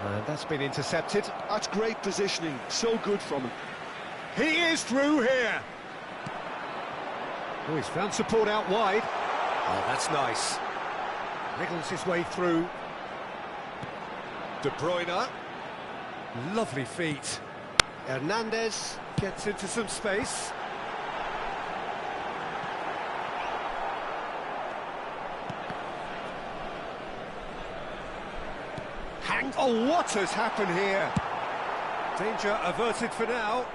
And that's been intercepted. That's great positioning, so good from him. He is through here. Oh, he's found support out wide. Oh, that's nice. Wriggles his way through. De Bruyne. Lovely feet. Hernandez gets into some space. Oh, what has happened here? Danger averted for now.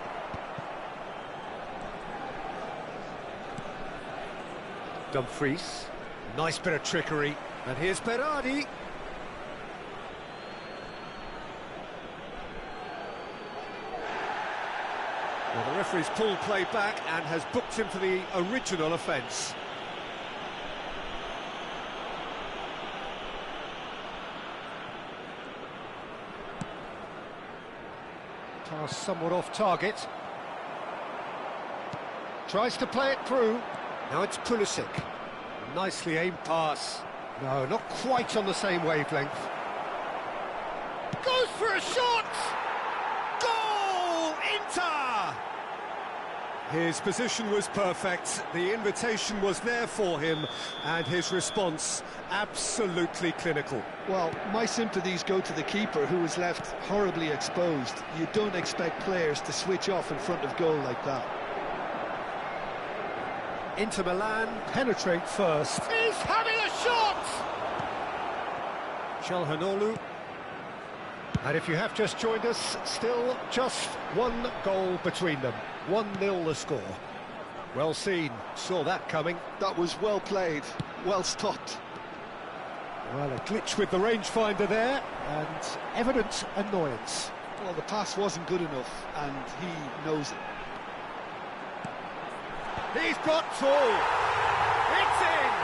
Dumfries. Nice bit of trickery. And here's Berardi. Well, the referee's pulled play back and has booked him for the original offence. Pass somewhat off target. Tries to play it through. Now it's Pulisic. Nicely aimed pass. No, not quite on the same wavelength. Goes for a shot! Goal! Inter! His position was perfect, the invitation was there for him, and his response absolutely clinical. Well, my sympathies go to the keeper, who was left horribly exposed. You don't expect players to switch off in front of goal like that. Inter Milan penetrate first. He's having a shot! Çalhanoğlu. And if you have just joined us, still just one goal between them. 1-0 the score. Well seen, saw that coming. That was well played, well stopped. Well, a glitch with the rangefinder there, and evident annoyance. Well, the pass wasn't good enough, and he knows it. He's got two. It's in.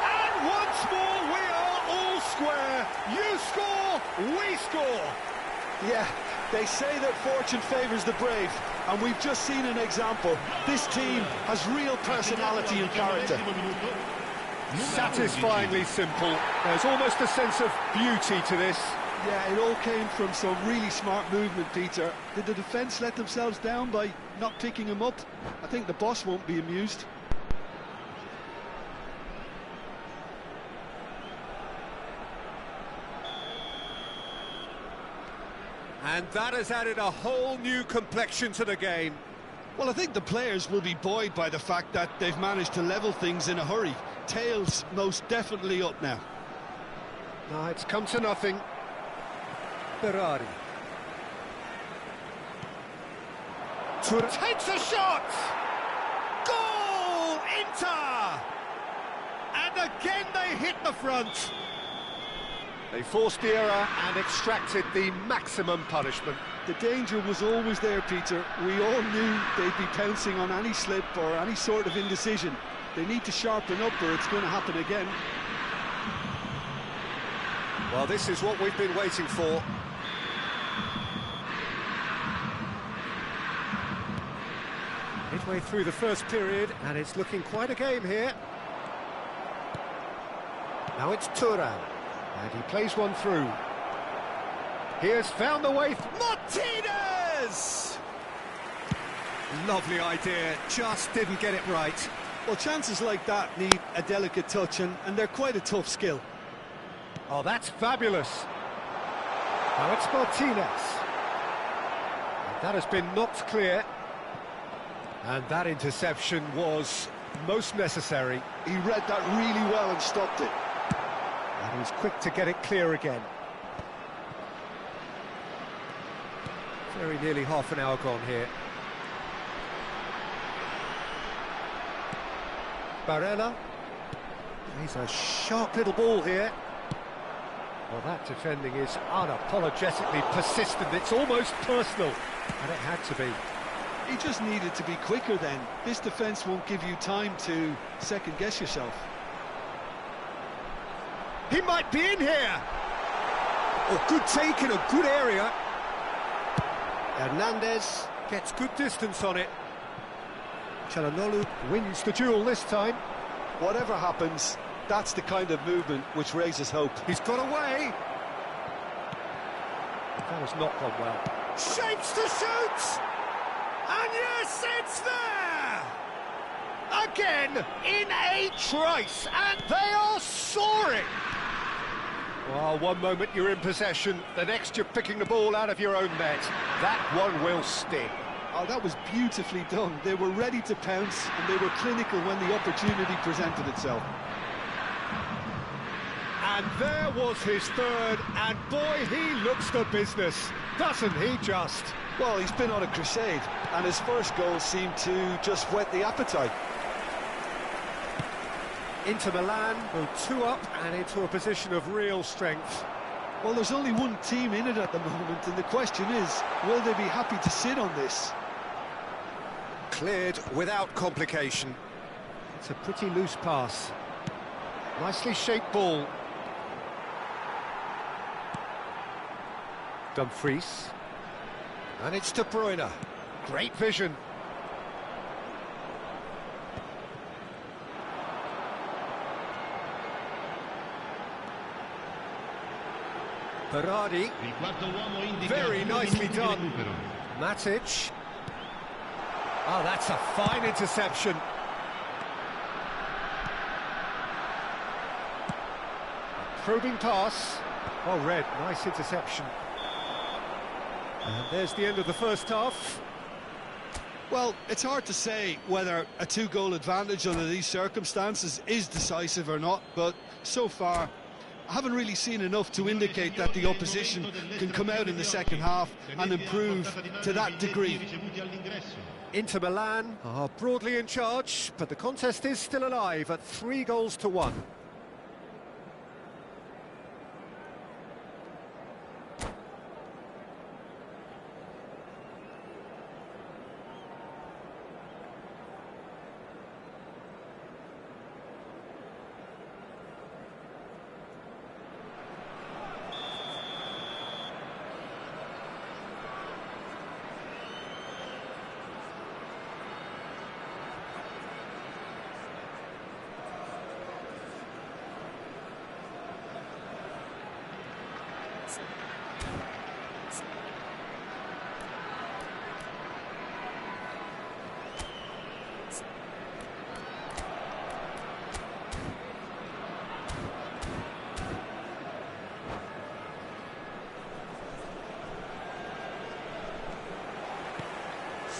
And once more we are all square. You score, we score. Yeah, they say that fortune favours the brave, and we've just seen an example. This team has real personality and character. Satisfyingly simple. There's almost a sense of beauty to this. Yeah, it all came from some really smart movement, Peter. Did the defence let themselves down by not picking him up? I think the boss won't be amused. And that has added a whole new complexion to the game. Well, I think the players will be buoyed by the fact that they've managed to level things in a hurry. Tails most definitely up now. No, it's come to nothing. Berardi. Takes a shot! Goal! Inter! And again they hit the front. They forced the error and extracted the maximum punishment. The danger was always there, Peter. We all knew they'd be pouncing on any slip or any sort of indecision. They need to sharpen up or it's going to happen again. Well, this is what we've been waiting for. Midway through the first period, and it's looking quite a game here. Now it's Thuram, and he plays one through. He has found the way. Martinez! Lovely idea, just didn't get it right. Well, chances like that need a delicate touch, and they're quite a tough skill. Oh, that's fabulous. Now it's Martinez. And that has been knocked clear. And that interception was most necessary. He read that really well and stopped it. And he was quick to get it clear again. Very nearly half an hour gone here. Barella. He's a sharp little ball here. Well, that defending is unapologetically persistent. It's almost personal. And it had to be. He just needed to be quicker then. This defence won't give you time to second-guess yourself. He might be in here! Oh, good take in a good area. Hernandez gets good distance on it. Çalhanoğlu wins the duel this time. Whatever happens, that's the kind of movement which raises hope. He's got away. That has not gone well. Shapes to shoot! And yes, it's there! Again, in a trice, and they are soaring! Well, one moment you're in possession, the next you're picking the ball out of your own net. That one will sting. Oh, that was beautifully done. They were ready to pounce, and they were clinical when the opportunity presented itself. And there was his third, and boy, he looks the business, doesn't he just? Well, he's been on a crusade, and his first goal seemed to just whet the appetite. Inter Milan go 2 up and into a position of real strength. Well, there's only one team in it at the moment, and the question is, will they be happy to sit on this? Cleared without complication. It's a pretty loose pass. Nicely shaped ball. Dumfries. And it's De Bruyne. Great vision. Berardi. Very nicely done. Matic. Oh, that's a fine interception. A probing pass. Oh, Red, nice interception. And there's the end of the first half. Well, it's hard to say whether a 2-goal advantage under these circumstances is decisive or not, but so far I haven't really seen enough to indicate that the opposition can come out in the second half and improve to that degree. Inter Milan are broadly in charge, but the contest is still alive at 3-1.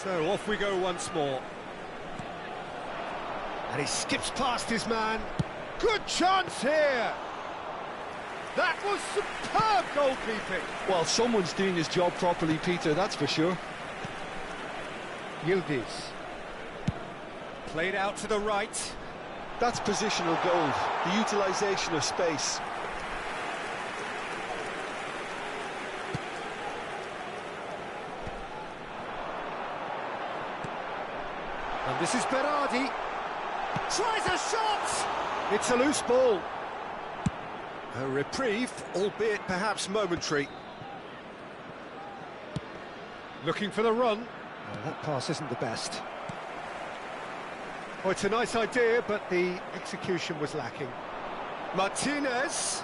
So off we go once more. And he skips past his man. Good chance here! That was superb goalkeeping! Well, someone's doing his job properly, Peter, that's for sure. Yildiz. Played out to the right. That's positional gold, the utilisation of space. And this is Berardi. Tries a shot! It's a loose ball. A reprieve, albeit perhaps momentary. Looking for the run. Oh, that pass isn't the best. Oh, it's a nice idea, but the execution was lacking. Martinez.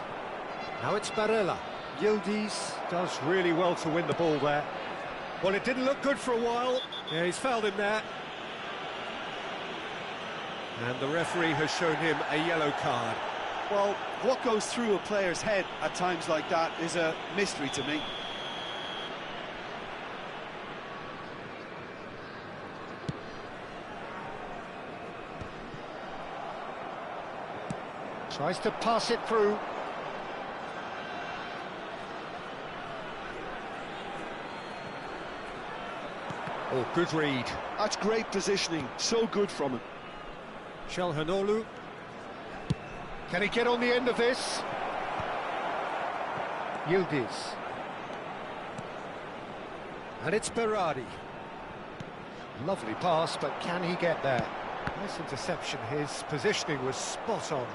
Now it's Barella. Yildiz does really well to win the ball there. Well, it didn't look good for a while. Yeah, he's fouled him there. And the referee has shown him a yellow card. Well, what goes through a player's head at times like that is a mystery to me. Tries to pass it through. Oh, good read. That's great positioning, so good from him. Çalhanoğlu. Can he get on the end of this? Yildiz. And it's Berardi. Lovely pass, but can he get there? Nice interception. His positioning was spot on.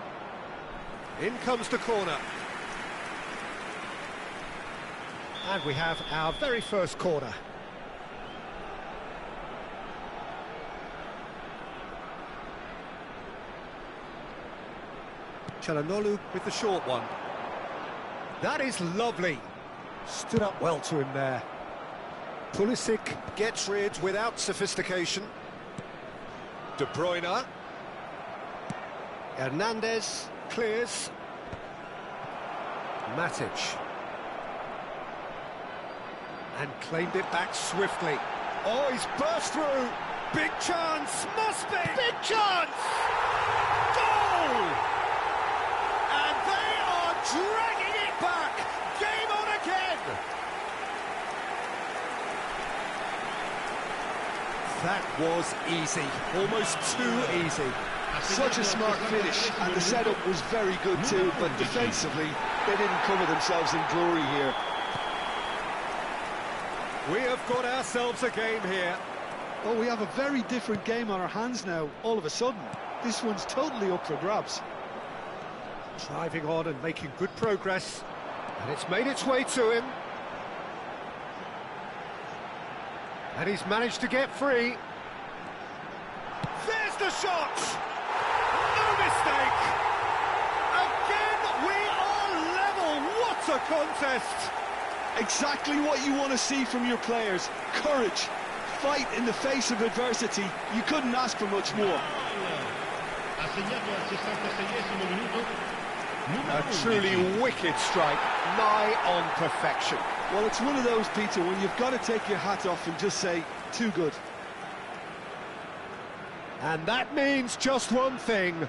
In comes the corner. And we have our very first corner. Çalhanoğlu with the short one. That is lovely. Stood up well to him there. Pulisic gets rid without sophistication. De Bruyne. Hernandez clears. Matic. And claimed it back swiftly. Oh, he's burst through. Big chance, must be. Big chance! Goal! And they are dragging it back. Game on again. That was easy, almost too easy. Such a smart finish, and the setup was very good too, but defensively, they didn't cover themselves in glory here. We have got ourselves a game here. Oh, we have a very different game on our hands now, all of a sudden. This one's totally up for grabs. Driving on and making good progress, and it's made its way to him. And he's managed to get free. There's the shot! No mistake! Again, we are level! What a contest! Exactly what you want to see from your players. Courage, fight in the face of adversity. You couldn't ask for much more. A truly wicked strike, nigh on perfection. Well, it's one of those, Peter, when you've got to take your hat off and just say, too good. And that means just one thing,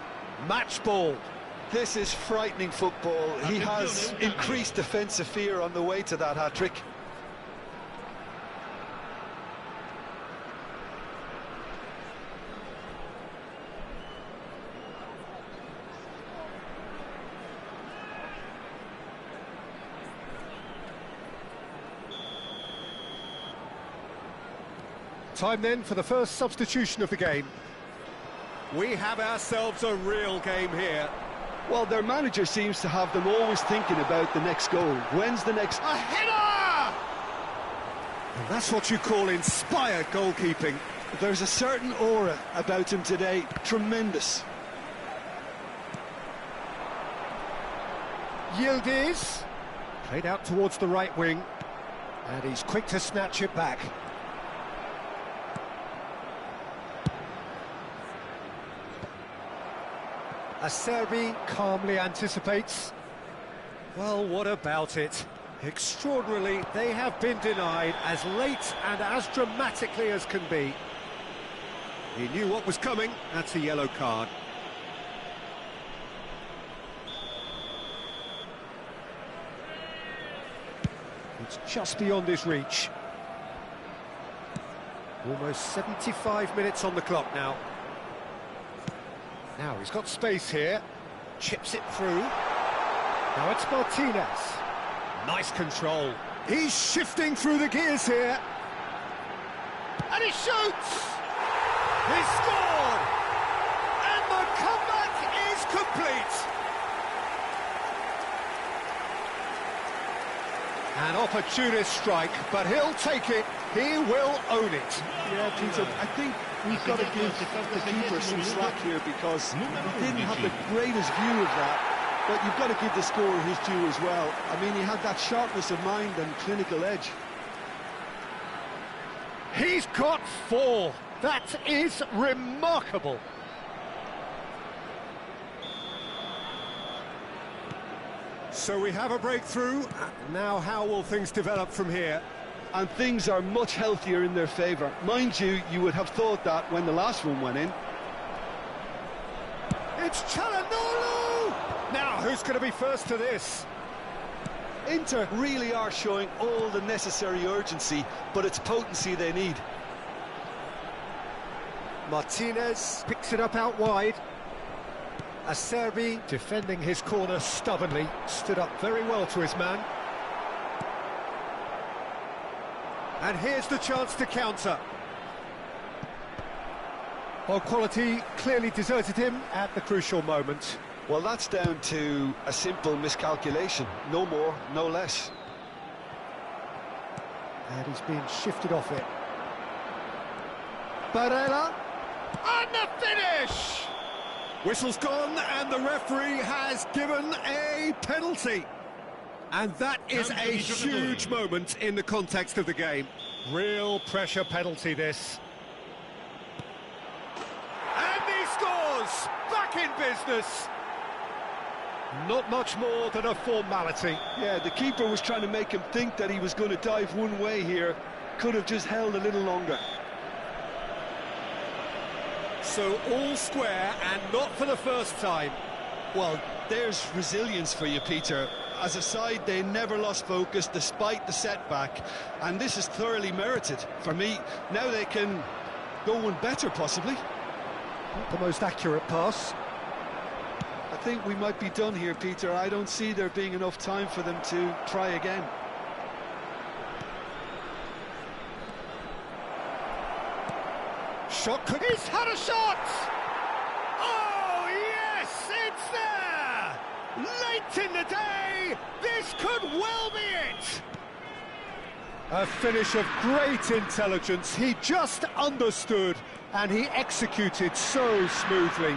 match ball. This is frightening football. He has increased defensive fear on the way to that hat-trick. Time then for the first substitution of the game. We have ourselves a real game here. Well, their manager seems to have them always thinking about the next goal. When's the next... A header! And that's what you call inspired goalkeeping. There's a certain aura about him today. Tremendous. Yildiz. Played out towards the right wing. And he's quick to snatch it back. Acerbi calmly anticipates. Well, what about it? Extraordinarily, they have been denied as late and as dramatically as can be. He knew what was coming. That's a yellow card. It's just beyond his reach. Almost 75 minutes on the clock now. Now he's got space here, chips it through. Now it's Martinez. Nice control. He's shifting through the gears here. And he shoots! He's scored! And the comeback is complete! An opportunist strike, but he'll take it. He will own it. Yeah, Peter, I think we've got to give the keeper some slack here because he didn't have the greatest view of that. But you've got to give the scorer his due as well. I mean, he had that sharpness of mind and clinical edge. He's got 4. That is remarkable. So we have a breakthrough. Now how will things develop from here? And things are much healthier in their favour. Mind you, you would have thought that when the last one went in. It's Çalhanoğlu! Now, who's going to be first to this? Inter really are showing all the necessary urgency, but it's potency they need. Martinez picks it up out wide. Acerbi, defending his corner stubbornly, stood up very well to his man. And here's the chance to counter. Well, quality clearly deserted him at the crucial moment. Well, that's down to a simple miscalculation. No more, no less. And he's being shifted off it. Barella. And the finish! Whistle's gone, and the referee has given a penalty. And that is a huge moment in the context of the game. Real pressure penalty, this. And he scores! Back in business! Not much more than a formality. Yeah, the keeper was trying to make him think that he was going to dive one way here. Could have just held a little longer. So all square, and not for the first time. Well, there's resilience for you, Peter. As a side, they never lost focus despite the setback, and this is thoroughly merited. For me, now they can go one better, possibly. Not the most accurate pass. I think we might be done here, Peter. I don't see there being enough time for them to try again. Shot could... He's had a shot! Oh, yes, it's there! Late in the day, this could well be it! A finish of great intelligence. He just understood, and he executed so smoothly.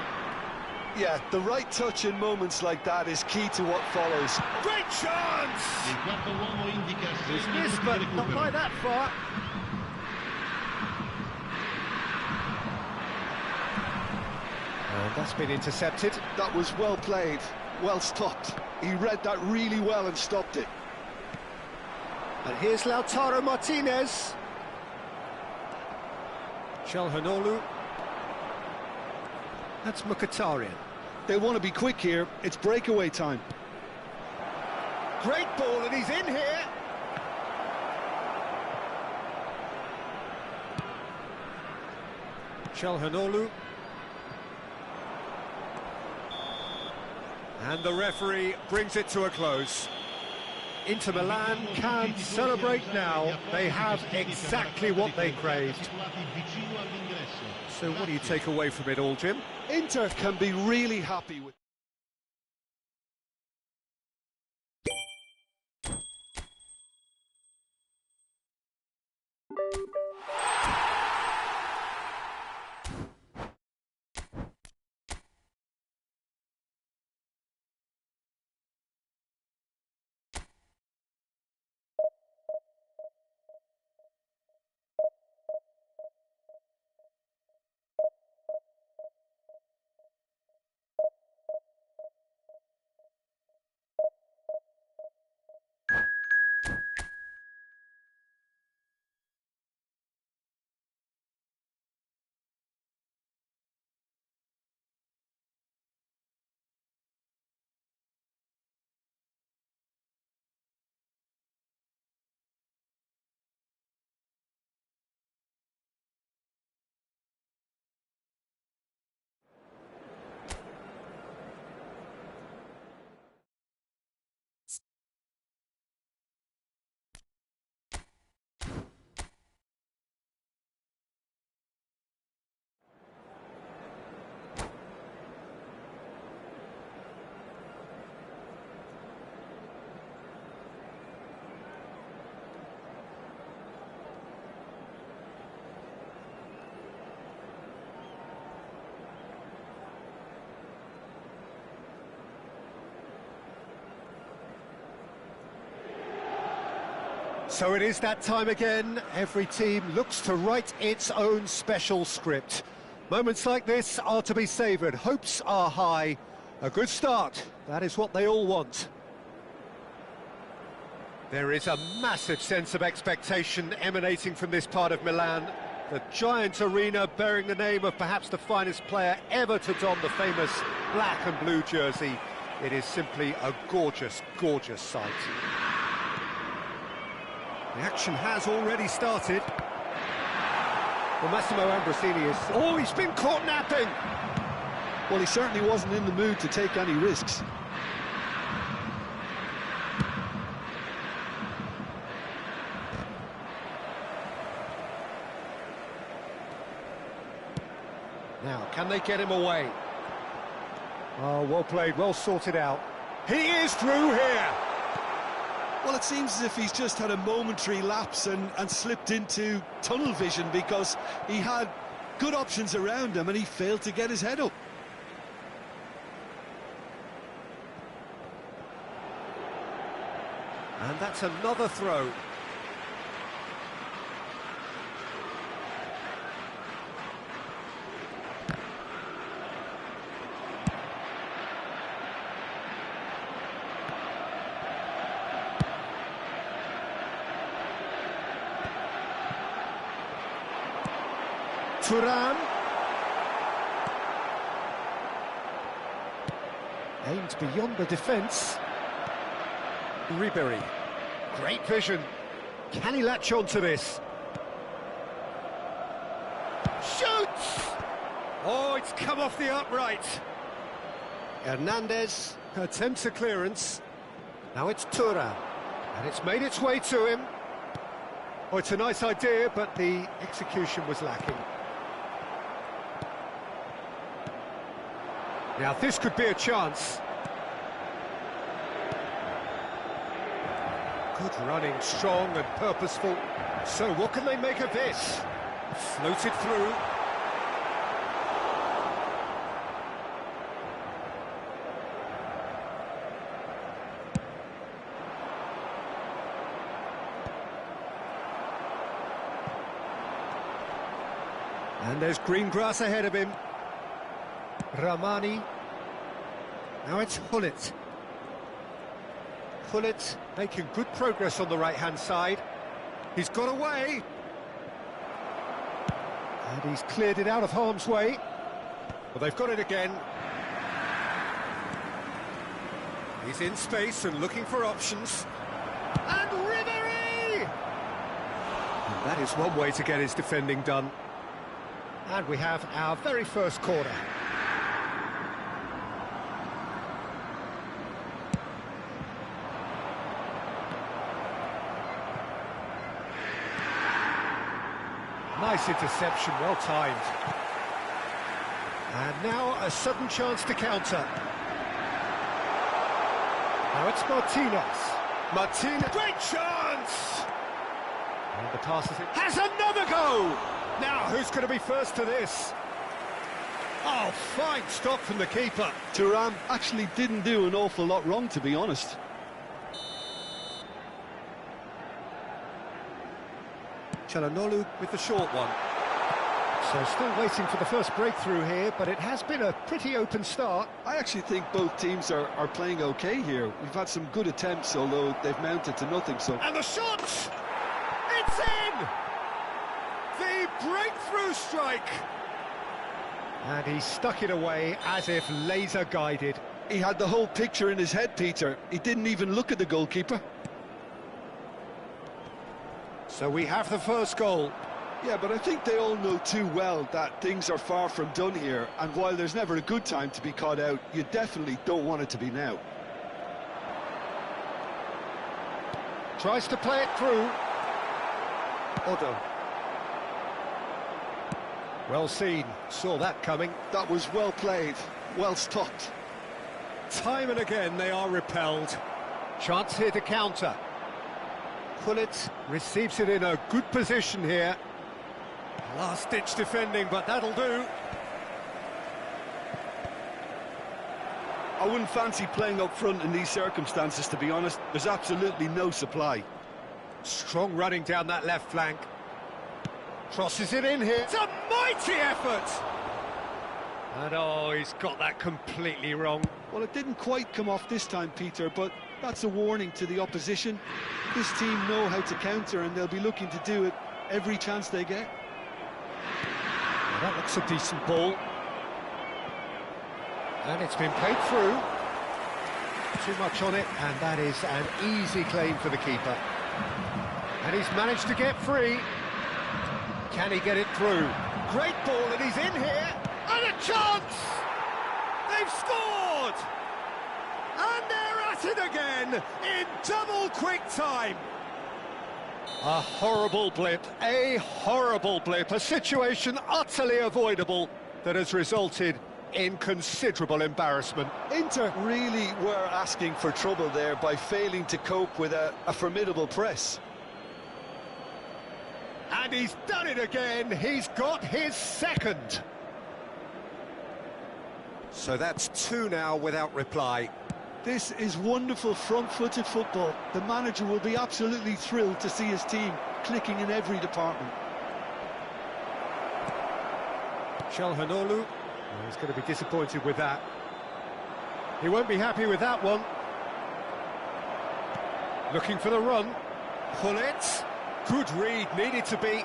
Yeah, the right touch in moments like that is key to what follows. Great chance! He's missed, but not by that far. And that's been intercepted. That was well played, well stopped. He read that really well and stopped it. And here's Lautaro Martinez. Çalhanoğlu. That's Mkhitaryan. They want to be quick here. It's breakaway time. Great ball, and he's in here. Çalhanoğlu. And the referee brings it to a close. Inter Milan can celebrate now. They have exactly what they craved. So what do you take away from it all, Jim? Inter can be really happy with... So it is that time again. Every team looks to write its own special script. Moments like this are to be savoured. Hopes are high. A good start. That is what they all want. There is a massive sense of expectation emanating from this part of Milan. The giant arena bearing the name of perhaps the finest player ever to don the famous black and blue jersey. It is simply a gorgeous, gorgeous sight. The action has already started. Well, Massimo Ambrosini is... Oh, he's been caught napping! Well, he certainly wasn't in the mood to take any risks. Now, can they get him away? Oh, well played, well sorted out. He is through here! Well, it seems as if he's just had a momentary lapse and slipped into tunnel vision, because he had good options around him and he failed to get his head up. And that's another throw. Thuram. Aimed beyond the defence. Ribery. Great vision. Can he latch on to this? Shoots! Oh, it's come off the upright. Hernandez attempts a clearance. Now it's Thuram. And it's made its way to him. Oh, it's a nice idea, but the execution was lacking. Now, this could be a chance. Good running, strong and purposeful. So, what can they make of this? Floated through. And there's green grass ahead of him. Ramani. Now it's Hullet. Hullet making good progress on the right-hand side. He's got away. And he's cleared it out of harm's way. Well, they've got it again. He's in space and looking for options. And Ribery! And that is one way to get his defending done. And we have our very first corner. Nice interception, well timed. And now a sudden chance to counter. Now it's Martinez. Martinez, great chance! And the pass has another go! Now, who's going to be first to this? Oh, fine stop from the keeper. Thuram actually didn't do an awful lot wrong, to be honest. Çalhanoğlu with the short one. So still waiting for the first breakthrough here, but it has been a pretty open start. I actually think both teams are playing okay here. We've had some good attempts, although they've mounted to nothing, so... And the shot! It's in! The breakthrough strike! And he stuck it away as if laser-guided. He had the whole picture in his head, Peter. He didn't even look at the goalkeeper. So we have the first goal. Yeah, but I think they all know too well that things are far from done here, and while there's never a good time to be caught out, you definitely don't want it to be now. Tries to play it through. Odo. Well seen, saw that coming. That was well played, well stopped. Time and again they are repelled. Chance here to counter. Hullet receives it in a good position here. Last-ditch defending, but that'll do. I wouldn't fancy playing up front in these circumstances, to be honest. There's absolutely no supply. Strong running down that left flank. Crosses it in here. It's a mighty effort! And oh, he's got that completely wrong. Well, it didn't quite come off this time, Peter, but that's a warning to the opposition. This team know how to counter, and they'll be looking to do it every chance they get. Well, that looks a decent ball. And it's been played through. Too much on it, and that is an easy claim for the keeper. And he's managed to get free. Can he get it through? Great ball, and he's in here. And a chance! They've scored! And they're at it again in double quick time. A horrible blip, a situation utterly avoidable that has resulted in considerable embarrassment. Inter really were asking for trouble there by failing to cope with a formidable press. And he's done it again, he's got his second. So that's two now without reply. This is wonderful front-footed football. The manager will be absolutely thrilled to see his team clicking in every department. Calhanoglu, he's going to be disappointed with that. He won't be happy with that one. Looking for the run. Pull it. Good read, needed to be.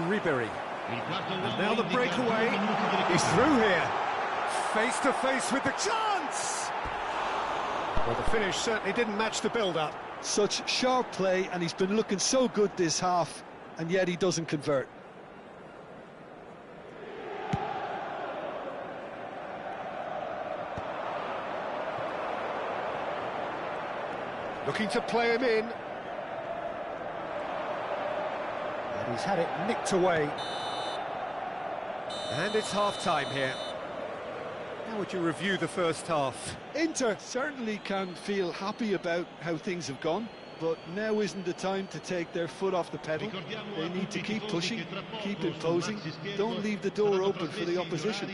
Ribery. And now the breakaway. He's through here. Face to face with the chance. Well, the finish certainly didn't match the build-up. Such sharp play, and he's been looking so good this half, and yet he doesn't convert. Looking to play him in. And he's had it nicked away. And it's half-time here. How would you review the first half? Inter certainly can feel happy about how things have gone, but now isn't the time to take their foot off the pedal. They need to keep pushing, keep imposing, don't leave the door open for the opposition.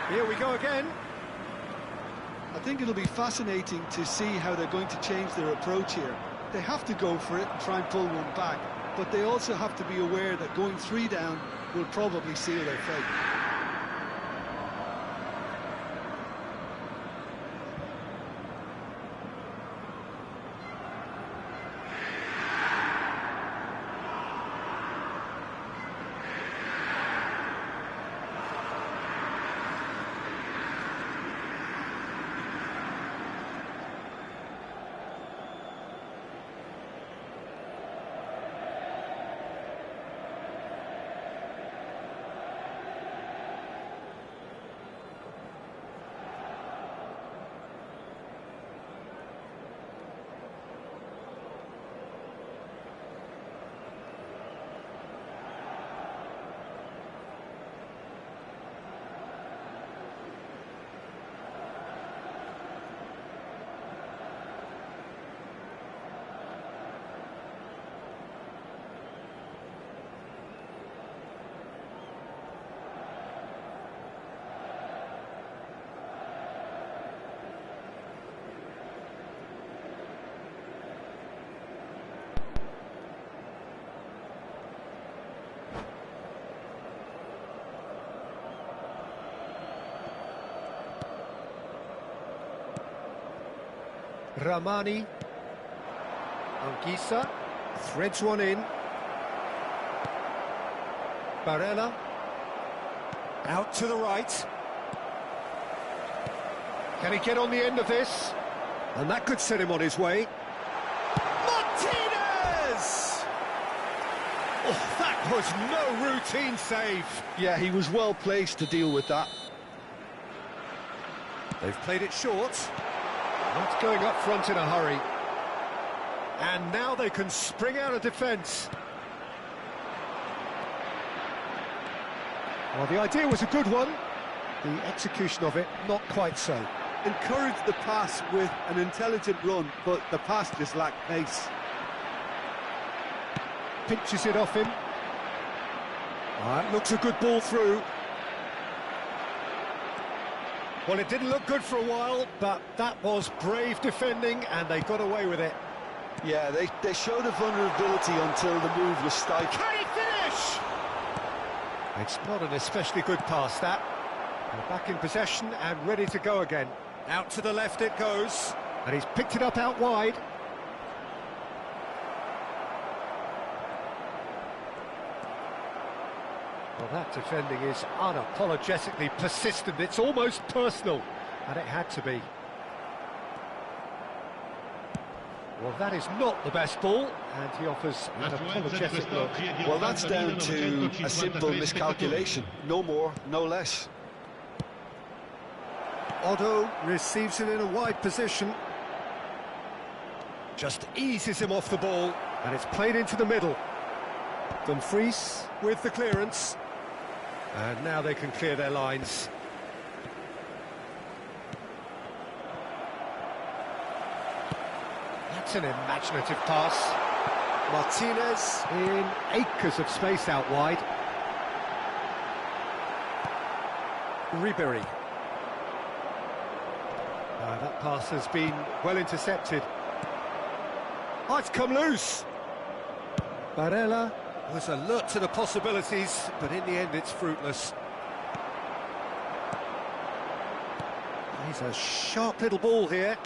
Here we go again. I think it'll be fascinating to see how they're going to change their approach here. They have to go for it and try and pull one back, but they also have to be aware that going 3 down will probably seal their fate. Ramani. Anguissa threads one in. Barella. Out to the right. Can he get on the end of this? And that could set him on his way. Martinez! Oh, that was no routine save. Yeah, he was well placed to deal with that. They've played it short. Not going up front in a hurry. And now they can spring out of defence. Well, the idea was a good one. The execution of it, not quite so. Encouraged the pass with an intelligent run, but the pass just lacked pace. Pinches it off him. Looks a good ball through. Well, it didn't look good for a while, but that was brave defending, and they got away with it. Yeah, they showed a vulnerability until the move was stifled. Can he finish? It's not an especially good pass, that. They're back in possession and ready to go again. Out to the left it goes, and he's picked it up out wide. Well, that defending is unapologetically persistent. It's almost personal, and it had to be. Well, that is not the best ball, and he offers an apologetic look. Well, that's down to a simple miscalculation. No more, no less. Otto receives it in a wide position. Just eases him off the ball, and it's played into the middle. Dumfries with the clearance. And now they can clear their lines. That's an imaginative pass. Martinez in acres of space out wide. Ribery. That pass has been well intercepted. Oh, it's come loose. Barella was alert to the possibilities, but in the end it's fruitless. He's a sharp little ball here.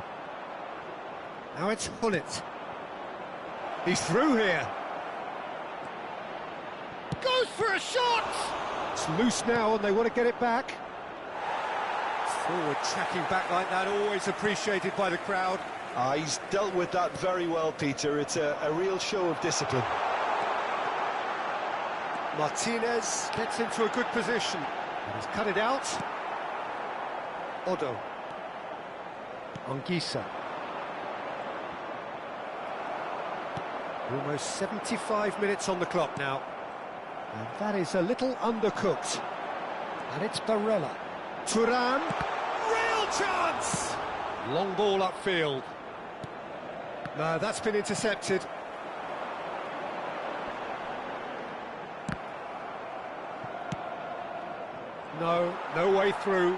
Now it's Hullet. He's through here. Goes for a shot! It's loose now and they want to get it back. Forward tracking back like that, always appreciated by the crowd. He's dealt with that very well, Peter. It's a real show of discipline. Martinez gets into a good position. And he's cut it out. Otto. Anguissa. Almost 75 minutes on the clock now. And that is a little undercooked. And it's Barella. Thuram. Real chance! Long ball upfield. No, that's been intercepted. No way through.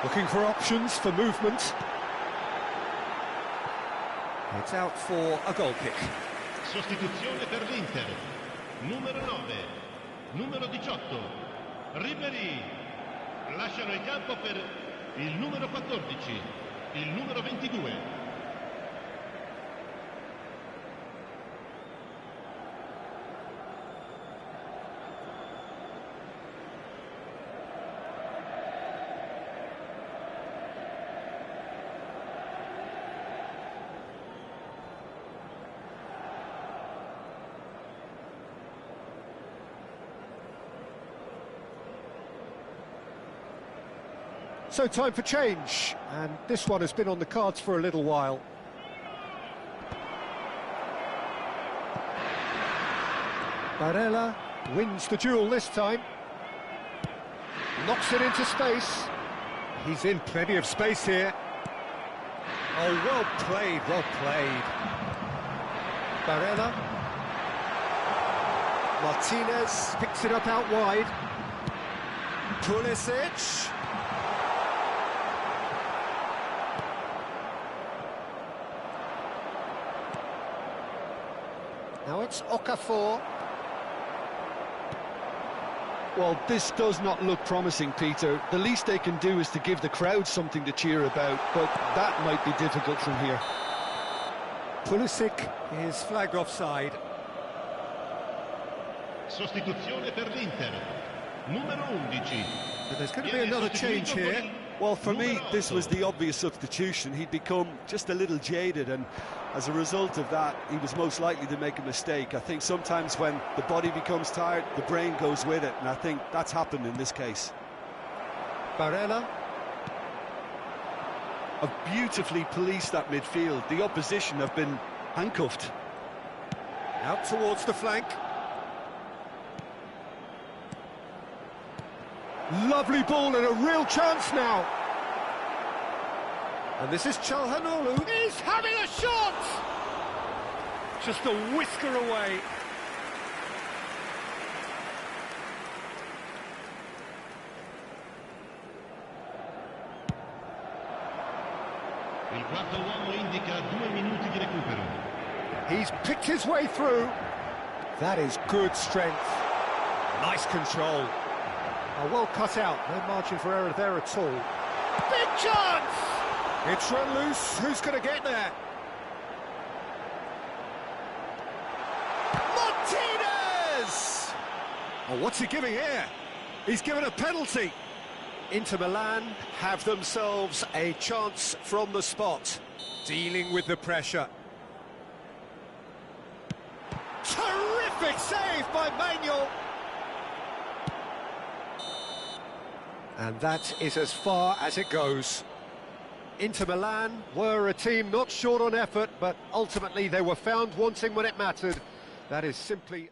Looking for options for movement. It's out for a goal kick. Sostituzione per l'Inter. Numero 9, numero 18, Ribery. Lasciano il campo per il numero 14, il numero 22. So time for change, and this one has been on the cards for a little while. Barella wins the duel this time. Knocks it into space. He's in plenty of space here. Oh, well played, well played. Barella. Martinez picks it up out wide. Pulisic. Now it's Okafor. Well, this does not look promising, Peter. The least they can do is to give the crowd something to cheer about, but that might be difficult from here. Pulisic is flagged offside. Sostituzione per l'Inter. Numero 11. But there's going to be another change here. Well, for me, this was the obvious substitution. He'd become just a little jaded, and as a result of that, he was most likely to make a mistake. I think sometimes when the body becomes tired, the brain goes with it, and I think that's happened in this case. Barella. Have beautifully policed that midfield. The opposition have been handcuffed. Out towards the flank. Lovely ball and a real chance now. And this is Çalhanoğlu. He's having a shot! Just a whisker away. Il quarto uomo indica 2 minuti di recupero. He's picked his way through. That is good strength. Nice control. Well cut out, no margin for error there at all. Big chance! It's run loose, who's going to get there? Martinez! Oh, what's he giving here? He's given a penalty. Inter Milan have themselves a chance from the spot. Dealing with the pressure. Terrific save by Manuel. And that is as far as it goes. Inter Milan were a team not short on effort, but ultimately they were found wanting when it mattered. That is simply...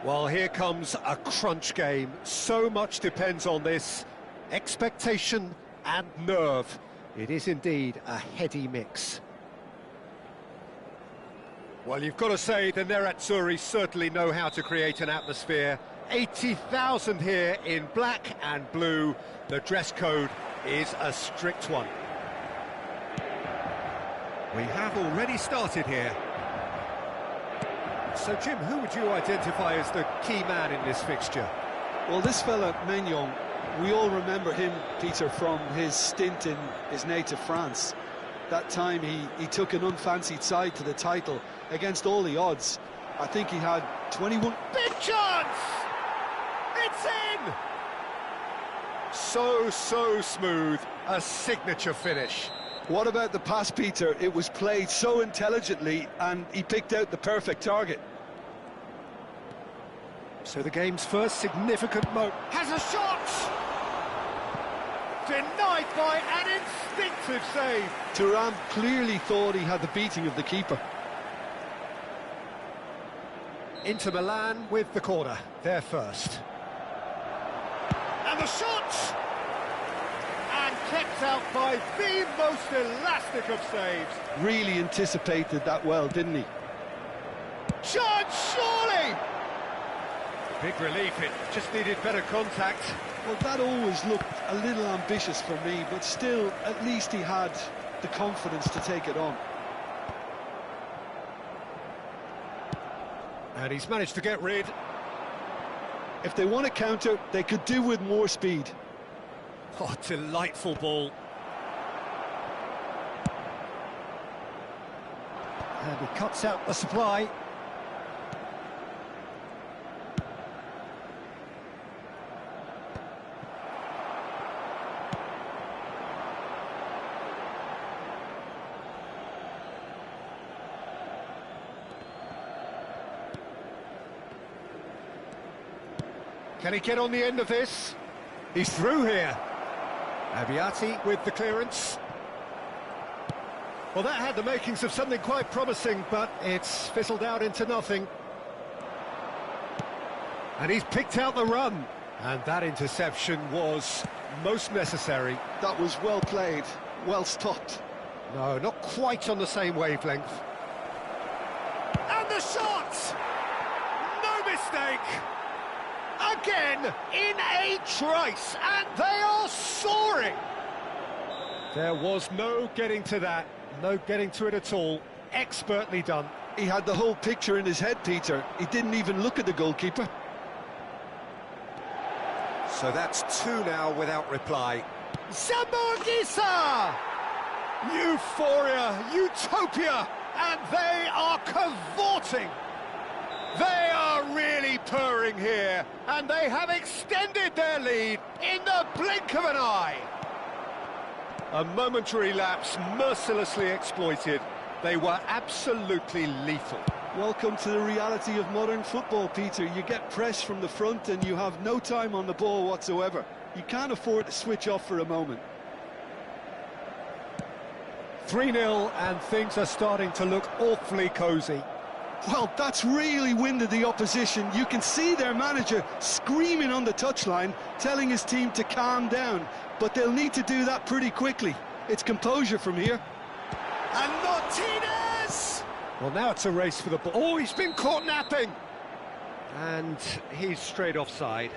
Well, here comes a crunch game. So much depends on this. Expectation and nerve. It is indeed a heady mix. Well, you've got to say the Nerazzurri certainly know how to create an atmosphere. 80,000 here in black and blue. The dress code is a strict one. We have already started here. So, Jim, who would you identify as the key man in this fixture? Well, this fella, Maignan, we all remember him, Peter, from his stint in his native France. That time he took an unfancied side to the title against all the odds. I think he had 21... Big chance! It's in! So smooth, a signature finish. What about the pass, Peter? It was played so intelligently and he picked out the perfect target. So the game's first significant moment. Has a shot! Denied by an instinctive save. Thuram clearly thought he had the beating of the keeper. Inter Milan with the corner, they're first. And the shot! And kept out by the most elastic of saves. Really anticipated that well, didn't he? Chance, surely! Big relief, it just needed better contact. Well, that always looked a little ambitious for me, but still, at least he had the confidence to take it on. And he's managed to get rid. If they want to counter, they could do with more speed. Oh, delightful ball. And he cuts out the supply. Can he get on the end of this? He's through here. Abbiati with the clearance. Well, that had the makings of something quite promising, but it's fizzled out into nothing. And he's picked out the run. And that interception was most necessary. That was well played, well stopped. No, not quite on the same wavelength. And the shot! No mistake! Again, in a trice, and they are soaring! There was no getting to that, no getting to it at all. Expertly done. He had the whole picture in his head, Peter. He didn't even look at the goalkeeper. So that's two now without reply. Zamboanguissa! Euphoria, utopia, and they are cavorting. They are really purring here, and they have extended their lead in the blink of an eye. A momentary lapse mercilessly exploited. They were absolutely lethal. Welcome to the reality of modern football, Peter. You get pressed from the front and you have no time on the ball whatsoever. You can't afford to switch off for a moment. 3-0, and things are starting to look awfully cosy. Well, that's really winded the opposition. You can see their manager screaming on the touchline, telling his team to calm down. But they'll need to do that pretty quickly. It's composure from here. And Martinez! Well, now it's a race for the ball. Oh, he's been caught napping! And he's straight offside.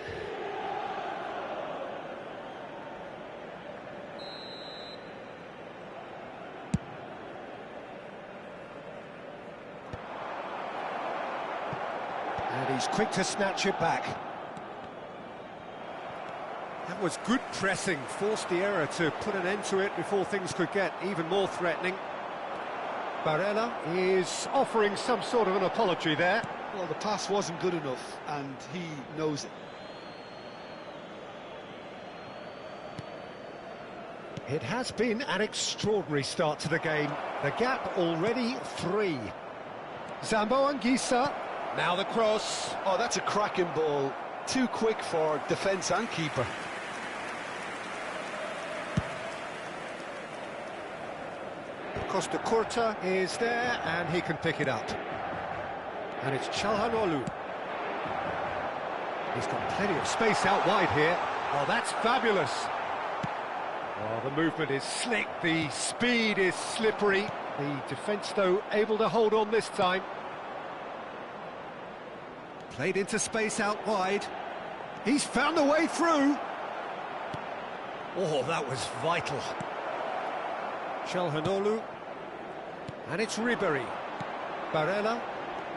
And he's quick to snatch it back. That was good pressing, forced the error to put an end to it before things could get even more threatening. Barella is offering some sort of an apology there. Well, the pass wasn't good enough, and he knows it. It has been an extraordinary start to the game. The gap already 3. Zamboanguissa, now the cross. Oh, that's a cracking ball. Too quick for defence and keeper. Costa Curta is there, and he can pick it up. And it's Çalhanoğlu. He's got plenty of space out wide here. Oh, that's fabulous. Oh, the movement is slick, the speed is slippery. The defence, though, able to hold on this time. Played into space out wide. He's found a way through. Oh, that was vital. Çalhanoğlu. And it's Ribery. Barella.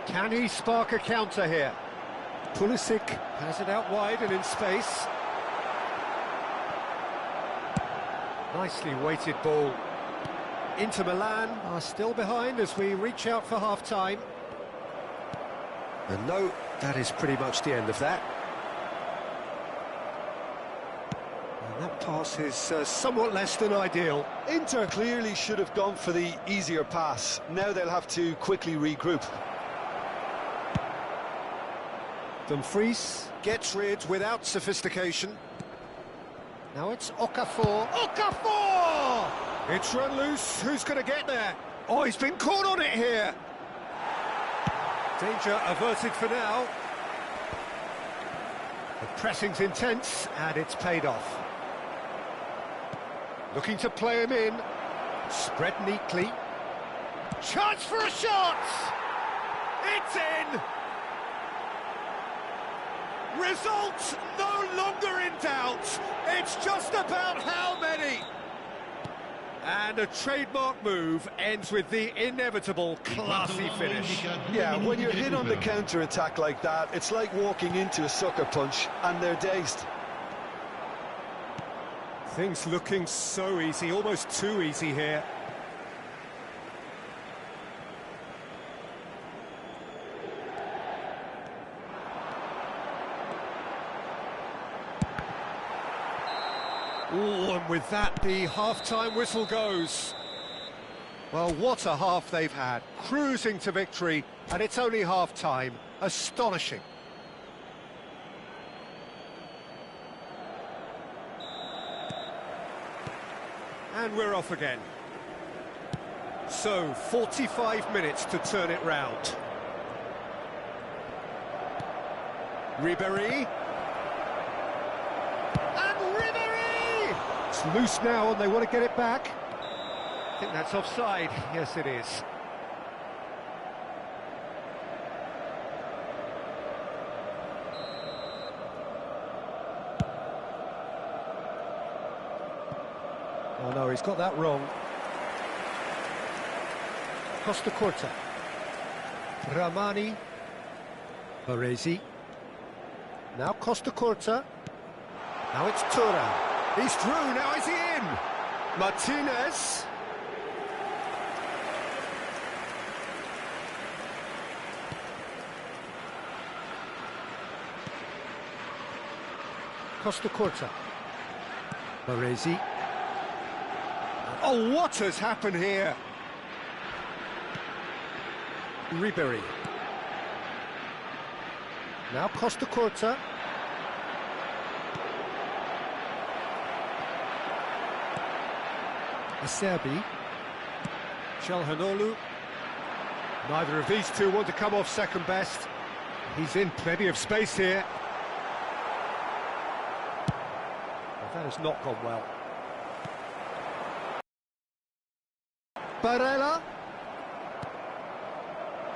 Can he spark a counter here? Pulisic has it out wide and in space. Nicely weighted ball. Inter Milan are still behind as we reach out for half-time. And no, that is pretty much the end of that. And that pass is somewhat less than ideal. Inter clearly should have gone for the easier pass. Now they'll have to quickly regroup. Dumfries gets rid without sophistication. Now it's Okafor. Okafor! It's run loose. Who's going to get there? Oh, he's been caught on it here. Danger averted for now. The pressing's intense, and it's paid off. Looking to play him in. Spread neatly. Chance for a shot! It's in! Result no longer in doubt. It's just about how many. And a trademark move ends with the inevitable classy finish. Yeah, when you're hit on the counter-attack like that, it's like walking into a sucker punch, and they're dazed. Things looking so easy, almost too easy here. Oh, and with that, the half-time whistle goes. Well, what a half they've had. Cruising to victory, and it's only half-time. Astonishing. And we're off again. So, 45 minutes to turn it round. Ribery. And Ribery! It's loose now and they want to get it back. I think that's offside. Yes, it is. Oh no, he's got that wrong. Costa Curta. Ramani. Baresi. Now Costa Curta. Now it's Thuram. He's through, now is he in? Martinez. Costa Curta. Baresi. Oh, what has happened here? Ribery. Now Costa Curta. Acerbi. Çalhanoğlu. Neither of these two want to come off second best. He's in plenty of space here. That has not gone well. Barella.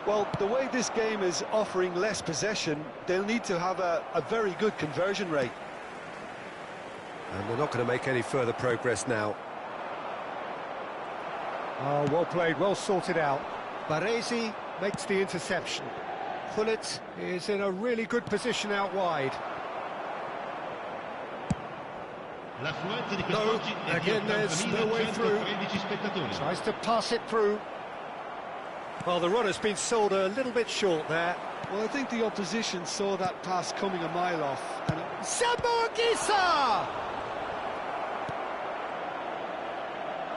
Well, the way this game is offering less possession, they'll need to have a very good conversion rate. And they're not going to make any further progress now. Oh, well played, well sorted out. Baresi makes the interception. Gullit is in a really good position out wide. No, again there's no way through. Tries to pass it through. Well, the runner's been sold a little bit short there. Well, I think the opposition saw that pass coming a mile off. And Sambuguesa!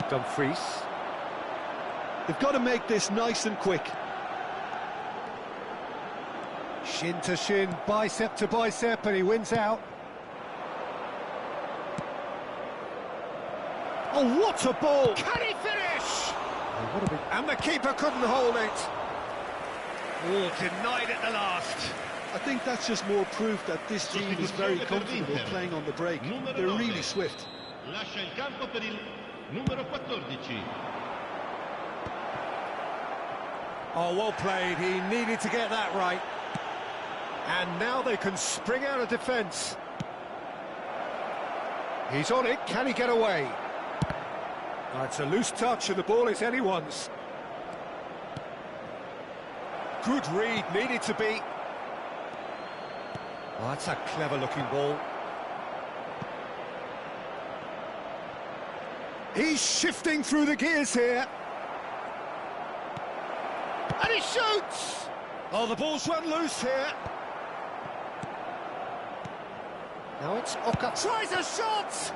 Dumfries. They've got to make this nice and quick. Shin to shin, bicep to bicep, and he wins out. Oh, what a ball! Can he finish? And the keeper couldn't hold it. Oh, denied at the last. I think that's just more proof that this team is very comfortable playing on the break. They're really swift. Lascia il campo per il numero 14. Oh, well played. He needed to get that right. And now they can spring out of defence. He's on it. Can he get away? It's a loose touch and the ball is anyone's. Good read, needed to be. Oh, that's a clever-looking ball. He's shifting through the gears here. And he shoots! Oh, the ball's run loose here. Now it's Oka. Tries a shot!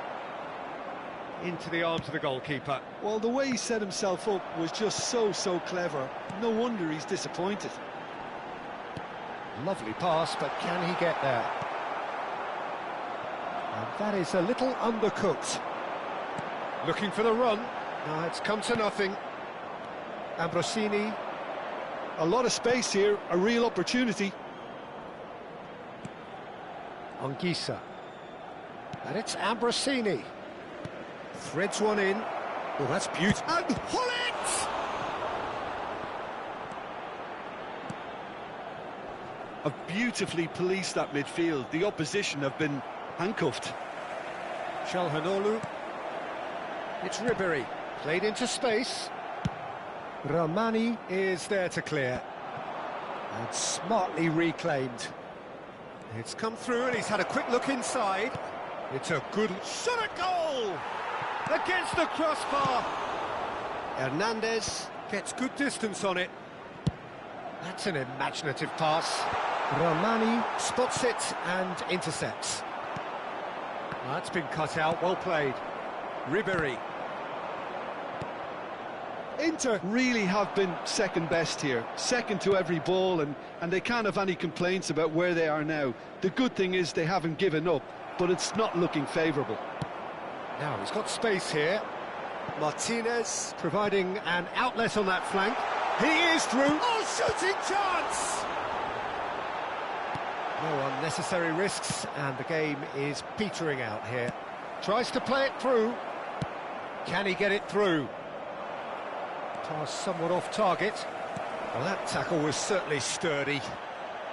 Into the arms of the goalkeeper. Well, the way he set himself up was just so clever. No wonder he's disappointed. Lovely pass, but can he get there? And that is a little undercooked. Looking for the run. No, it's come to nothing. Ambrosini. A lot of space here, a real opportunity. Anguissa. And it's Ambrosini. Threads one in. Oh, that's beautiful. And Gullit! Have beautifully policed that midfield. The opposition have been handcuffed. Çalhanoğlu. It's Ribery. Played into space. Ramani is there to clear. And smartly reclaimed. It's come through and he's had a quick look inside. It's a good shot at goal! Against the crossbar. Hernandez gets good distance on it. That's an imaginative pass. Ramani spots it and intercepts. That's been cut out, well played. Ribery. Inter really have been second best here, second to every ball, and they can't have any complaints about where they are now. The good thing is they haven't given up, but it's not looking favourable. Now he's got space here. Martinez providing an outlet on that flank. He is through. Oh, shooting chance! No unnecessary risks, and the game is petering out here. Tries to play it through. Can he get it through? Pass somewhat off target. Well, that tackle was certainly sturdy.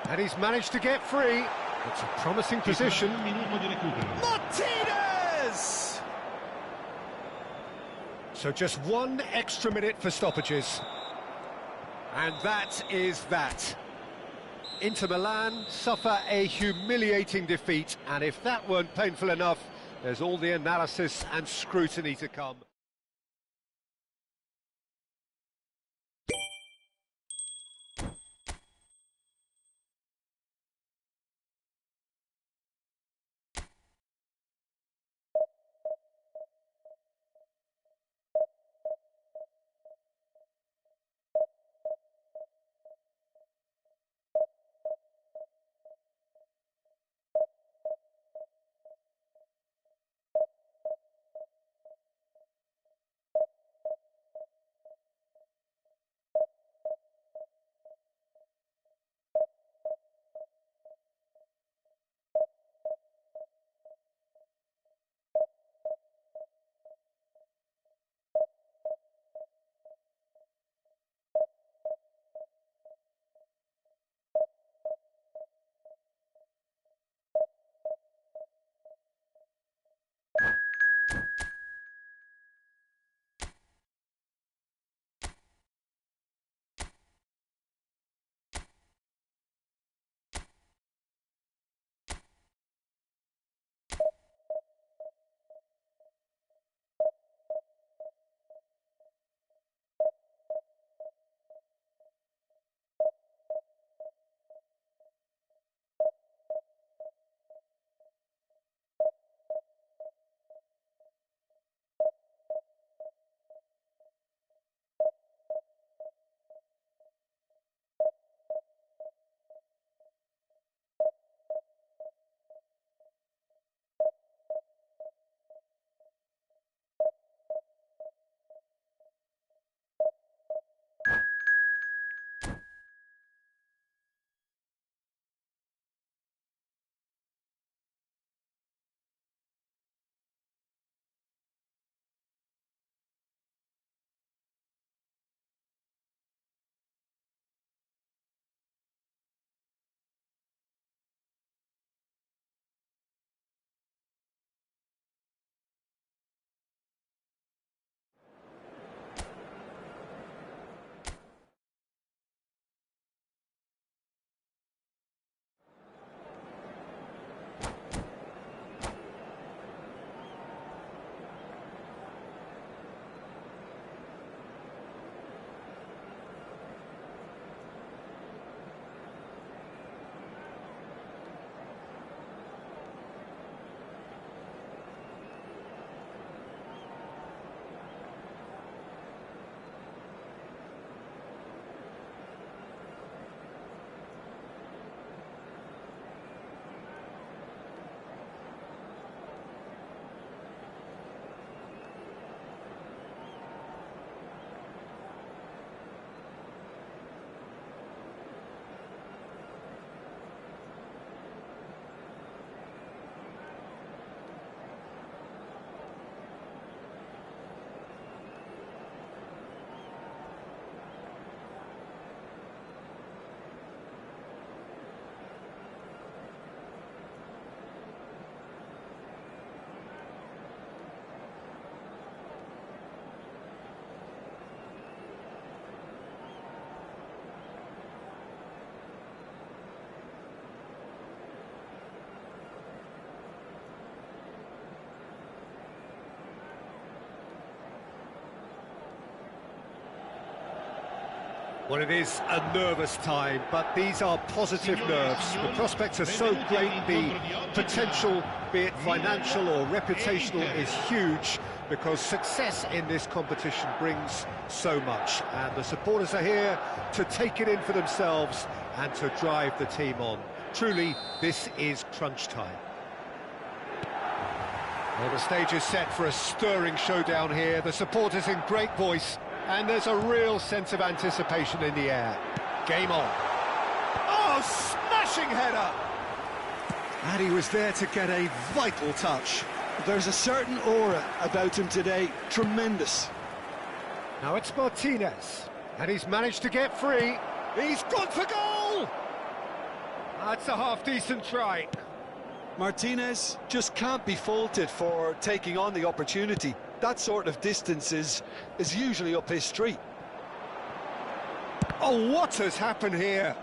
And he's managed to get free. It's a promising position. Martinez! So just one extra minute for stoppages. And that is that. Inter Milan suffer a humiliating defeat, and if that weren't painful enough, there's all the analysis and scrutiny to come. Well, it is a nervous time, but these are positive nerves. The prospects are so great, the potential, be it financial or reputational, is huge, because success in this competition brings so much. And the supporters are here to take it in for themselves and to drive the team on. Truly, this is crunch time. Well, the stage is set for a stirring showdown here. The supporters in great voice. And there's a real sense of anticipation in the air. Game on. Oh, smashing header! And he was there to get a vital touch. There's a certain aura about him today. Tremendous. Now it's Martinez. And he's managed to get free. He's gone for goal! That's a half-decent try. Martinez just can't be faulted for taking on the opportunity. That sort of distance is usually up his street. Oh, what has happened here?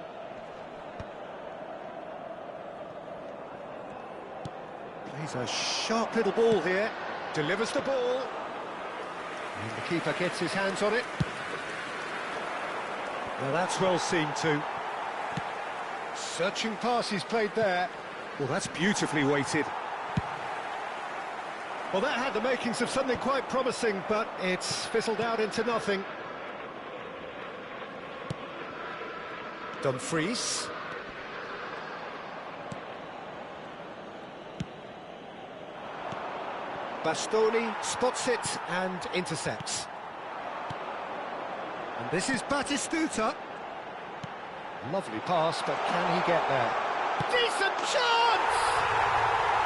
There's a sharp little ball here. Delivers the ball. And the keeper gets his hands on it. Well, that's well seen too. Searching pass he's played there. Well, that's beautifully weighted. Well, that had the makings of something quite promising, but it's fizzled out into nothing. Dumfries. Bastoni spots it and intercepts. And this is Batistuta. Lovely pass, but can he get there? Decent chance!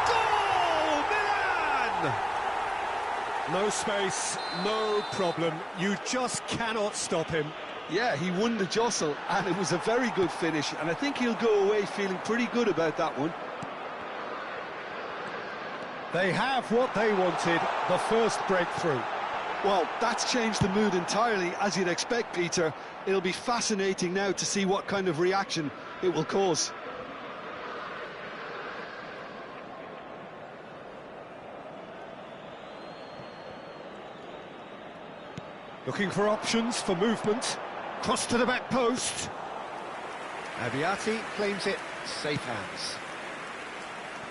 Goal, Milan! No space, no problem. You just cannot stop him. Yeah, he won the jostle, and it was a very good finish, and I think he'll go away feeling pretty good about that one. They have what they wanted, the first breakthrough. Well, that's changed the mood entirely, as you'd expect, Peter. It'll be fascinating now to see what kind of reaction it will cause. Looking for options for movement. Cross to the back post. Abiati claims it, safe hands.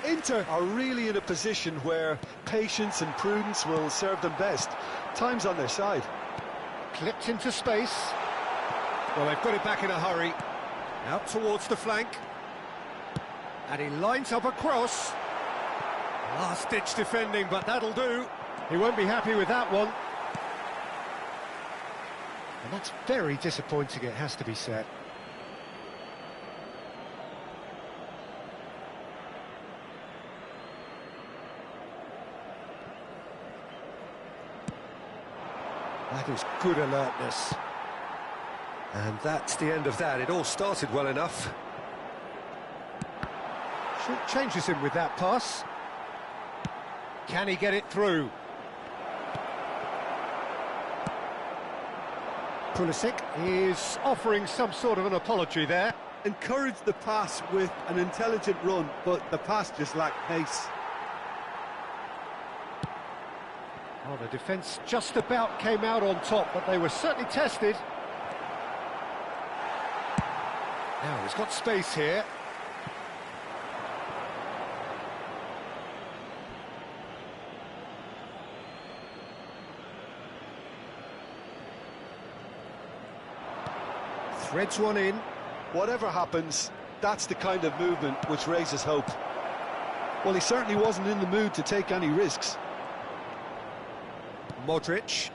Inter are really in a position where patience and prudence will serve them best. Time's on their side. Clipped into space. Well, they've got it back in a hurry. Out towards the flank. And he lines up a cross. Last-ditch defending, but that'll do. He won't be happy with that one. And that's very disappointing, it has to be said. That is good alertness. And that's the end of that. It all started well enough. Changes him with that pass. Can he get it through? Pulisic is offering some sort of an apology there. Encouraged the pass with an intelligent run, but the pass just lacked pace. Well, the defence just about came out on top, but they were certainly tested. Now he's got space here. Threads one in. Whatever happens, that's the kind of movement which raises hope. Well, he certainly wasn't in the mood to take any risks. Modric.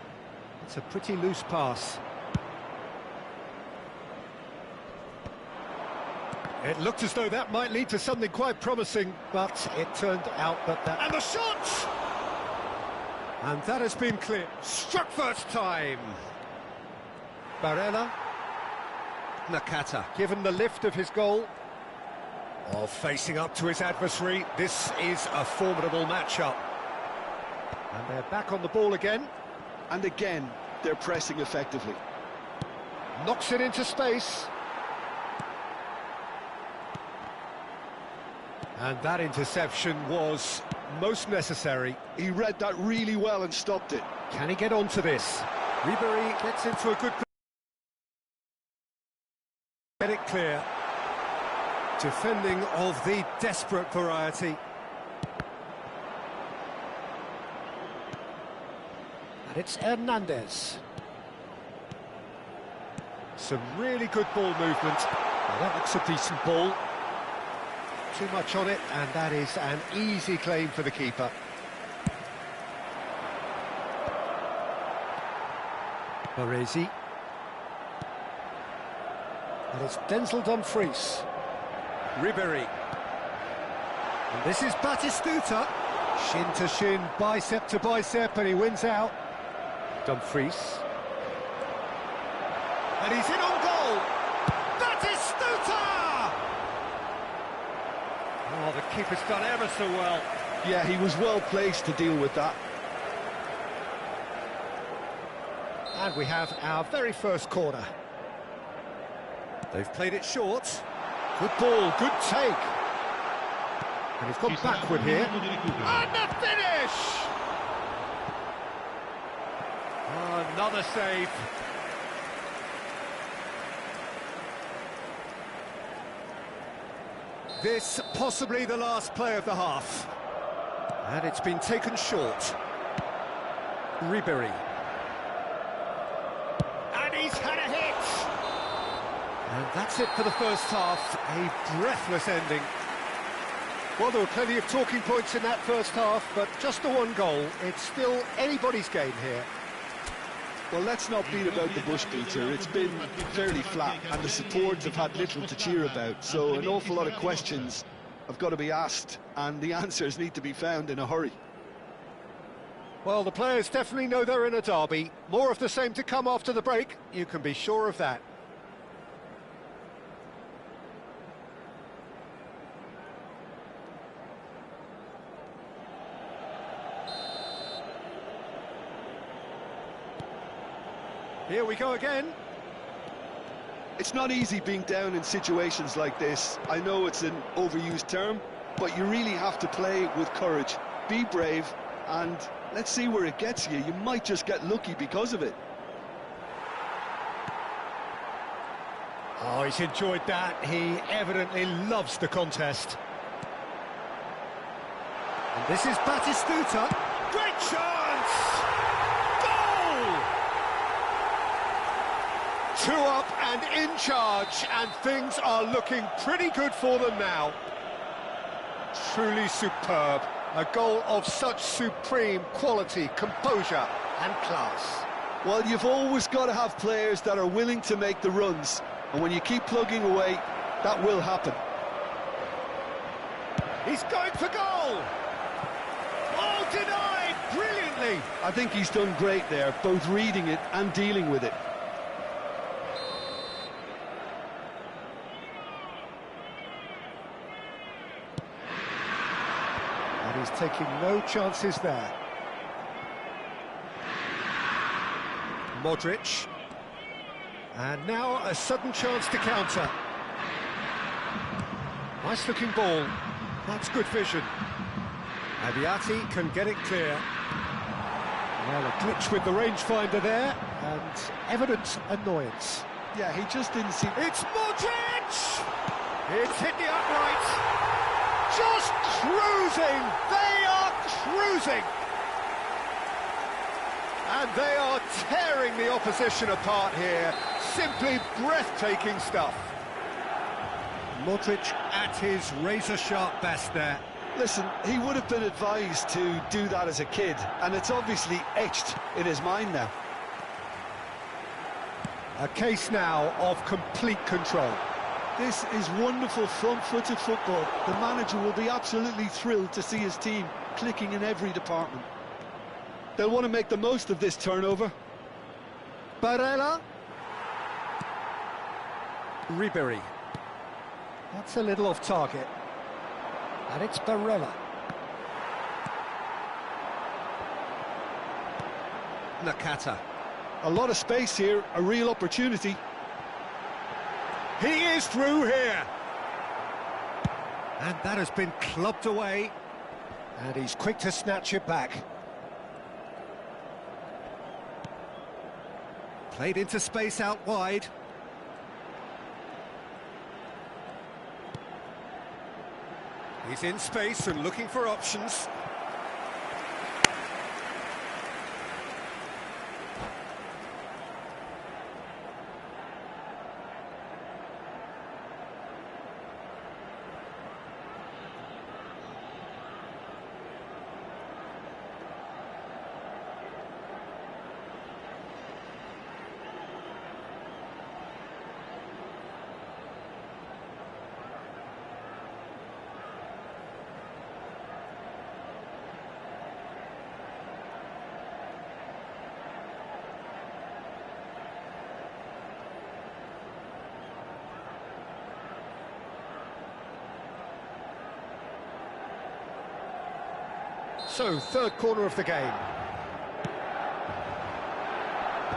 It's a pretty loose pass. It looked as though that might lead to something quite promising, but it turned out that... And the shot! And that has been clear. Struck first time. Barella. Nakata, given the lift of his goal. Oh, facing up to his adversary, this is a formidable matchup. And they're back on the ball again. And again, they're pressing effectively. Knocks it into space. And that interception was most necessary. He read that really well and stopped it. Can he get onto this? Ribery gets into a good... Get it clear. Defending of the desperate variety. And it's Hernandez. Some really good ball movement. Now that looks a decent ball. Too much on it, and that is an easy claim for the keeper. Baresi. And it's Denzel Dumfries. Ribery. And this is Batistuta. Shin to shin, bicep to bicep, and he wins out. Dumfries. And he's in on goal. Batistuta! Oh, the keeper's done ever so well. Yeah, he was well placed to deal with that. And we have our very first corner. They've played it short. Good ball, good take. And he's gone Ci sarà backward un here. minuto di recupero. And the finish! Oh, another save. This possibly the last play of the half. And it's been taken short. Ribery. And he's had a hit! And that's it for the first half. A breathless ending. Well, there were plenty of talking points in that first half, but just the one goal. It's still anybody's game here. Well, let's not beat about the bush, Peter. It's been fairly flat, and the supporters have had little to cheer about, so an awful lot of questions have got to be asked, and the answers need to be found in a hurry. Well, the players definitely know they're in a derby. More of the same to come after the break, you can be sure of that. Here we go again. It's not easy being down in situations like this. I know it's an overused term, but you really have to play with courage. Be brave, and let's see where it gets you. You might just get lucky because of it. Oh, he's enjoyed that. He evidently loves the contest. And this is Batistuta. Great chance! Goal! 2 up and in charge, and things are looking pretty good for them now. Truly superb. A goal of such supreme quality, composure and class. Well, you've always got to have players that are willing to make the runs, and when you keep plugging away, that will happen. He's going for goal! Oh, denied brilliantly! I think he's done great there, both reading it and dealing with it. And he's taking no chances there. Modric. And now a sudden chance to counter. Nice looking ball. That's good vision. Abiati can get it clear. Well, a glitch with the rangefinder there, and evident annoyance. Yeah, he just didn't see... It's Modric! It's hit the upright. Just cruising! They are cruising! And they are tearing the opposition apart here. Simply breathtaking stuff. Modric at his razor-sharp best there. Listen, he would have been advised to do that as a kid, and it's obviously etched in his mind now. A case now of complete control. This is wonderful front-footed football. The manager will be absolutely thrilled to see his team clicking in every department. They'll want to make the most of this turnover. Barella. Ribery. That's a little off target. And it's Barella. Nakata. A lot of space here, a real opportunity. He is through here. And that has been clubbed away. And he's quick to snatch it back. Played into space out wide. He's in space and looking for options. So, third corner of the game.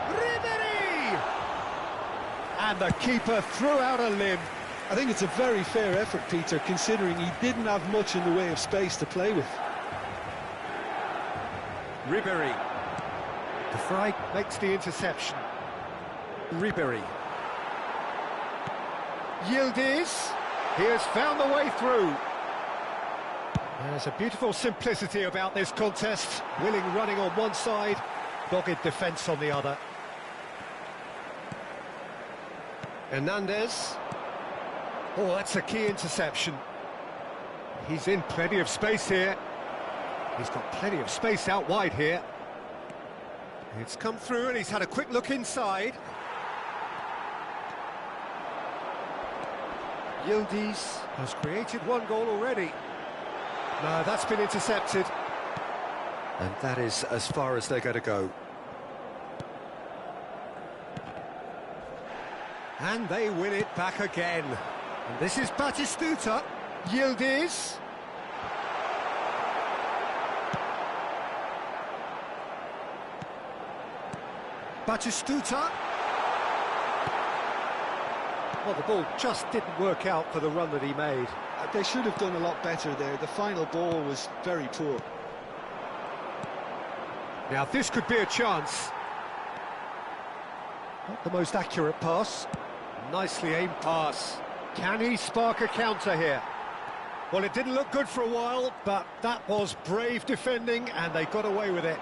Ribery! And the keeper threw out a limb. I think it's a very fair effort, Peter, considering he didn't have much in the way of space to play with. Ribéry. De Vrij makes the interception. Ribéry. Yildiz. He has found the way through. There's a beautiful simplicity about this contest. Willing running on one side, dogged defence on the other. Hernandez. Oh, that's a key interception. He's in plenty of space here. He's got plenty of space out wide here. It's come through and he's had a quick look inside. Yildiz has created one goal already. No, that's been intercepted. And that is as far as they're going to go. And they win it back again. And this is Batistuta. Yildiz. Batistuta. Well, the ball just didn't work out for the run that he made. They should have done a lot better there. The final ball was very poor. Now, this could be a chance. Not the most accurate pass. Nicely aimed pass. Can he spark a counter here? Well, it didn't look good for a while, but that was brave defending, and they got away with it.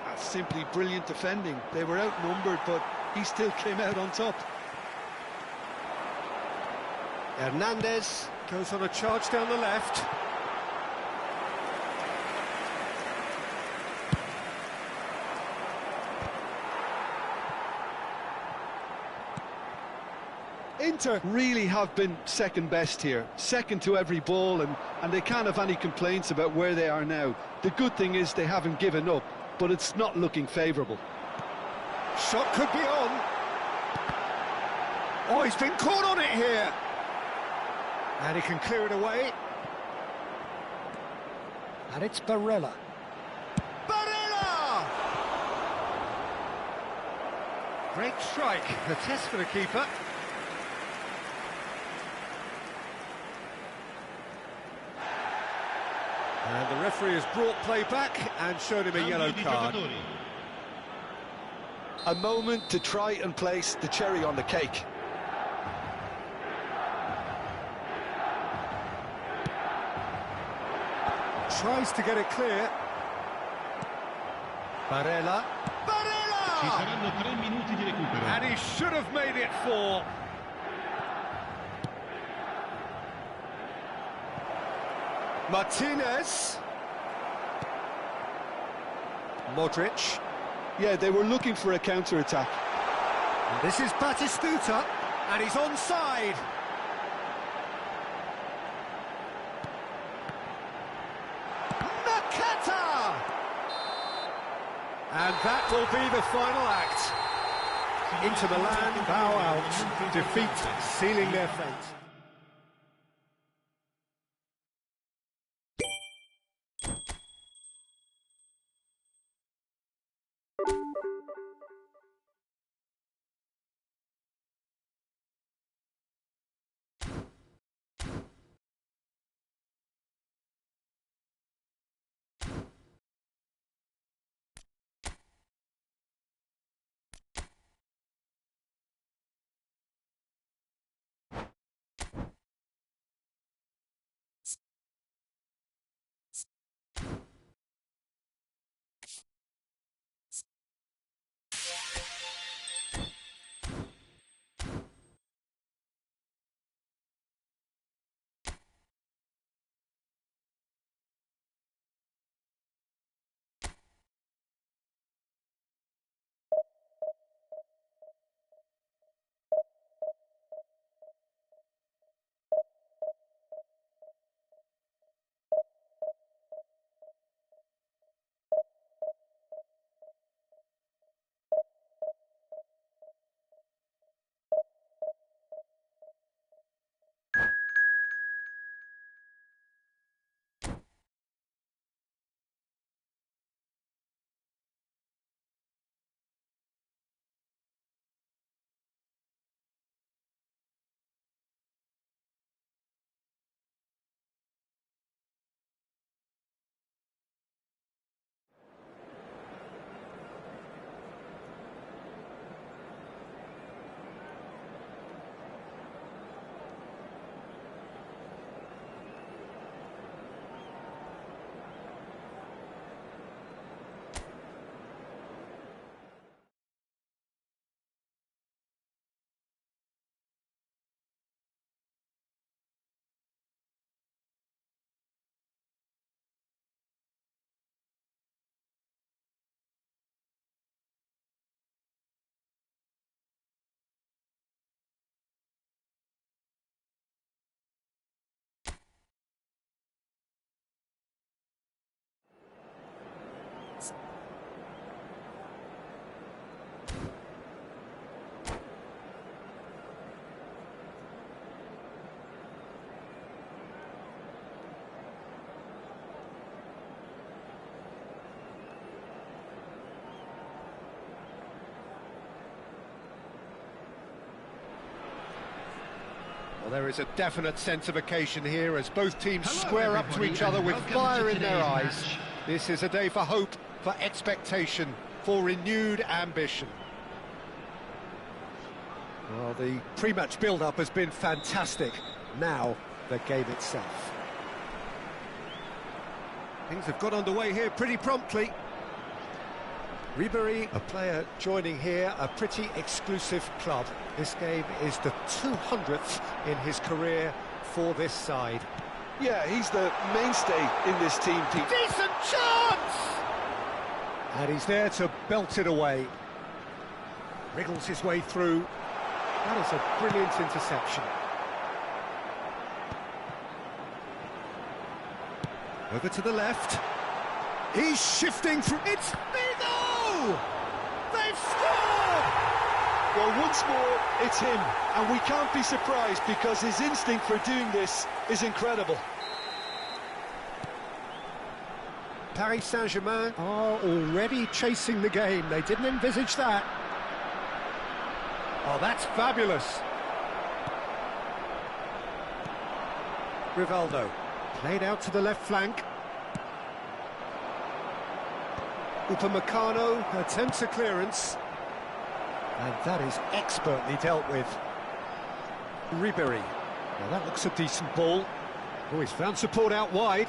That's simply brilliant defending. They were outnumbered, but he still came out on top. Hernandez goes on a charge down the left. Inter really have been second best here, second to every ball, and they can't have any complaints about where they are now. The good thing is they haven't given up, but it's not looking favourable. Shot could be on. Oh, he's been caught on it here. And he can clear it away. And it's Barella. Barella! Great strike. The test for the keeper. And the referee has brought play back and showed him a yellow card. A moment to try and place the cherry on the cake. Tries to get it clear. Barella. Ci Barella! saranno 3 minuti di recupero. And he should have made it 4. Martinez. Modric. Yeah, they were looking for a counter-attack. And this is Batistuta, and he's onside. Nakata! And that will be the final act. Inter Milan bow out, defeat sealing their fate. There is a definite sense of occasion here as both teams Hello, square up to everybody, each other and with welcome fire to in their today's eyes. match. This is a day for hope, for expectation, for renewed ambition. Well, the pre-match build-up has been fantastic. Now, the game itself. Things have got underway here pretty promptly. Ribery, a player joining here, a pretty exclusive club. This game is the 200th in his career for this side. Yeah, he's the mainstay in this team, Pete. Decent chance! And he's there to belt it away. Wriggles his way through. That is a brilliant interception. Over to the left. He's shifting through. It's Migo! They've scored! Well, once more, it's him, and we can't be surprised because his instinct for doing this is incredible. Paris Saint-Germain are already chasing the game. They didn't envisage that. Oh, that's fabulous. Rivaldo played out to the left flank. Upamecano attempts a clearance. And that is expertly dealt with. Ribery. Now that looks a decent ball. Oh, he's found support out wide.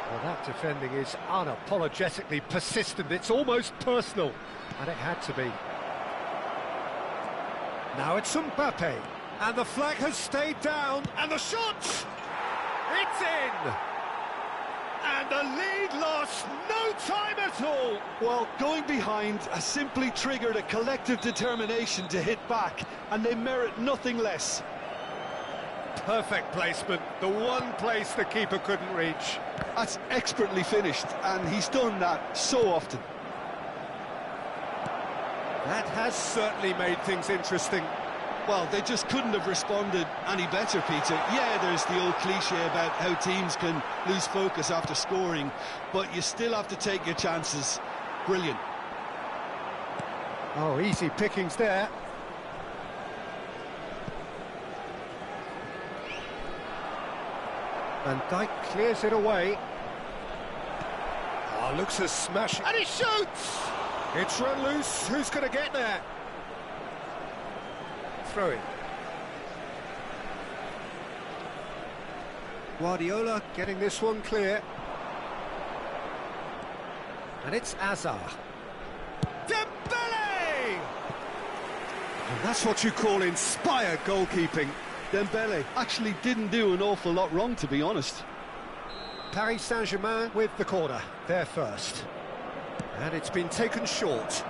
Well, that defending is unapologetically persistent. It's almost personal. And it had to be. Now it's Mbappe. And the flag has stayed down. And the shot! It's in! And the lead lost no time at all. Well, going behind has simply triggered a collective determination to hit back, and they merit nothing less. Perfect placement, the one place the keeper couldn't reach. That's expertly finished, and he's done that so often. That has certainly made things interesting. Well, they just couldn't have responded any better, Peter. Yeah, there's the old cliche about how teams can lose focus after scoring, but you still have to take your chances. Brilliant. Oh, easy pickings there. Van Dijk clears it away. Oh, looks a smash. And he shoots! It's run loose. Who's going to get there? Throw in. Guardiola getting this one clear. And it's Hazard. Dembele! And that's what you call inspired goalkeeping. Dembele actually didn't do an awful lot wrong, to be honest. Paris Saint-Germain with the corner, they're first. And it's been taken short.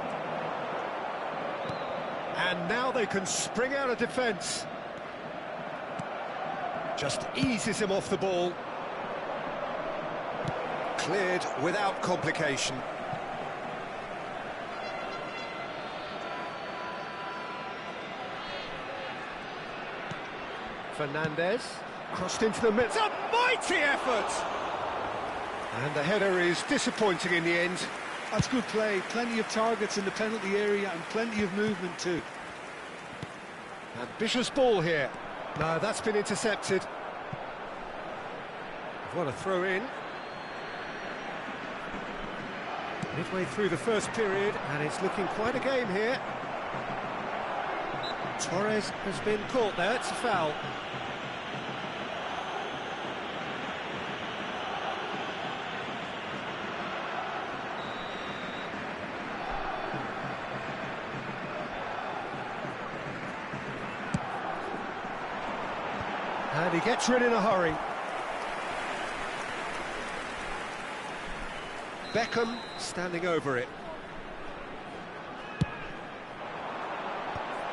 And now they can spring out of defence. Just eases him off the ball. Cleared without complication. Fernandez crossed into the middle. It's a mighty effort! And the header is disappointing in the end. That's good play. Plenty of targets in the penalty area and plenty of movement too. Ambitious ball here. No, that's been intercepted. What a throw in. Midway through the first period, and it's looking quite a game here. Torres has been caught there, it's a foul. And he gets rid in a hurry. Beckham standing over it.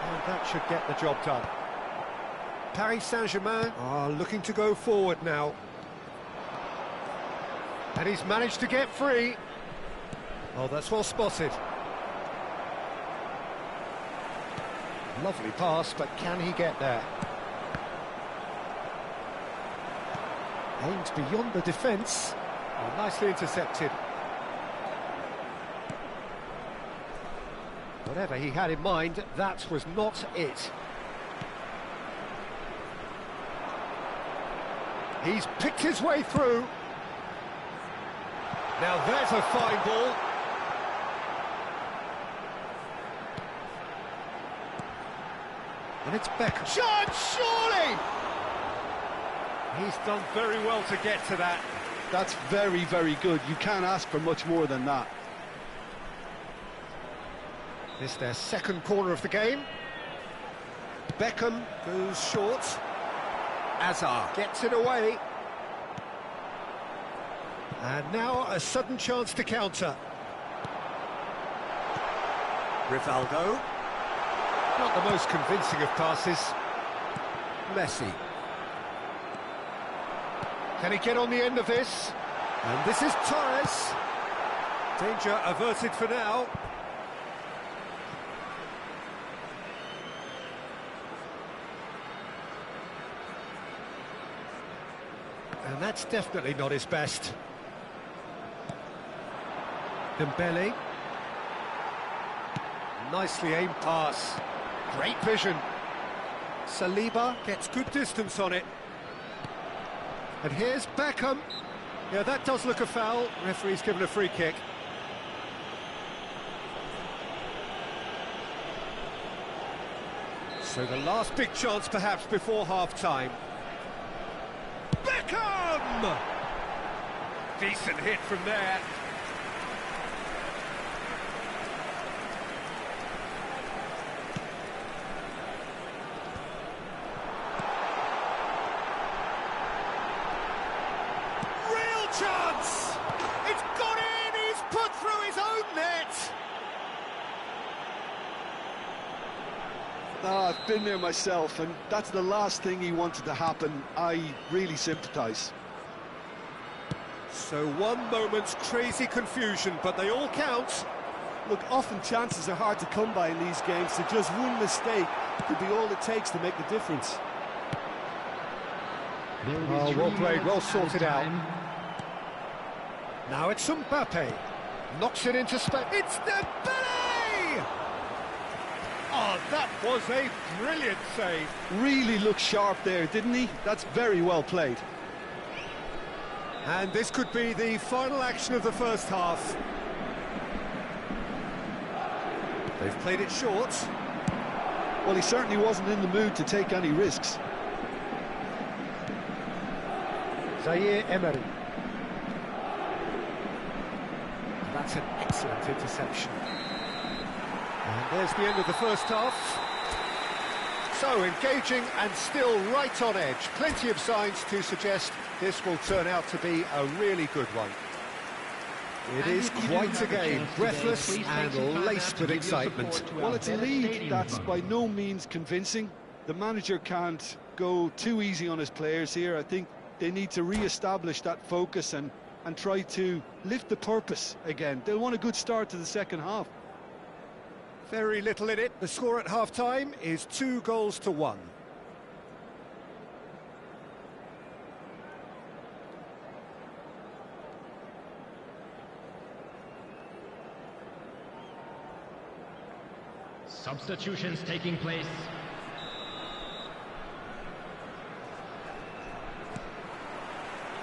And that should get the job done. Paris Saint-Germain are looking to go forward now. And he's managed to get free. Oh, that's well spotted. Lovely pass, but can he get there? Aimed beyond the defence. Oh, nicely intercepted. Whatever he had in mind, that was not it. He's picked his way through. Now there's a fine ball. And it's Beckham. Shot, surely! He's done very well to get to that. That's very, very good. You can't ask for much more than that. This their second corner of the game. Beckham goes short. Azar gets it away. And now a sudden chance to counter. Rivaldo. Not the most convincing of passes. Messi. Can he get on the end of this? And this is Torres. Danger averted for now. And that's definitely not his best. Dembele. Nicely aimed pass. Great vision. Saliba gets good distance on it. And here's Beckham. Yeah, that does look a foul. Referee's given a free kick. So the last big chance perhaps before half-time. Beckham! Decent hit from there. Real chance! It's gone in! He's put through his own net! Ah, I've been there myself, and that's the last thing he wanted to happen. I really sympathise. So one moment's crazy confusion, but they all count. Look, often chances are hard to come by in these games, so just one mistake could be all it takes to make the difference. Oh, well played, well sorted out. Now it's Mbappe. Knocks it into space. It's Dembele! Oh, that was a brilliant save. Really looked sharp there, didn't he? That's very well played. And this could be the final action of the first half. They've played it short. Well, he certainly wasn't in the mood to take any risks. Zaire Emery. That's an excellent interception. And there's the end of the first half. So engaging and still right on edge. Plenty of signs to suggest this will turn out to be a really good one. It is quite a game, breathless and laced with excitement. Well, it's a lead that's by no means convincing. The manager can't go too easy on his players here. I think they need to re-establish that focus and try to lift the purpose again. They'll want a good start to the second half. Very little in it. The score at half-time is 2-1. Substitutions taking place.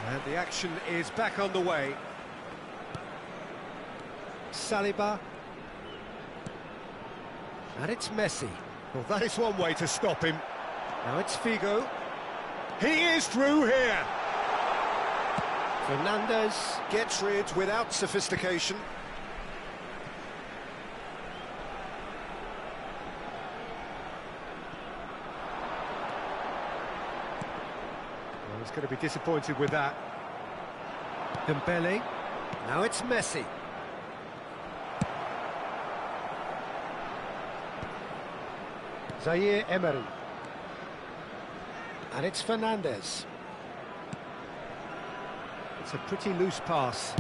And the action is back on the way. Saliba. And it's Messi. Well, that is one way to stop him. Now it's Figo. He is through here. Fernandez gets rid without sophistication. Well, he's going to be disappointed with that. Dembele. Now it's Messi. Zaire Emery. And it's Fernandez. It's a pretty loose pass.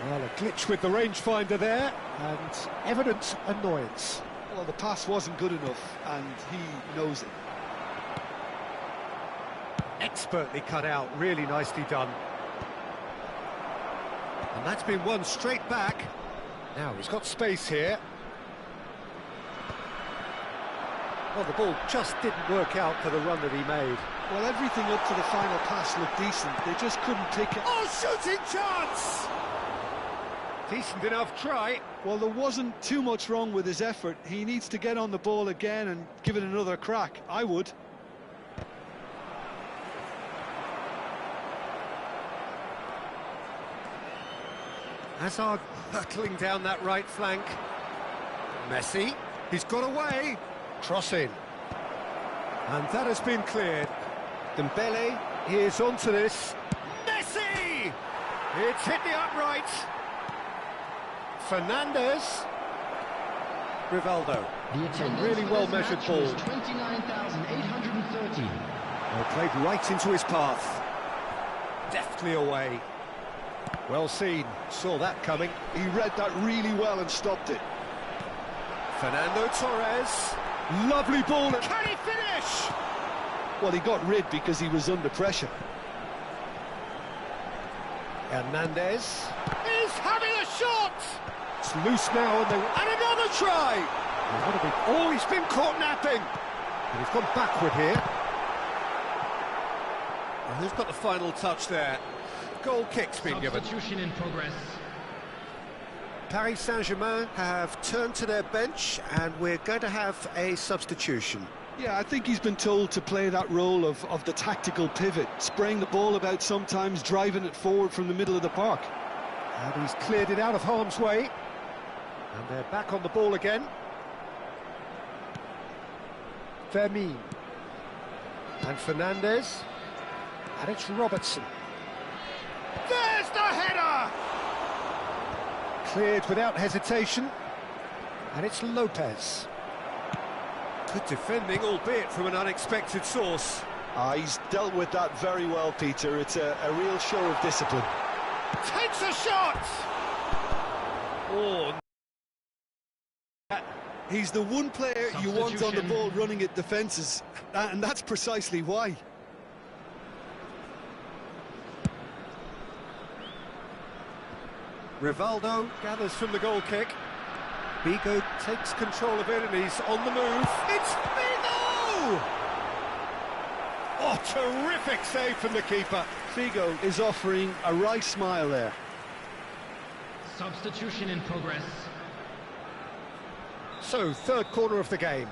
Well, a glitch with the rangefinder there, and evident annoyance. Well, the pass wasn't good enough, and he knows it. Expertly cut out, really nicely done. And that's been won straight back. Now he's got space here. Well, the ball just didn't work out for the run that he made. Well, everything up to the final pass looked decent. They just couldn't pick it. Oh, shooting chance! Decent enough try. Well, there wasn't too much wrong with his effort. He needs to get on the ball again and give it another crack. I would. Hazard hurtling down that right flank. Messi, he's got away. Cross in. And that has been cleared. Dembele is onto this. Messi! It's hit the upright. Fernandes. Rivaldo. Really well-measured ball. 29,830. Well, played right into his path. Deftly away. Well seen. Saw that coming. He read that really well and stopped it. Fernando Torres. Lovely ball. Can he finish? Well, he got rid because he was under pressure. Hernandez is having a shot. It's loose now, and another try. Oh, he's been caught napping. And he's gone backward here. And who's got the final touch there? Goal kick's been given. Substitution in progress. Paris Saint-Germain have turned to their bench, and we're going to have a substitution. Yeah, I think he's been told to play that role of the tactical pivot, spraying the ball about sometimes, driving it forward from the middle of the park. And he's cleared it out of harm's way. And they're back on the ball again. Vermeer. And Fernandes. And it's Robertson. There's the header! Cleared without hesitation. And it's Lopez. Good defending, albeit from an unexpected source. He's dealt with that very well, Peter. It's a real show of discipline. Takes a shot! Oh, He's the one player you want on the ball running at defences, and that's precisely why. Rivaldo gathers from the goal kick. Vigo takes control of it and he's on the move. It's Vigo! Oh, terrific save from the keeper. Figo is offering a wry smile there. Substitution in progress. So, third corner of the game.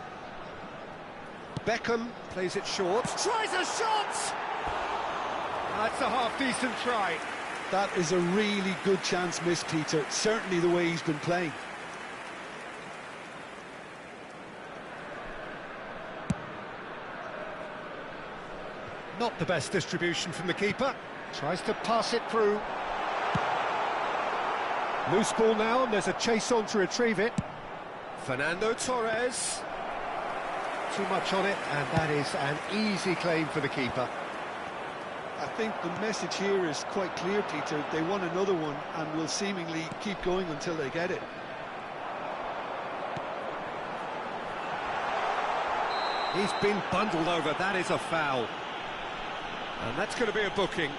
Beckham plays it short. Tries a shot! That's a half-decent try. That is a really good chance missed, Peter. Certainly the way he's been playing. Not the best distribution from the keeper. Tries to pass it through. Loose ball now, and there's a chase on to retrieve it. Fernando Torres. Too much on it, and that is an easy claim for the keeper. I think the message here is quite clear, Peter. They want another one and will seemingly keep going until they get it. He's been bundled over. That is a foul. And that's going to be a booking.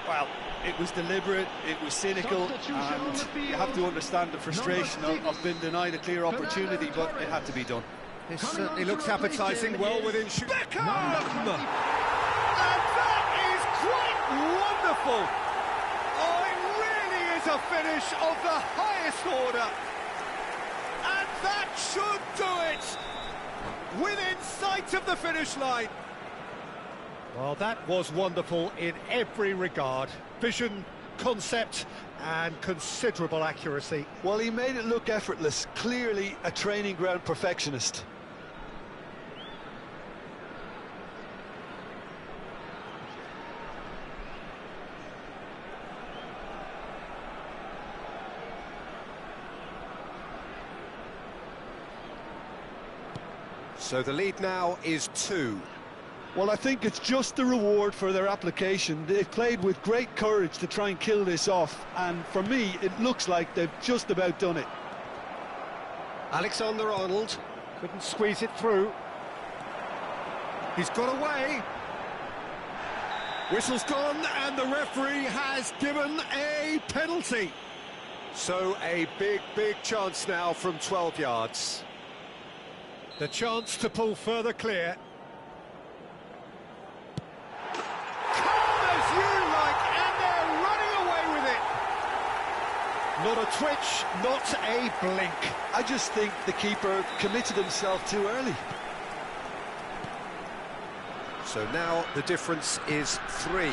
Well, it was deliberate, it was cynical, and you have to understand the frustration of being denied a clear opportunity, but it had to be done. This certainly looks appetising, well within shoot. Beckham! And that is quite wonderful! Oh, it really is a finish of the highest order. And that should do it! Within sight of the finish line. Well, that was wonderful in every regard. Vision, concept, and considerable accuracy. Well, he made it look effortless. Clearly a training ground perfectionist. So the lead now is 2. Well, I think it's just the reward for their application. They've played with great courage to try and kill this off, and for me, it looks like they've just about done it. Alexander-Arnold couldn't squeeze it through. He's got away. Whistle's gone, and the referee has given a penalty. So a big chance now from 12 yards. The chance to pull further clear. Calm as you like, and they're running away with it. Not a twitch, not a blink. I just think the keeper committed himself too early. So now the difference is 3.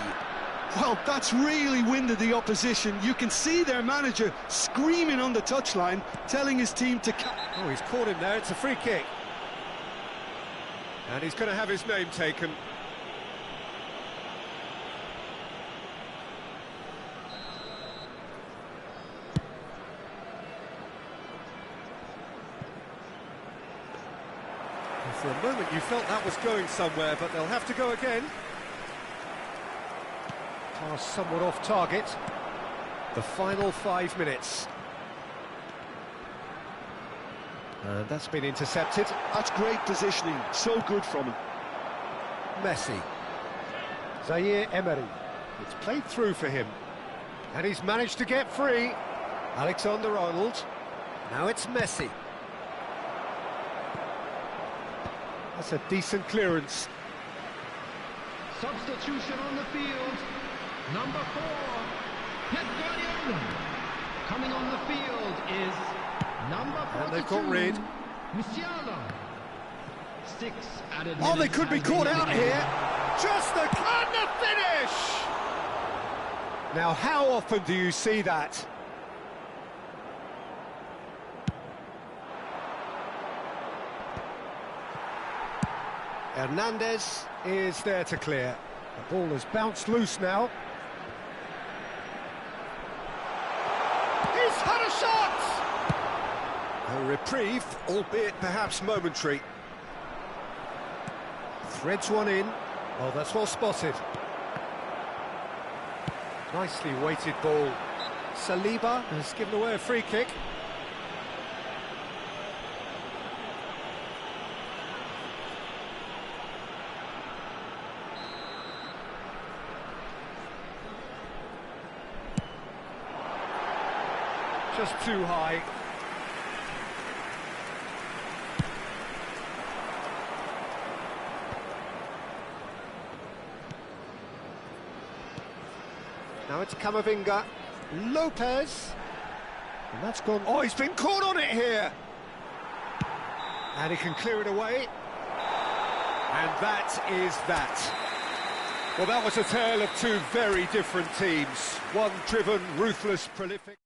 Well, that's really winded the opposition. You can see their manager screaming on the touchline, telling his team to... Oh, he's caught him there. It's a free kick. And he's going to have his name taken. And for a moment you felt that was going somewhere, but they'll have to go again. Pass somewhat off target. The final 5 minutes. And that's been intercepted. That's great positioning, so good from him. Messi. Zaire Emery. It's played through for him. And he's managed to get free. Alexander-Arnold. Now it's Messi. That's a decent clearance. Substitution on the field. Number 4, Pedro. Coming on the field is number 42. And they've got rid. Musiala. 6 added. Oh, they could be caught out here. Just the and the finish. Now, how often do you see that? Hernandez is there to clear. The ball has bounced loose now. He's had a shot! A reprieve, albeit perhaps momentary. Threads one in. Oh, that's well spotted. Nicely weighted ball. Saliba has given away a free kick. Just too high. Now it's Camavinga. Lopez. And that's gone... Oh, he's been caught on it here. And he can clear it away. And that is that. Well, that was a tale of two very different teams. One driven, ruthless, prolific.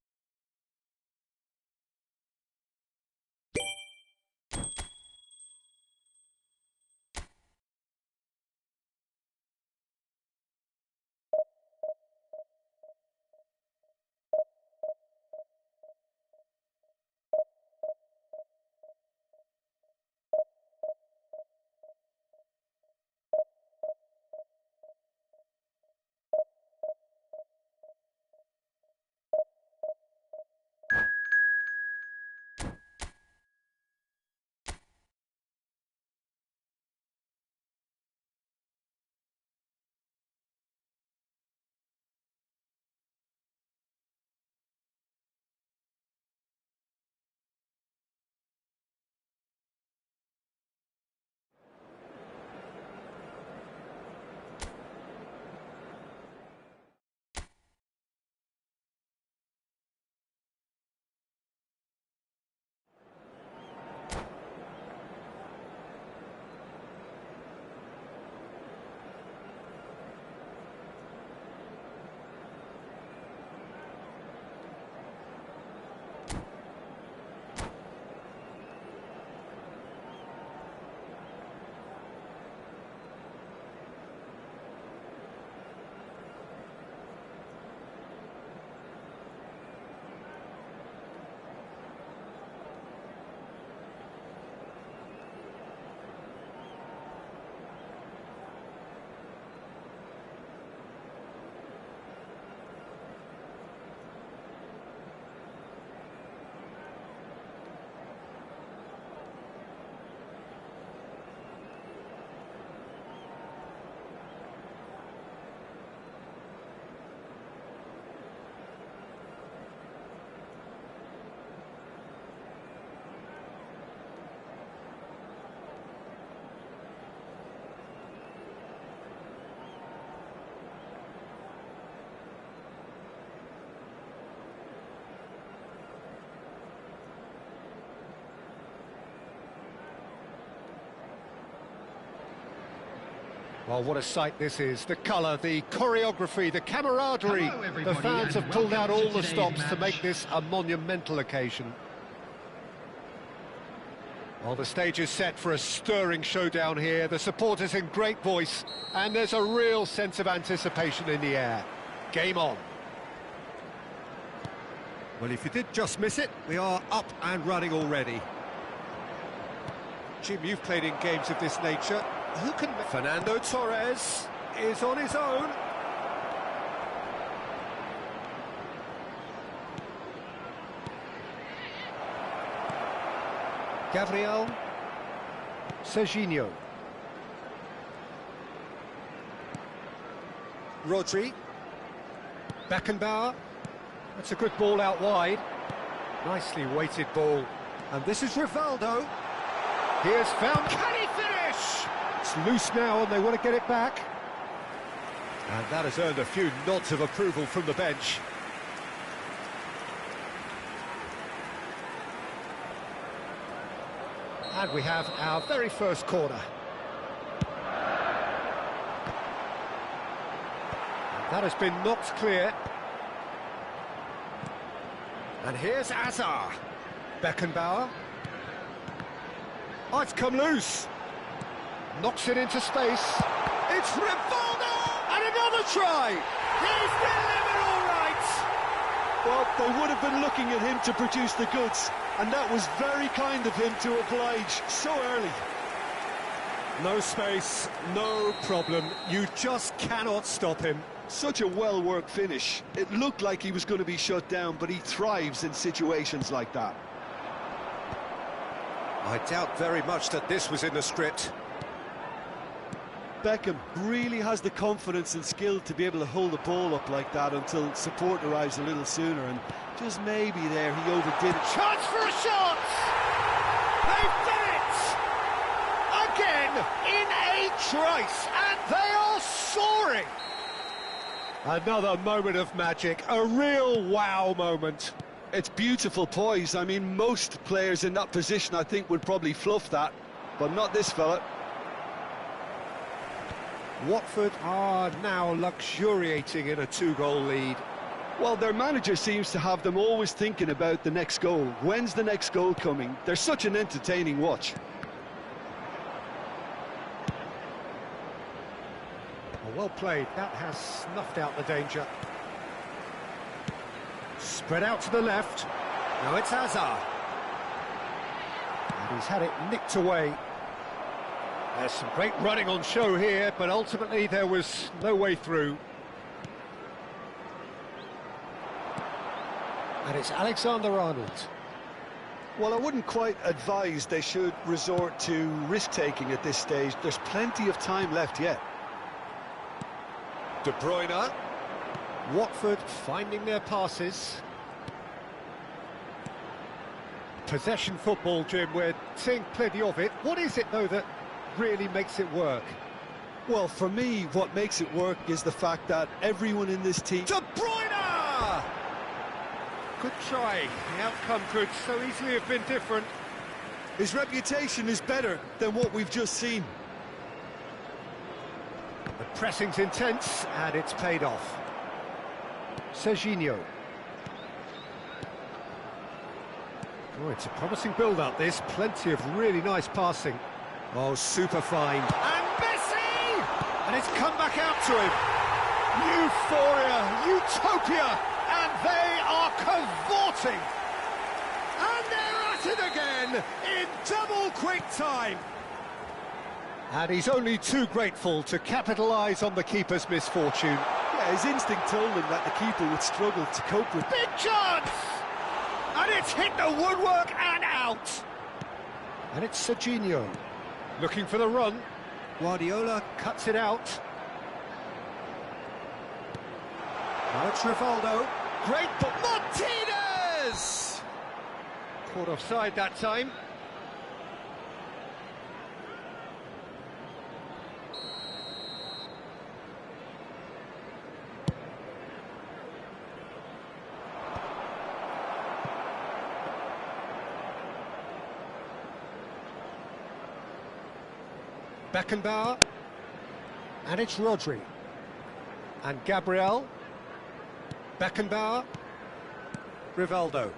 Well, what a sight this is. The colour, the choreography, the camaraderie. Hello, The everybody, fans and have pulled out welcome all to the stops today's to match. make this a monumental occasion. Well, the stage is set for a stirring showdown here. The supporters in great voice, and there's a real sense of anticipation in the air. Game on. Well, if you did just miss it, we are up and running already. Jim, you've played in games of this nature. Who can... Fernando Torres is on his own. Gabriel. Serginho. Rodri. Beckenbauer. That's a good ball out wide. Nicely weighted ball. And this is Rivaldo. Here's found. Can he finish? It's loose now and they want to get it back. And that has earned a few nods of approval from the bench. And we have our very first corner. And that has been knocked clear. And here's Azar. Beckenbauer. Oh, it's come loose. Knocks it into space. It's Rivaldo! And another try! He's delivered all right! Well, they would have been looking at him to produce the goods, and that was very kind of him to oblige so early. No space, no problem. You just cannot stop him. Such a well-worked finish. It looked like he was going to be shut down, but he thrives in situations like that. I doubt very much that this was in the script. Beckham really has the confidence and skill to be able to hold the ball up like that until support arrives a little sooner, and just maybe there he overdid it. Chance for a shot! They've done it! Again, in a trice, and they are soaring! Another moment of magic, a real wow moment. It's beautiful poise. I mean, most players in that position, I think, would probably fluff that, but not this fella. Watford are now luxuriating in a two-goal lead. Well, their manager seems to have them always thinking about the next goal. When's the next goal coming? They're such an entertaining watch. Well played, that has snuffed out the danger. Spread out to the left. Now it's Azar. And he's had it nicked away. There's some great running on show here, but ultimately there was no way through. And it's Alexander-Arnold. Well, I wouldn't quite advise they should resort to risk-taking at this stage. There's plenty of time left yet. De Bruyne. Watford finding their passes. Possession football, Jim, we're seeing plenty of it. What is it, though, that really makes it work? Well, for me, what makes it work is the fact that everyone in this team... De Bruyne! Good try. The outcome could so easily have been different. His reputation is better than what we've just seen. The pressing's intense, and it's paid off. Serginho. Oh, it's a promising build-up, this. Plenty of really nice passing. Oh, super fine. And Messi! And it's come back out to him. Euphoria, utopia, and they are cavorting. And they're at it again in double quick time. And he's only too grateful to capitalise on the keeper's misfortune. Yeah, his instinct told him that the keeper would struggle to cope with. Big chance! And it's hit the woodwork and out. And it's Serginho looking for the run. Guardiola cuts it out. Now it's Rivaldo. Great ball. Martinez! Caught offside that time. Beckenbauer. And it's Rodri. And Gabriel. Beckenbauer. Rivaldo.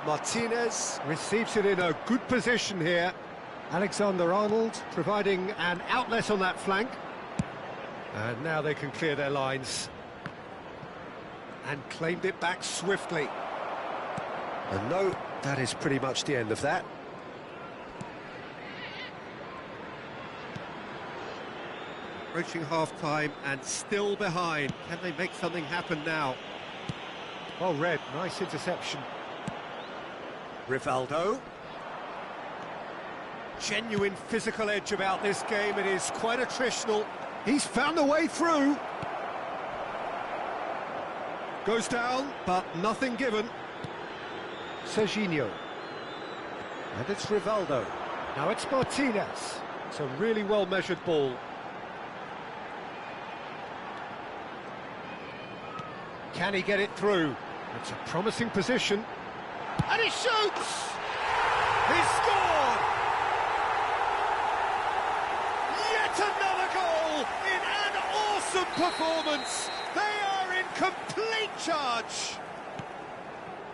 Martinez receives it in a good position here. Alexander-Arnold providing an outlet on that flank. And now they can clear their lines. And claimed it back swiftly. And no, that is pretty much the end of that. Approaching half-time and still behind. Can they make something happen now? Well read, nice interception. Rivaldo. Genuine physical edge about this game, it is quite attritional. He's found a way through. Goes down, but nothing given. Serginho. And it's Rivaldo. Now it's Martinez. It's a really well-measured ball. Can he get it through? It's a promising position. And he shoots! He scored! Yet another goal in an awesome performance! They are in complete charge!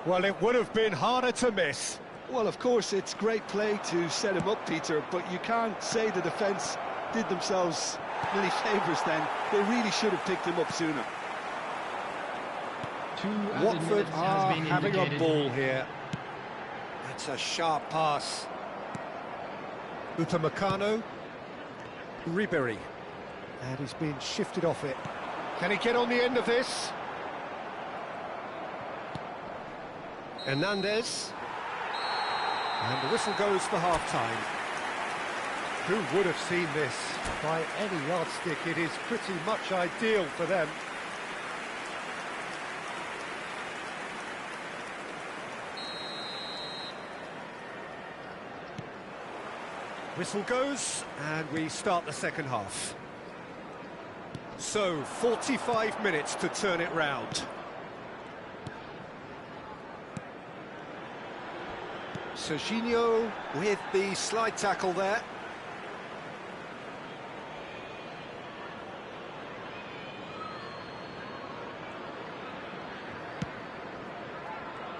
Well, it would have been harder to miss. Well, of course, it's great play to set him up, Peter, but you can't say the defence did themselves many favours then. They really should have picked him up sooner. Watford are having a ball here. That's a sharp pass. Upamecano. Ribery. And he's been shifted off it. Can he get on the end of this? Hernandez. And the whistle goes for half-time. Who would have seen this? By any yardstick, it is pretty much ideal for them. Whistle goes, and we start the second half. So, 45 minutes to turn it round. Serginho with the slide tackle there.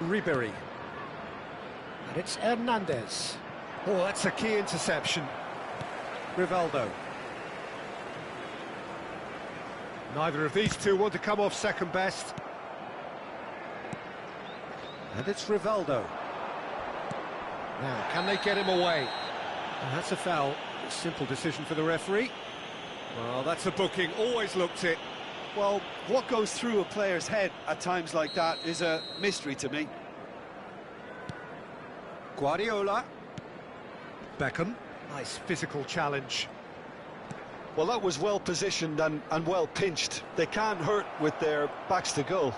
Ribery. And it's Hernandez. Oh, that's a key interception. Rivaldo. Neither of these two want to come off second best. And it's Rivaldo. Now, can they get him away? And that's a foul. A simple decision for the referee. Well, that's a booking. Always looked it. Well, what goes through a player's head at times like that is a mystery to me. Guardiola. Beckham. Nice physical challenge. Well, that was well positioned and well pinched. They can't hurt with their backs to goal.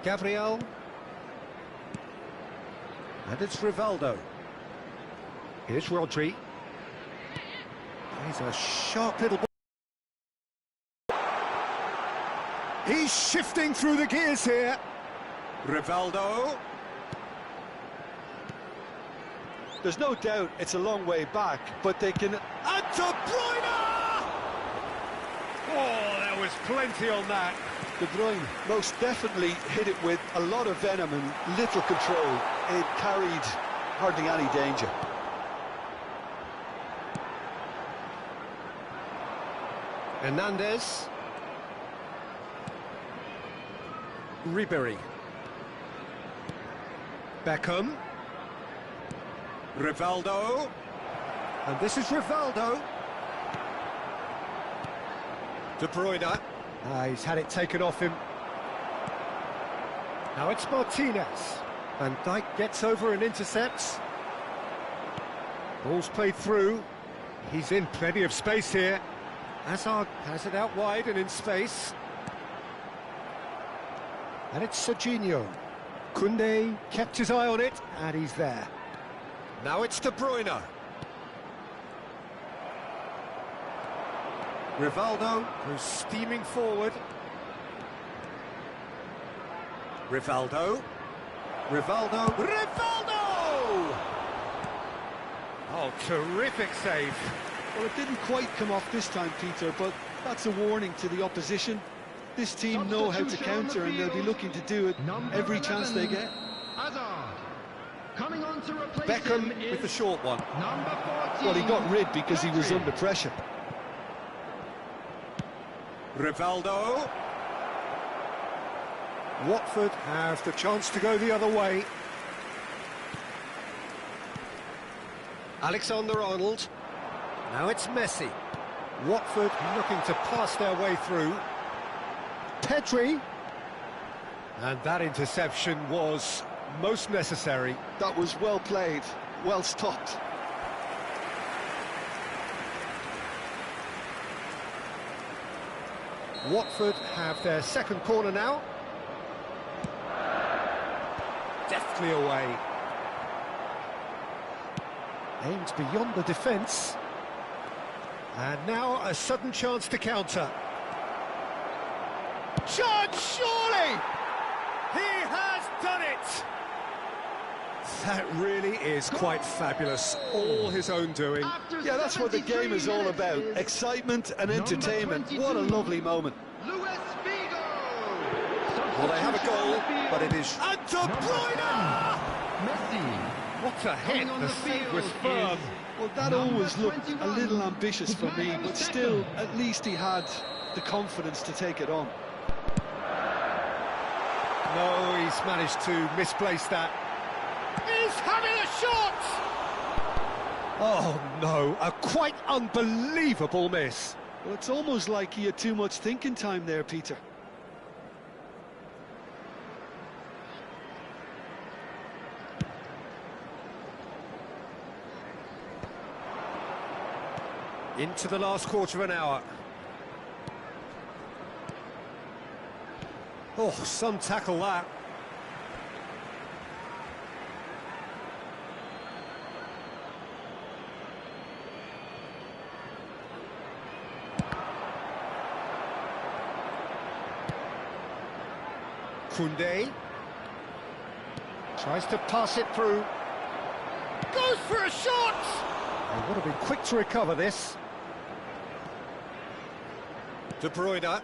Gabriel. And it's Rivaldo. Here's Rodri. He's a sharp little ball. He's shifting through the gears here. Rivaldo. There's no doubt it's a long way back, but they can... And De Bruyne! Oh, there was plenty on that. De Bruyne most definitely hit it with a lot of venom and little control. It carried hardly any danger. Hernandez. Ribery. Beckham. Rivaldo. And this is Rivaldo. De Bruyne. He's had it taken off him. Now it's Martinez. Van Dijk gets over and intercepts. Ball's played through. He's in plenty of space here. Hazard has it out wide and in space. And it's Serginho. Koundé kept his eye on it, and he's there. Now it's De Bruyne. Rivaldo goes steaming forward. Rivaldo. Rivaldo. Rivaldo! Oh, terrific save. Well, it didn't quite come off this time, Peter, but that's a warning to the opposition. This team know how to counter, and they'll be looking to do it every chance they get. Hazard. Coming on to replace Beckham him is with the short one. number 14. Well, he got rid because he was under pressure. Rivaldo. Watford have the chance to go the other way. Alexander-Arnold. Now it's Messi. Watford looking to pass their way through. Pedri. And that interception was most necessary. That was well played, well stopped. Watford have their second corner now. Deftly away. Aimed beyond the defence. And now a sudden chance to counter. Chance, surely! He has done it! That really is quite fabulous. All his own doing. Yeah, that's what the game is all about. Excitement and entertainment. What a lovely moment. Luis Figo. Well, they have a goal, but it is... And De Number Bruyne! 10, Messi. What a hit, Coming on the the save was field firm. is Well, that number always looked a 21. little ambitious for me, but still, at least he had the confidence to take it on. No, he's managed to misplace that. He's having a shot! Oh, no, a quite unbelievable miss. Well, it's almost like he had too much thinking time there, Peter. Into the last quarter of an hour. Oh, some tackle that. Koundé tries to pass it through. Goes for a shot! They would have been quick to recover this. De Bruyne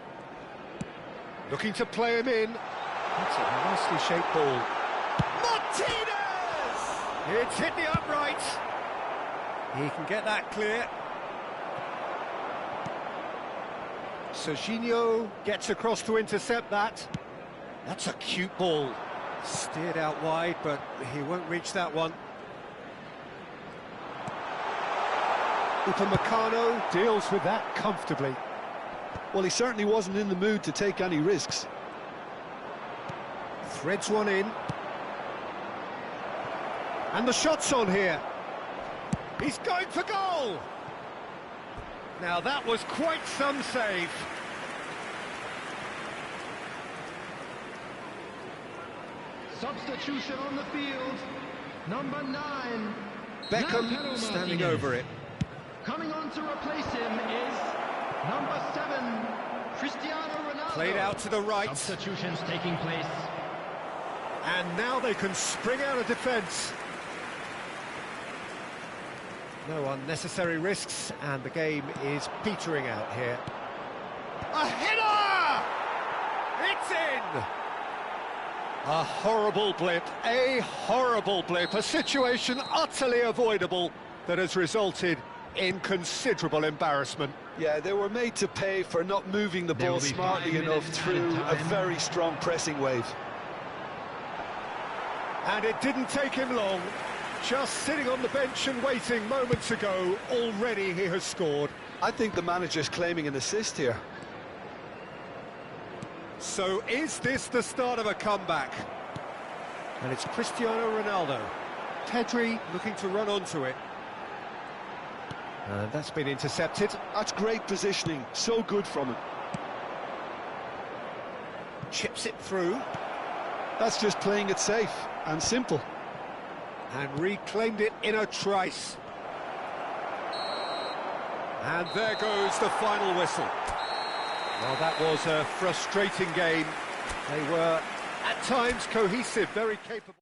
looking to play him in. That's a nicely shaped ball. Martinez! It's hit the upright. He can get that clear. Serginho gets across to intercept that. That's a cute ball. Steered out wide, but he won't reach that one. Upamecano deals with that comfortably. Well, he certainly wasn't in the mood to take any risks. Threads one in. And the shot's on here. He's going for goal! Now that was quite some save. Substitution on the field. Number 9. Beckham Lautaro standing Martinez. over it. Coming on to replace him is number 7, Cristiano Ronaldo. Played out to the right. Substitutions taking place. And now they can spring out of defence. No unnecessary risks, and the game is petering out here. A header! It's in! A horrible blip, a situation utterly avoidable that has resulted in considerable embarrassment. Yeah, they were made to pay for not moving the There ball will be smartly 5 enough minutes through added a time. very strong pressing wave. And it didn't take him long. Just sitting on the bench and waiting moments ago, already he has scored. I think the manager's claiming an assist here. So is this the start of a comeback? And it's Cristiano Ronaldo. Pedri looking to run onto it. And that's been intercepted. That's great positioning, so good from him. Chips it through. That's just playing it safe and simple. And reclaimed it in a trice. And there goes the final whistle. Well, that was a frustrating game. They were At times cohesive, very capable.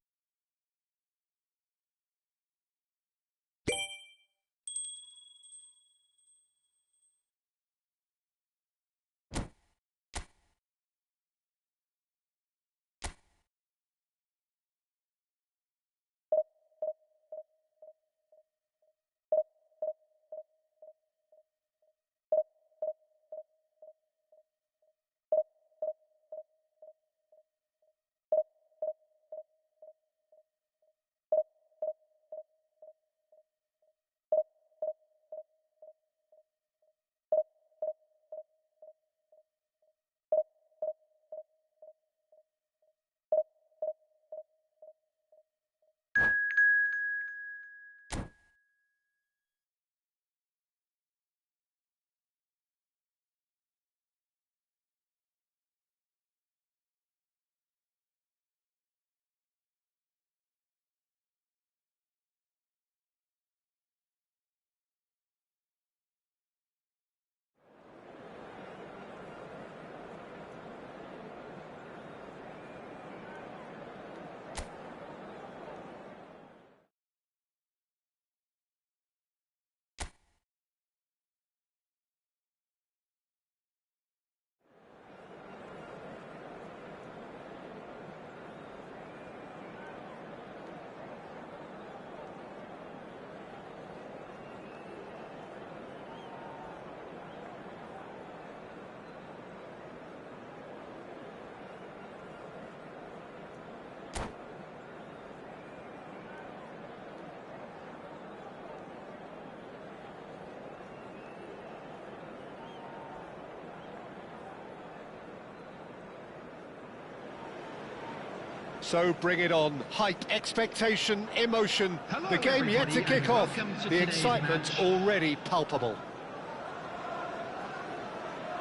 So bring it on. Hype, expectation, emotion. Hello, the game yet to everybody, kick and off. welcome to The today's excitement match. already palpable.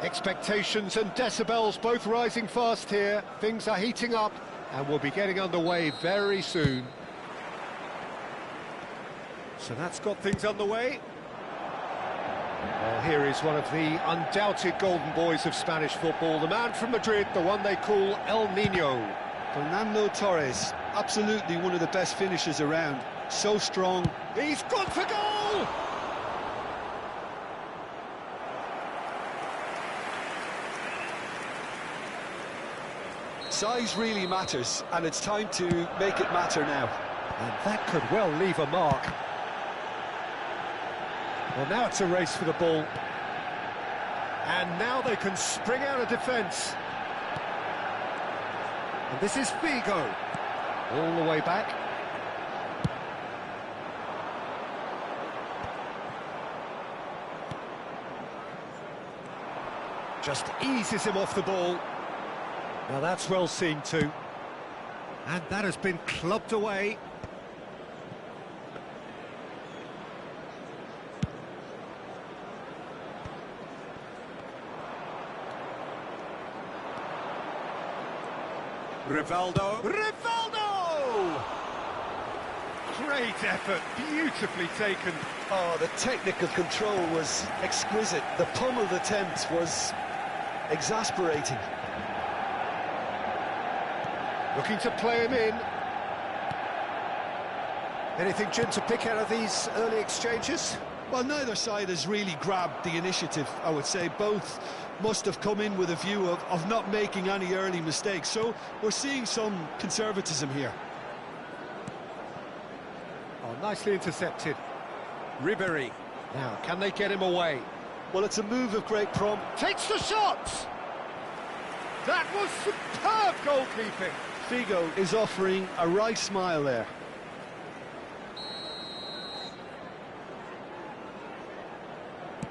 Expectations and decibels both rising fast here. Things are heating up and we'll be getting underway very soon. So that's got things underway. Well, here is one of the undoubted golden boys of Spanish football, the man from Madrid, the one they call El Niño. Fernando Torres, absolutely one of the best finishers around. So strong. He's gone for goal! Size really matters, and it's time to make it matter now. And that could well leave a mark. Well, now it's a race for the ball. And now they can spring out of defence. And this is Figo. All the way back. Just eases him off the ball. Now that's well seen too. And that has been clubbed away. Rivaldo. Rivaldo! Great effort, beautifully taken. Oh, the technical control was exquisite. The pummeled attempt was exasperating. Looking to play him in. Anything, Jim, to pick out of these early exchanges? Well, neither side has really grabbed the initiative, I would say. Both must have come in with a view of not making any early mistakes. So we're seeing some conservatism here. Oh, nicely intercepted. Ribery. Now, can they get him away? Well, it's a move of great prompt. Takes the shot! That was superb goalkeeping. Figo is offering a wry smile there.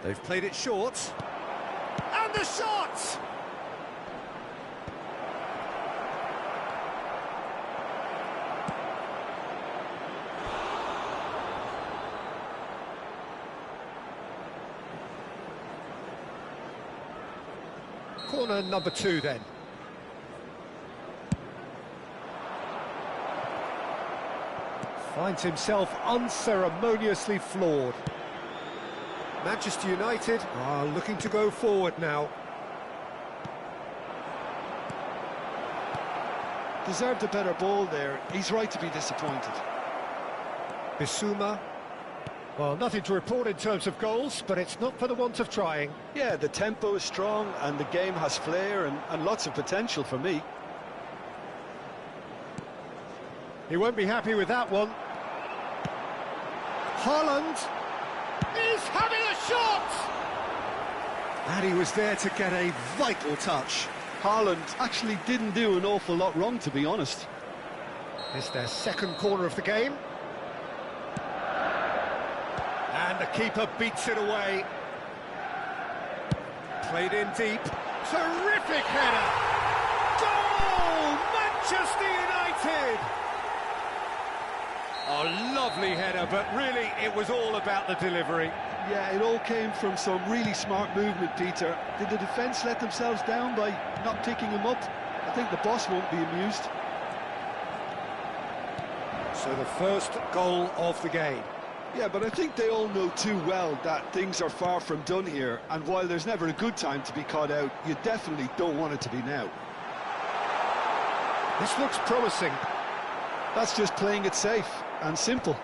They've played it short. And the shot! Corner number 2 then. Finds himself unceremoniously floored. Manchester United are looking to go forward now. deserved a better ball there. He's right to be disappointed. Bissouma. Well, nothing to report in terms of goals, but it's not for the want of trying. Yeah, the tempo is strong and the game has flair and lots of potential for me. He won't be happy with that one. Haaland is having a shot! And he was there to get a vital touch. Haaland actually didn't do an awful lot wrong, to be honest. It's their second corner of the game. And the keeper beats it away. Played in deep. Terrific header! Goal! Manchester United! Oh, lovely header, but really it was all about the delivery. Yeah, it all came from some really smart movement, Peter. Did the defence let themselves down by not picking him up? I think the boss won't be amused. So the first goal of the game. Yeah, but I think they all know too well that things are far from done here, and while there's never a good time to be caught out, you definitely don't want it to be now. This looks promising. That's just playing it safe and simple.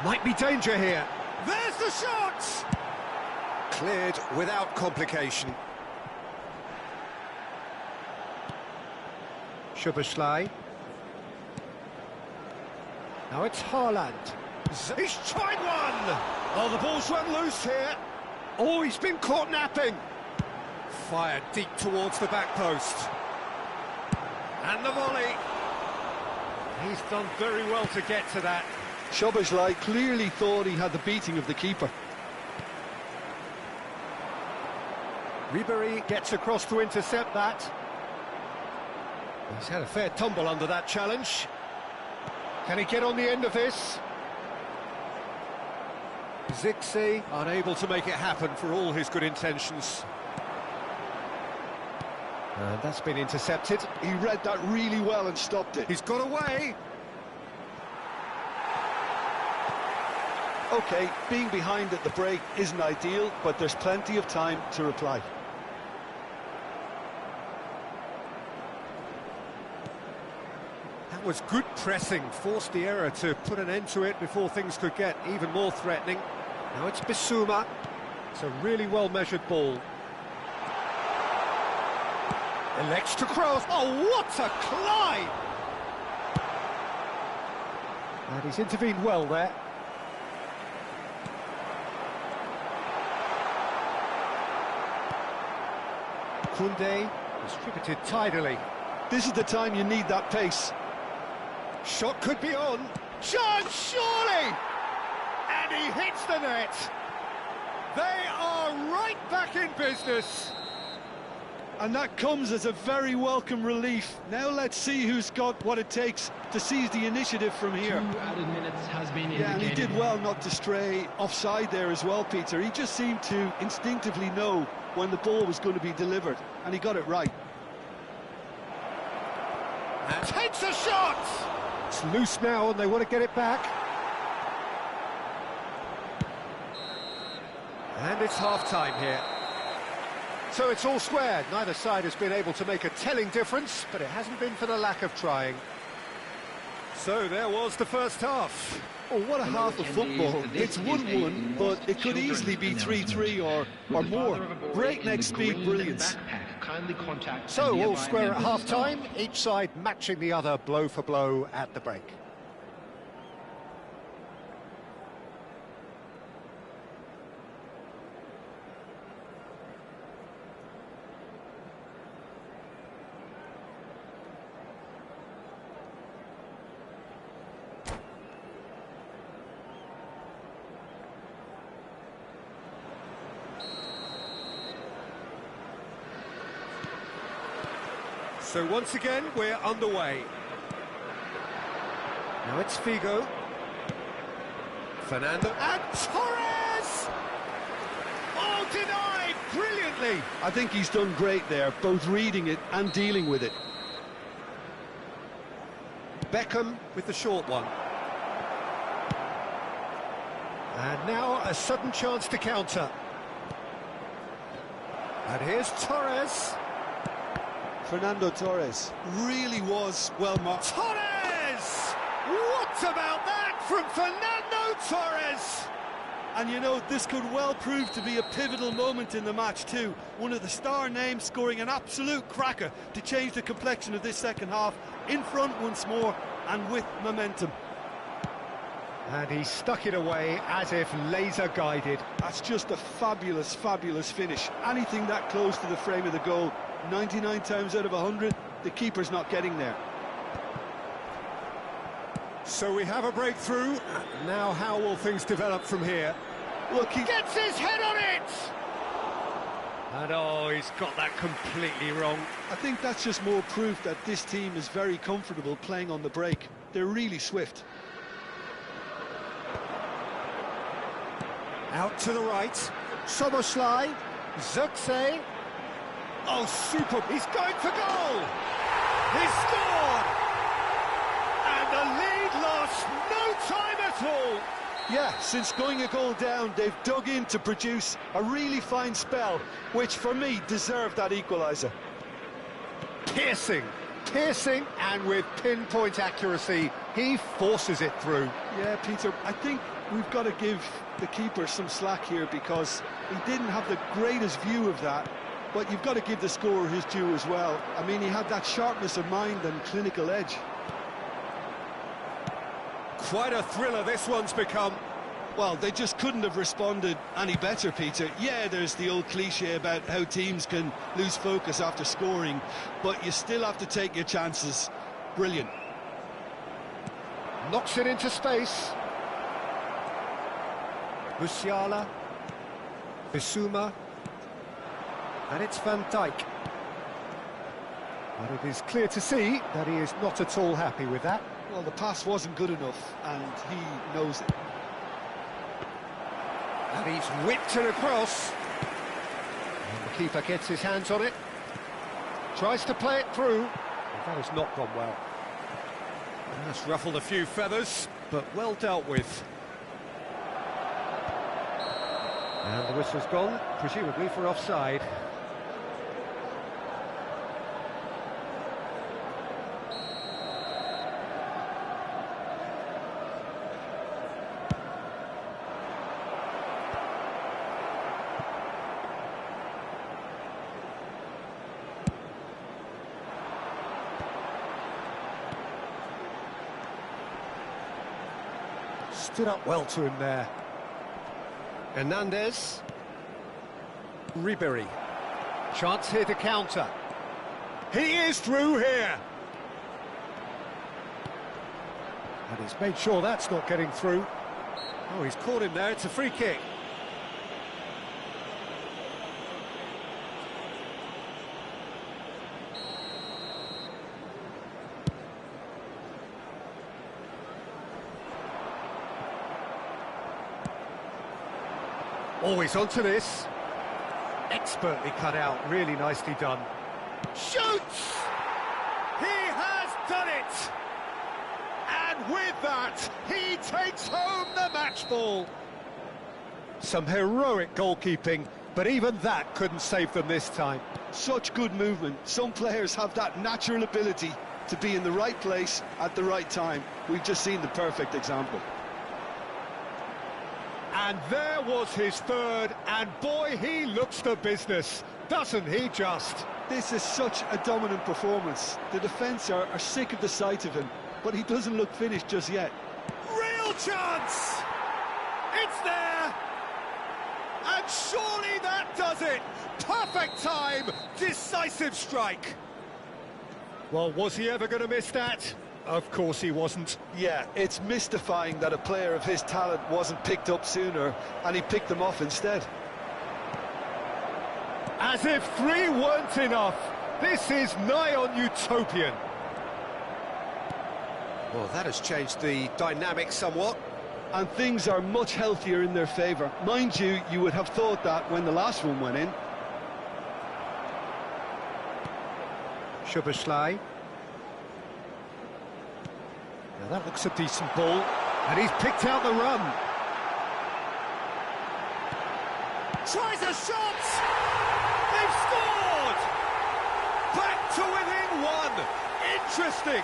Might be danger here. There's the shot! Cleared without complication. Szoboszlai. Now it's Haaland. He's tried one! Oh, the ball's run loose here. Oh, he's been caught napping. Fired deep towards the back post. And the volley. He's done very well to get to that. Szoboszlai clearly thought he had the beating of the keeper. Ribery gets across to intercept that. He's had a fair tumble under that challenge. Can he get on the end of this? Zixi unable to make it happen for all his good intentions. And that's been intercepted. He read that really well and stopped it. He's got away. OK, being behind at the break isn't ideal, but there's plenty of time to reply. That was good pressing, forced the error to put an end to it before things could get even more threatening. Now it's Bissouma. It's a really well-measured ball. Elects to cross. Oh, what a climb! And he's intervened well there. Koundé distributed tidily. This is the time you need that pace. Shot could be on. Chance, surely! And he hits the net. They are right back in business. And that comes as a very welcome relief. Now let's see who's got what it takes to seize the initiative from here. 2 added minutes has been indicated. Yeah, and he did well not to stray offside there as well, Peter. He just seemed to instinctively know when the ball was going to be delivered, and he got it right. And takes a shot! It's loose now and they want to get it back. And it's half-time here. So it's all square. Neither side has been able to make a telling difference, but it hasn't been for the lack of trying. So there was the first half. Oh, what a half of football. It's 1-1, but it could easily be 3-3 or more. Breakneck speed brilliance. So all square at half-time, each side matching the other blow for blow at the break. So once again, we're underway. Now it's Figo. Fernando and Torres! Oh, denied brilliantly! I think he's done great there, both reading it and dealing with it. Beckham with the short one. And now a sudden chance to counter. And here's Torres. Fernando Torres. Really was well marked. Torres! What about that from Fernando Torres? And you know, this could well prove to be a pivotal moment in the match too. One of the star names scoring an absolute cracker to change the complexion of this second half. In front once more and with momentum. And he stuck it away as if laser guided. That's just a fabulous, fabulous finish. Anything that close to the frame of the goal, 99 times out of 100, the keeper's not getting there. So we have a breakthrough. Now how will things develop from here? Look, he Gets his head on it! And oh, he's got that completely wrong. I think that's just more proof that this team is very comfortable playing on the break. They're really swift. Out to the right. Soboslai. Zirkzee. Oh, super. He's going for goal. He's scored. And the lead lost no time at all. Yeah, since going a goal down, they've dug in to produce a really fine spell, which for me deserved that equaliser. Piercing, and with pinpoint accuracy, he forces it through. Yeah, Peter, I think we've got to give the keeper some slack here because he didn't have the greatest view of that, but you've got to give the scorer his due as well. I mean, he had that sharpness of mind and clinical edge. Quite a thriller this one's become. Well, they just couldn't have responded any better, Peter. Yeah, there's the old cliche about how teams can lose focus after scoring, but you still have to take your chances. Brilliant. Knocks it into space. Musiala. Bissouma. And it's Van Dijk. But it is clear to see that he is not at all happy with that. Well, the pass wasn't good enough, and he knows it. And he's whipped it across. And the keeper gets his hands on it. Tries to play it through. But that has not gone well. And that's ruffled a few feathers, but well dealt with. And the whistle's gone, presumably for offside. Stood up well to him there. Hernandez. Ribéry. Chance here to counter. He is through here. And he's made sure that's not getting through. Oh, he's caught him there. It's a free kick. Always onto this. Expertly cut out, really nicely done. Shoots! He has done it! And with that, he takes home the match ball. Some heroic goalkeeping, but even that couldn't save them this time. Such good movement. Some players have that natural ability to be in the right place at the right time. We've just seen the perfect example. And there was his third, and boy, he looks the business, doesn't he just? This is such a dominant performance. The defence are sick of the sight of him, but he doesn't look finished just yet. Real chance! It's there! And surely that does it! Perfect time, decisive strike! Well, was he ever going to miss that? Of course he wasn't. Yeah, it's mystifying that a player of his talent wasn't picked up sooner, and he picked them off instead. As if three weren't enough. This is nigh on utopian. Well, that has changed the dynamic somewhat. And things are much healthier in their favour. Mind you, you would have thought that when the last one went in. Szoboszlai. Now that looks a decent ball, and he's picked out the run. Tries a shot! They've scored! Back to within one. Interesting.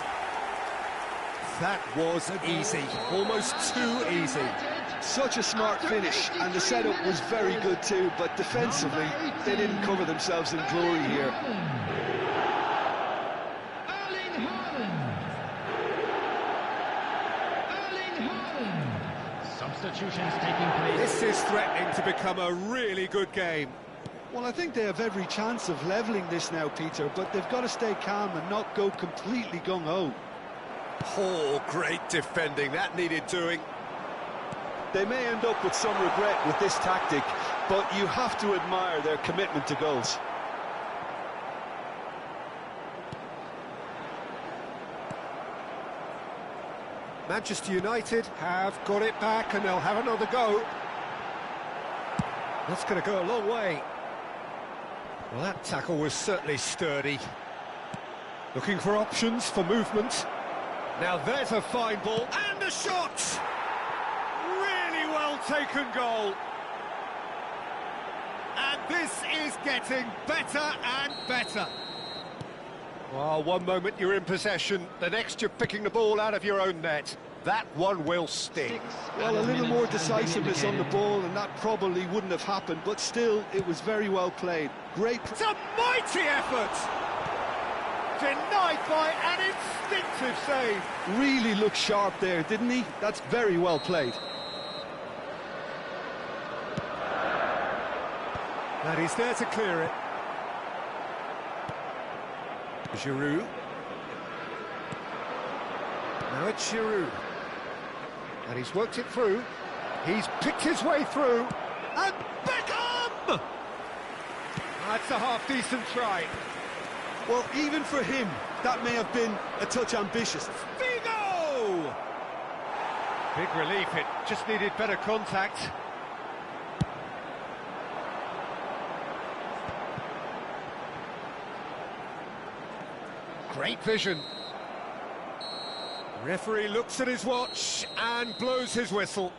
That was easy, almost too easy. Such a smart finish, and the setup was very good too, but defensively, they didn't cover themselves in glory here. Erling Haaland. Substitutions taking place. This is threatening to become a really good game. Well, I think they have every chance of levelling this now, Peter, but they've got to stay calm and not go completely gung-ho. Oh, great defending, that needed doing. They may end up with some regret with this tactic, but you have to admire their commitment to goals. Manchester United have got it back and they'll have another go. That's going to go a long way. Well, that tackle was certainly sturdy. Looking for options for movement. Now there's a fine ball and a shot! Really well taken goal. And this is getting better and better. Well, one moment you're in possession, the next you're picking the ball out of your own net. That one will sting. Well, a little more decisiveness on the ball, and that probably wouldn't have happened, but still, it was very well played. Great. It's a mighty effort! Denied by an instinctive save. Really looked sharp there, didn't he? That's very well played. And he's there to clear it. Giroud. Now it's Giroud. And he's worked it through. He's picked his way through. And Beckham! That's a half-decent try. Well, even for him, that may have been a touch ambitious. Figo! Big relief, it just needed better contact. Great vision. Referee looks at his watch and blows his whistle.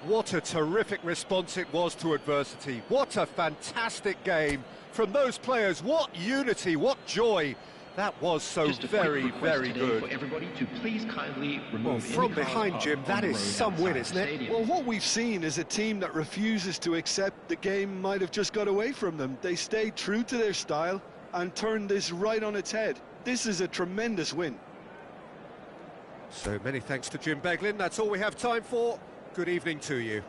What a terrific response it was to adversity. What a fantastic game from those players. What unity, what joy. That was so very, very good. For everybody to please kindly remove well, from behind, Jim, that is some win, isn't it? Well, what we've seen is a team that refuses to accept the game might have just got away from them. They stayed true to their style and turned this right on its head. This is a tremendous win. So many thanks to Jim Beglin. That's all we have time for. Good evening to you.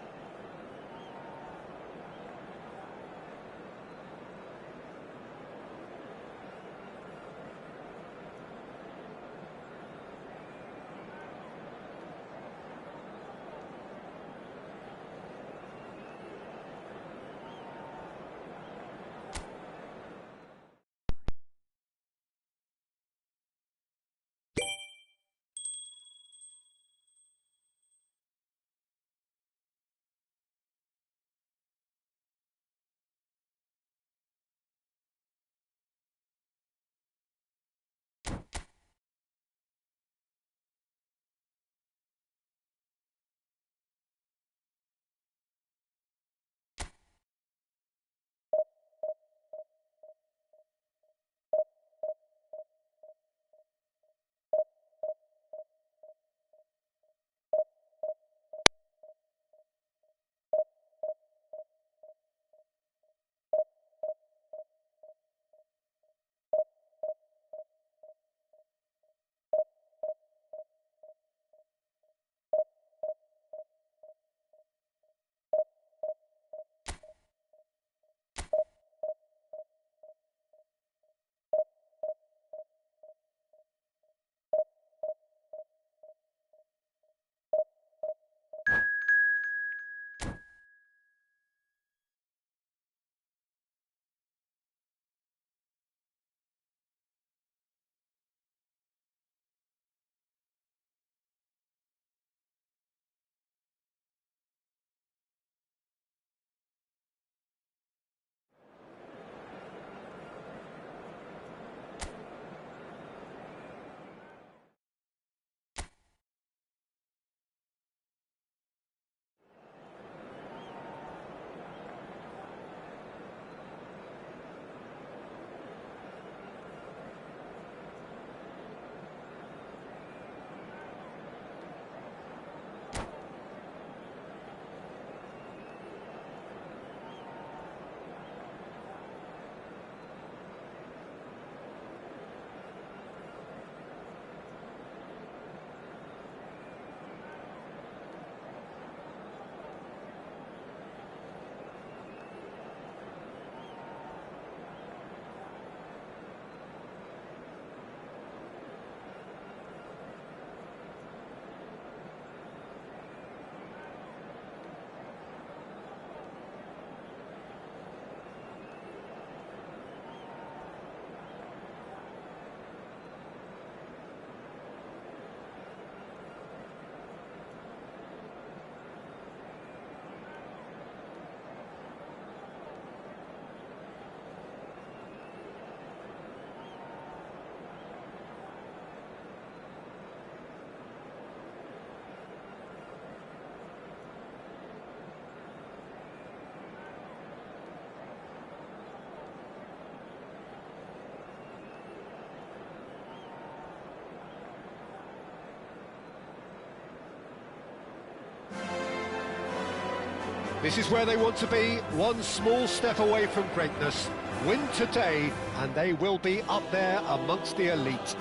This is where they want to be, one small step away from greatness. Win today, and they will be up there amongst the elite.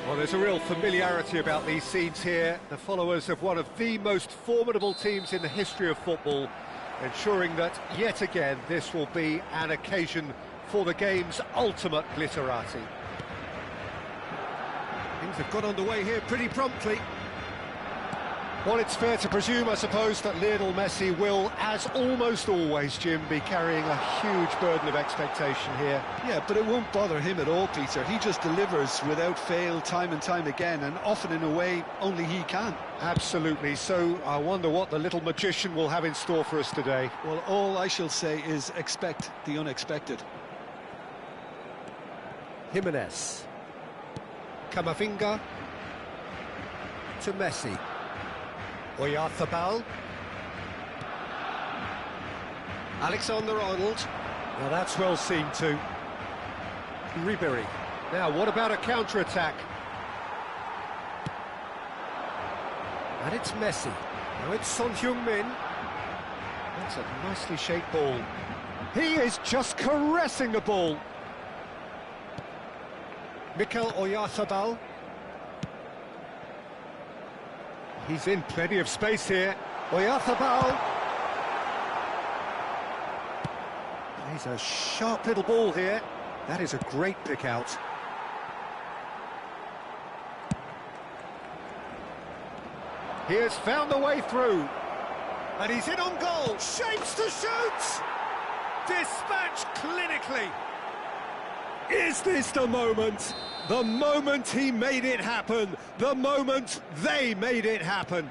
Well, there's a real familiarity about these scenes here. The followers of one of the most formidable teams in the history of football, ensuring that, yet again, this will be an occasion for the game's ultimate glitterati. Things have got underway here pretty promptly. Well, it's fair to presume, I suppose, that Lionel Messi will, as almost always, Jim, be carrying a huge burden of expectation here. Yeah, but it won't bother him at all, Peter. He just delivers without fail time and time again, and often in a way only he can. Absolutely. So I wonder what the little magician will have in store for us today. Well, all I shall say is expect the unexpected. Jimenez. Camavinga. To Messi. Oyarzabal. Alexander-Arnold. Now that's well seen too. Ribery. Now what about a counter-attack? And it's Messi. Now it's Son Heung-min. That's a nicely shaped ball. He is just caressing the ball. Mikel Oyarzabal. He's in plenty of space here. Oyarzabal. He's a sharp little ball here. That is a great pick out. He has found the way through. And he's in on goal. Shapes to shoot. Dispatched clinically. Is this the moment? The moment he made it happen. The moment they made it happen.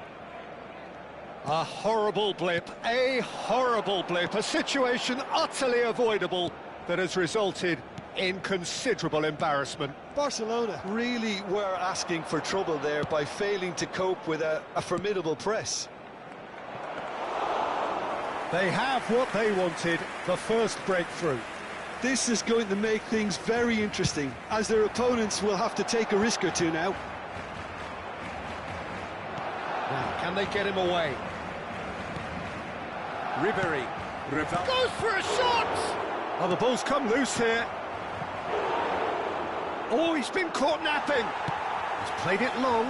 A horrible blip. A horrible blip. A situation utterly avoidable that has resulted in considerable embarrassment. Barcelona really were asking for trouble there by failing to cope with a formidable press. They have what they wanted, the first breakthrough. This is going to make things very interesting, as their opponents will have to take a risk or two now. Now, can they get him away? Ribery. Goes for a shot! Oh, the ball's come loose here. Oh, he's been caught napping. He's played it long.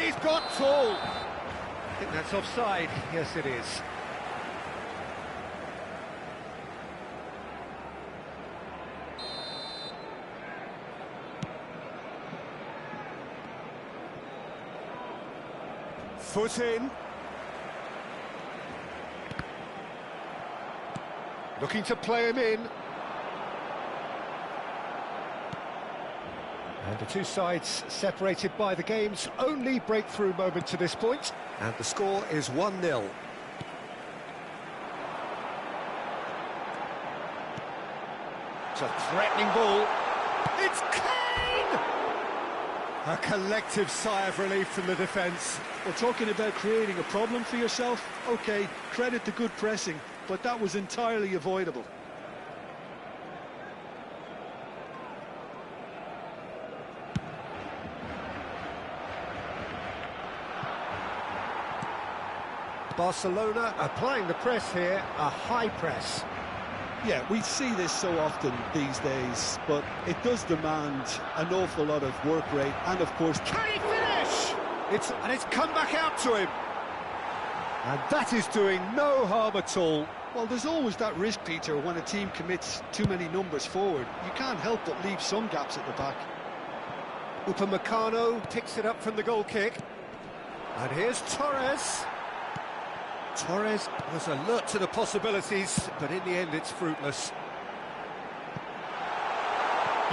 He's got tall. I think that's offside. Yes, it is. Foot in. Looking to play him in. And the two sides separated by the game's only breakthrough moment to this point. And the score is 1-0. It's a threatening ball. It's Kane! A collective sigh of relief from the defence. Well, talking about creating a problem for yourself, OK, credit to good pressing, but that was entirely avoidable. Barcelona applying the press here, a high press. Yeah, we see this so often these days, but it does demand an awful lot of work rate and, of course... Can he finish? It's come back out to him. And that is doing no harm at all. Well, there's always that risk, Peter, when a team commits too many numbers forward. You can't help but leave some gaps at the back. Upamecano picks it up from the goal kick. And here's Torres. Torres was alert to the possibilities, but in the end it's fruitless.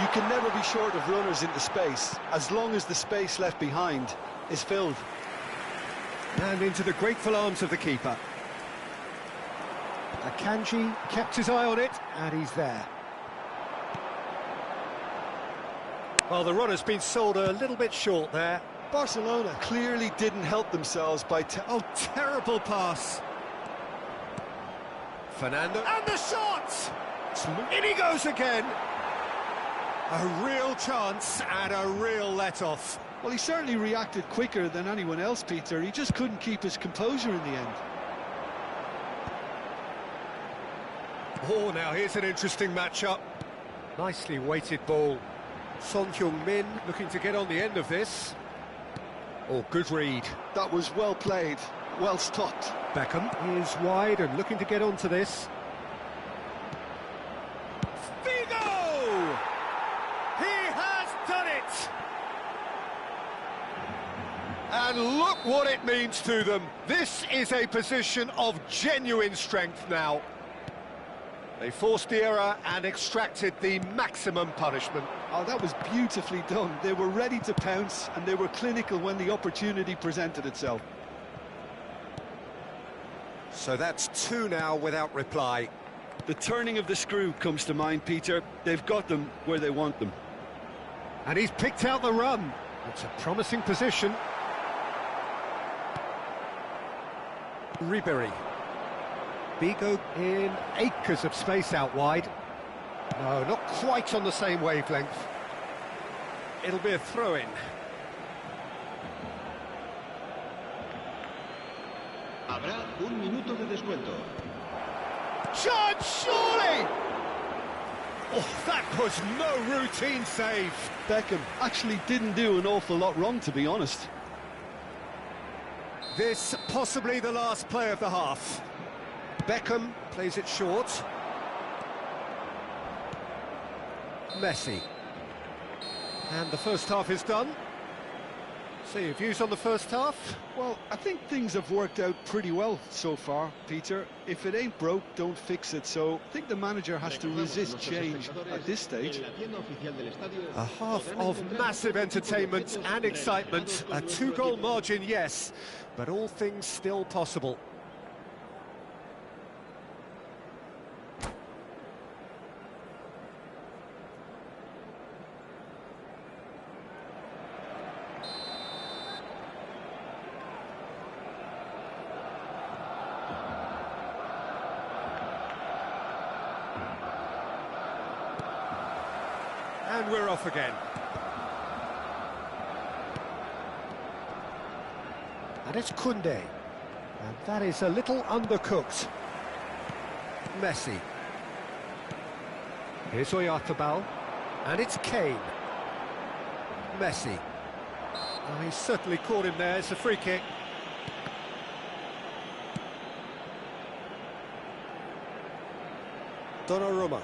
You can never be short of runners into space, as long as the space left behind is filled. And into the grateful arms of the keeper. Akanji kept his eye on it, and he's there. Well, the runner's been sold a little bit short there. Barcelona clearly didn't help themselves by... terrible pass. Fernando. And the shot! In he goes again. A real chance and a real let-off. Well, he certainly reacted quicker than anyone else, Peter. He just couldn't keep his composure in the end. Oh, now here's an interesting matchup. Nicely weighted ball. Son Heung-min looking to get on the end of this. Oh, good read. That was well played, well stopped. Beckham is wide and looking to get onto this. Figo! He has done it! And look what it means to them. This is a position of genuine strength now. They forced the error and extracted the maximum punishment. Oh, that was beautifully done. They were ready to pounce and they were clinical when the opportunity presented itself. So that's 2 now without reply. The turning of the screw comes to mind, Peter. They've got them where they want them. And he's picked out the run. It's a promising position. Ribery. Figo in acres of space out wide. No, not quite on the same wavelength. It'll be a throw-in. Habrá un minuto de descuento. Shot, surely! Oh, that was no routine save. Beckham actually didn't do an awful lot wrong, to be honest. This possibly the last play of the half. Beckham plays it short. Messi. And the first half is done. So your views on the first half? Well, I think things have worked out pretty well so far, Peter. If it ain't broke, don't fix it. So I think the manager has to resist change at this stage. A half of massive entertainment and excitement. A 2-goal margin, yes, but all things still possible. And we're off again. And it's Koundé. And that is a little undercooked. Messi. Here's Oyarzabal. And it's Kane. Messi. Oh, he's certainly caught him there. It's a free kick. Donnarumma.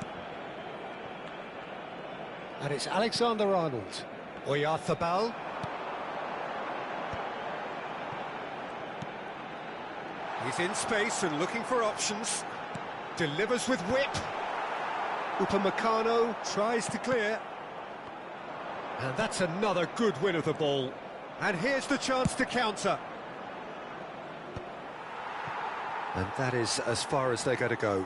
And it's Alexander-Arnold. Oyarzabal. He's in space and looking for options. Delivers with whip. Upamecano tries to clear. And that's another good win of the ball. And here's the chance to counter. And that is as far as they're going to go.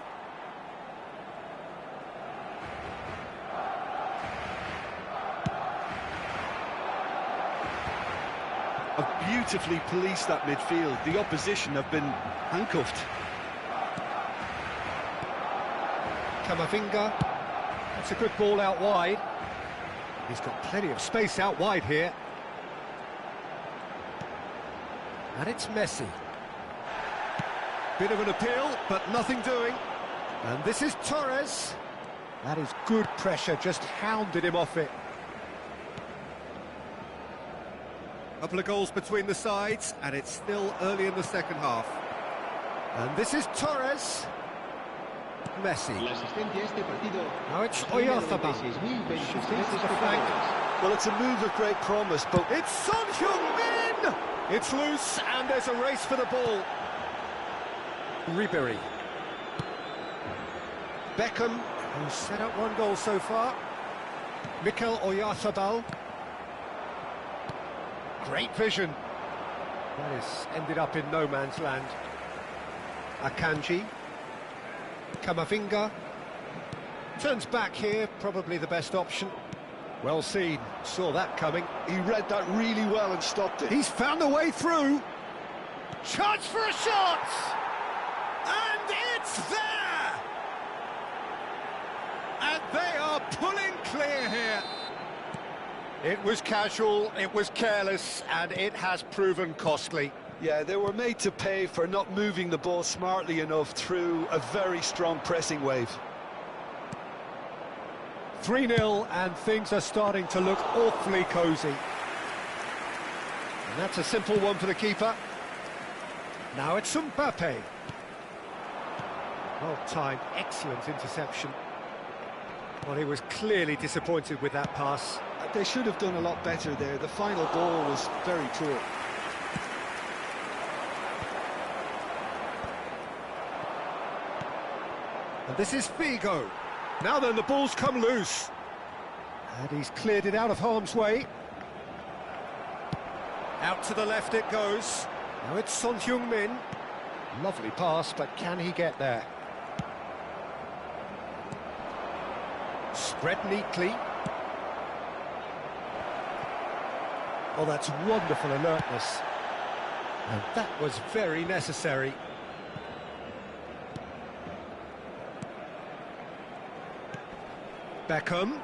Have beautifully policed that midfield. The opposition have been handcuffed. Camavinga. That's a good ball out wide. He's got plenty of space out wide here. And it's Messi. Bit of an appeal, but nothing doing. And this is Torres. That is good pressure, just hounded him off it. Couple of goals between the sides, and it's still early in the second half. And this is Torres. Messi. Now it's Oyarzabal. Shoots to the flank. Well, it's a move of great promise, but It's Son Heung-min! It's loose, and there's a race for the ball. Ribery. Beckham, who's set up 1 goal so far. Mikel Oyarzabal. Great vision. That has ended up in no man's land. Akanji. Camavinga. Turns back here, probably the best option. Well seen, saw that coming. he read that really well and stopped it. He's found a way through. Chance for a shot! And it's there! And they are pulling clear here. It was casual, it was careless, and it has proven costly. Yeah, they were made to pay for not moving the ball smartly enough through a very strong pressing wave. 3-0, and things are starting to look awfully cosy. And that's a simple one for the keeper. Now it's Mbappe. Well-timed, excellent interception. Well, he was clearly disappointed with that pass. They should have done a lot better there. The final ball was very poor. And this is Figo. Now then, the ball's come loose. And he's cleared it out of harm's way. Out to the left it goes. Now it's Son Heung-min. Lovely pass, but can he get there? Spread neatly. Oh, that's wonderful alertness. And that was very necessary. Beckham.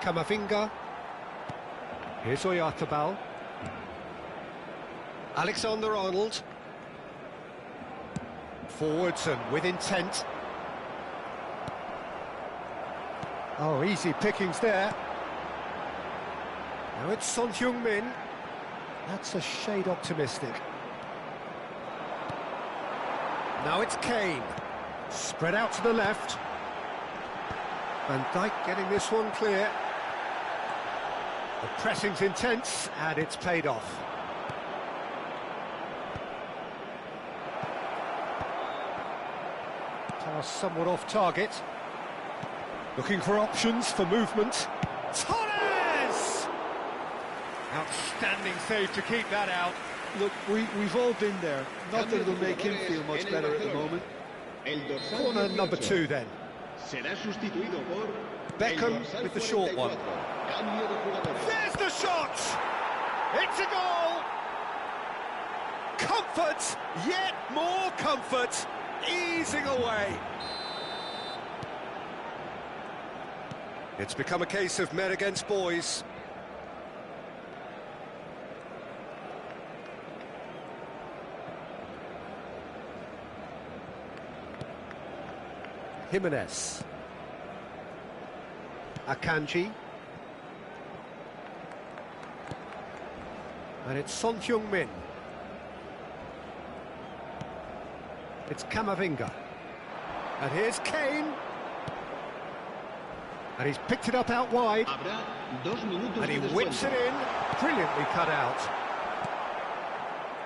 Camavinga. Here's Oyarzabal. Alexander-Arnold. Forwards and with intent. Oh, easy pickings there. Now it's Son Heung-min. That's a shade optimistic. Now it's Kane. Spread out to the left. Van Dijk getting this one clear. The pressing's intense, and it's paid off. Pass somewhat off target. Looking for options for movement. Torres! Outstanding save to keep that out. Look, we've all been there. Not that it'll make him feel much better at the moment. Corner number 2 then. Beckham with the short one. There's the shot! It's a goal! Comfort, yet more comfort, easing away. It's become a case of men against boys. Jimenez. Akanji. And it's Son Heung-min. It's Camavinga. And here's Kane. And he's picked it up out wide. And he whips it in. Brilliantly cut out.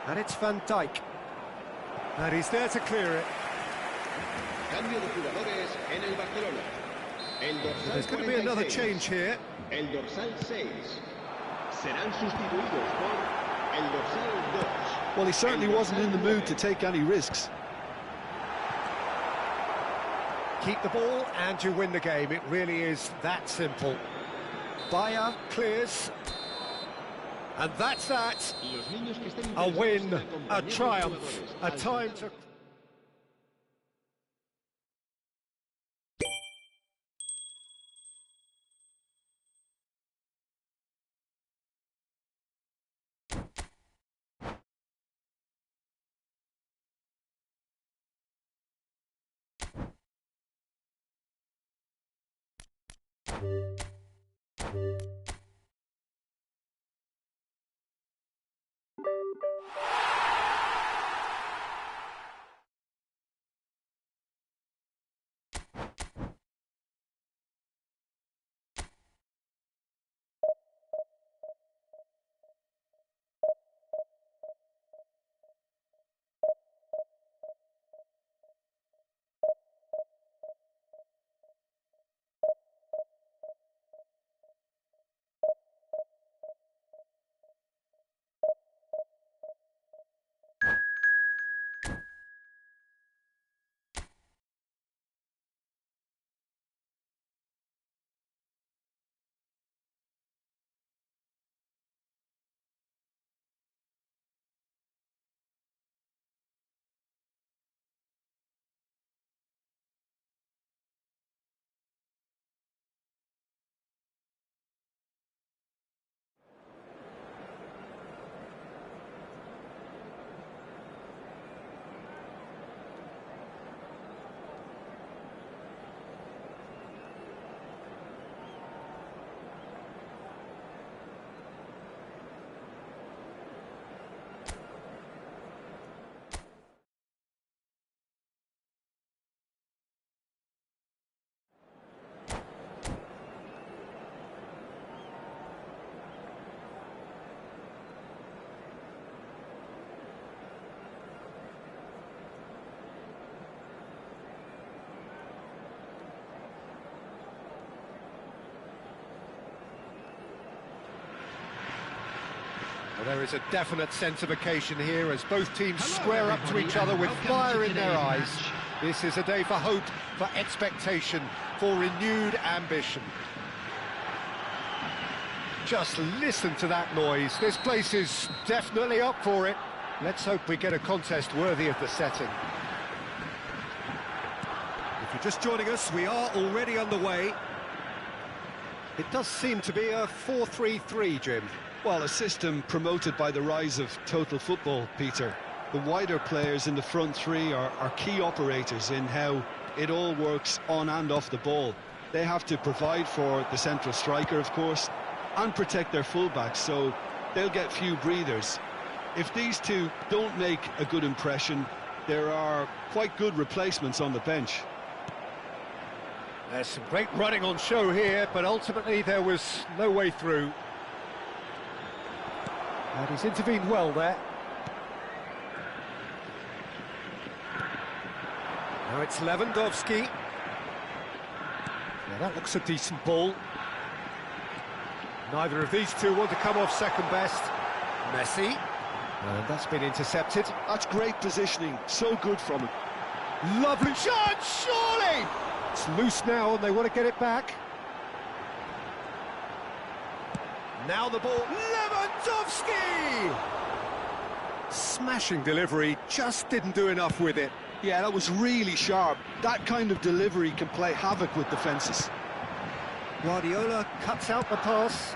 And it's Van Dijk. And he's there to clear it. There's going to be another change here. Well, he certainly wasn't in the mood to take any risks. Keep the ball and you win the game. It really is that simple. Bayer clears. And that's that. A win, a triumph, a time to... There is a definite sense of occasion here as both teams Hello, square up to everybody, each other and with welcome fire to in their today's eyes. match. This is a day for hope, for expectation, for renewed ambition. Just listen to that noise. This place is definitely up for it. Let's hope we get a contest worthy of the setting. If you're just joining us, we are already underway. It does seem to be a 4-3-3, Jim. Well, a system promoted by the rise of total football, Peter. The wider players in the front three are key operators in how it all works on and off the ball. They have to provide for the central striker, of course, and protect their fullbacks, so they'll get few breathers. If these two don't make a good impression, there are quite good replacements on the bench. There's some great running on show here, but ultimately there was no way through. And he's intervened well there. Now it's Lewandowski. Yeah, that looks a decent ball. Neither of these two want to come off second best. Messi. And that's been intercepted. That's great positioning, so good from him. Lovely shot, surely! It's loose now and they want to get it back. Now the ball, Lewandowski! Smashing delivery, just didn't do enough with it. Yeah, that was really sharp. That kind of delivery can play havoc with defences. Guardiola cuts out the pass.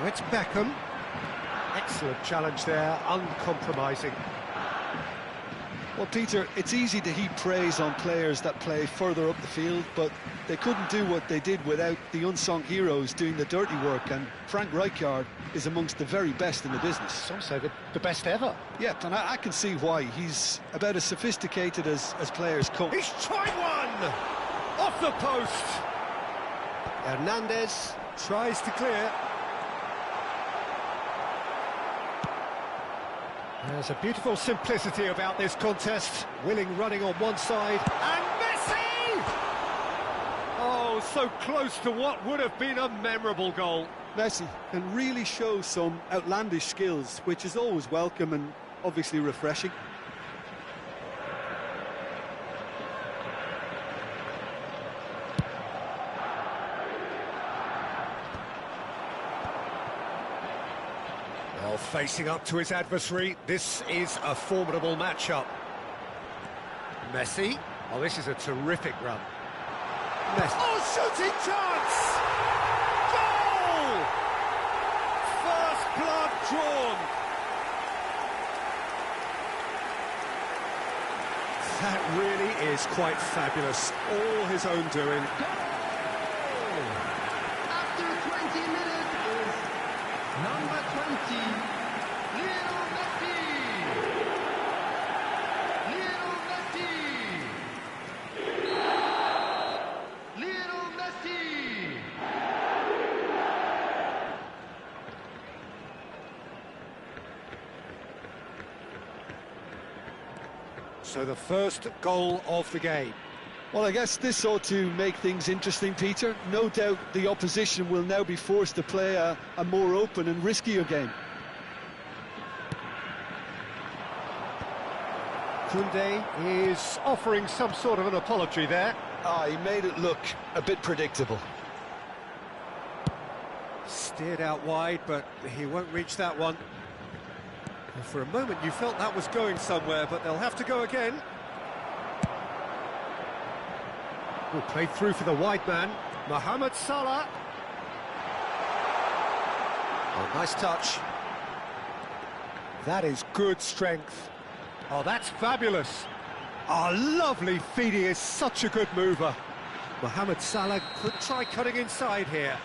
Now it's Beckham. Excellent challenge there, uncompromising. Well, Peter, it's easy to heap praise on players that play further up the field, but they couldn't do what they did without the unsung heroes doing the dirty work, and Frank Rijkaard is amongst the very best in the business. Some say the best ever. Yeah, and I can see why. He's about as sophisticated as players come. He's tried one! Off the post! Hernandez tries to clear. There's a beautiful simplicity about this contest. Willing running on one side, and Messi! Oh, so close to what would have been a memorable goal. Messi can really show some outlandish skills, which is always welcome and obviously refreshing. Well, facing up to his adversary, this is a formidable matchup. Messi. Oh, this is a terrific run. Messi. Oh, shooting chance! Goal! First blood drawn. That really is quite fabulous. All his own doing. After 20 minutes is number 20, Lionel Messi. Lionel Messi. Lionel Messi. So the first goal of the game. Well, I guess this ought to make things interesting, Peter. No doubt the opposition will now be forced to play a more open and riskier game. Koundé is offering some sort of an apology there. He made it look a bit predictable. Steered out wide, but he won't reach that one. And for a moment you felt that was going somewhere, but they'll have to go again. Oh, played through for the wide man, Mohamed Salah. Oh, nice touch. That is good strength. Oh, that's fabulous. Oh, lovely feed. He is such a good mover. Mohamed Salah could try cutting inside here.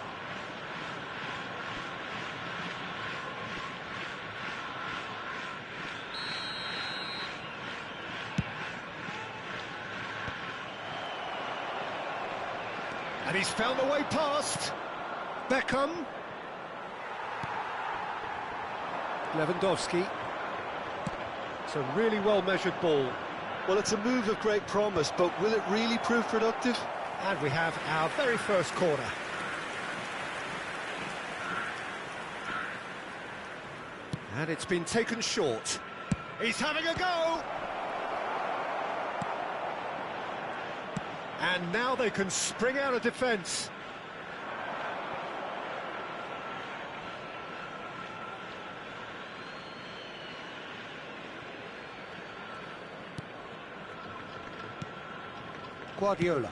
And he's found a way past. Beckham. Lewandowski. It's a really well-measured ball. Well, it's a move of great promise, but will it really prove productive? And we have our very first corner. And it's been taken short. He's having a go! And now they can spring out of defence. Guardiola.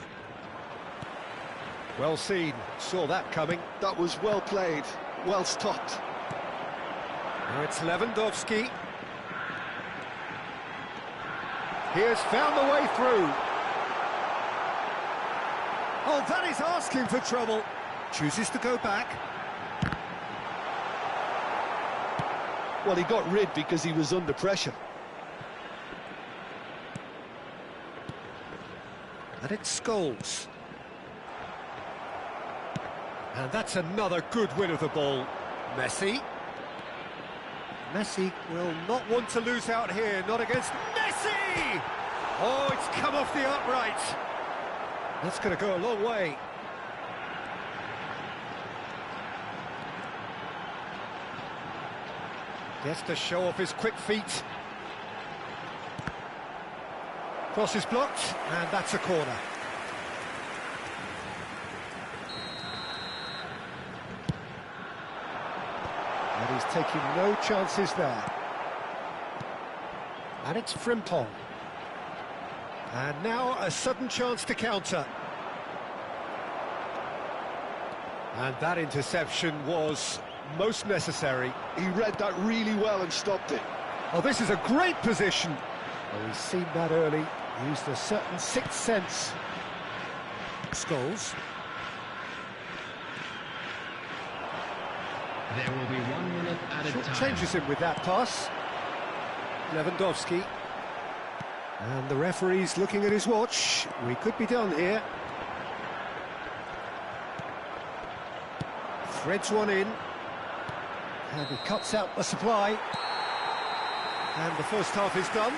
Well seen, saw that coming. That was well played, well stopped. Now it's Lewandowski. He has found the way through. Oh, that is asking for trouble. Chooses to go back. Well, he got rid because he was under pressure. And it's Scholes. And that's another good win of the ball. Messi. Messi will not want to lose out here, not against Messi! Oh, it's come off the upright. That's going to go a long way. Gets to show off his quick feet. Cross is blocked, and that's a corner. And he's taking no chances there. And it's Frimpong. And now a sudden chance to counter. And that interception was most necessary. He read that really well and stopped it. Oh, this is a great position. Oh, he's seen that early. Used a certain sixth sense. Scholes. There will be 1 minute at a Short time. changes him with that pass. Lewandowski. And the referee's looking at his watch. We could be done here. Threads one in. And he cuts out the supply. And the first half is done.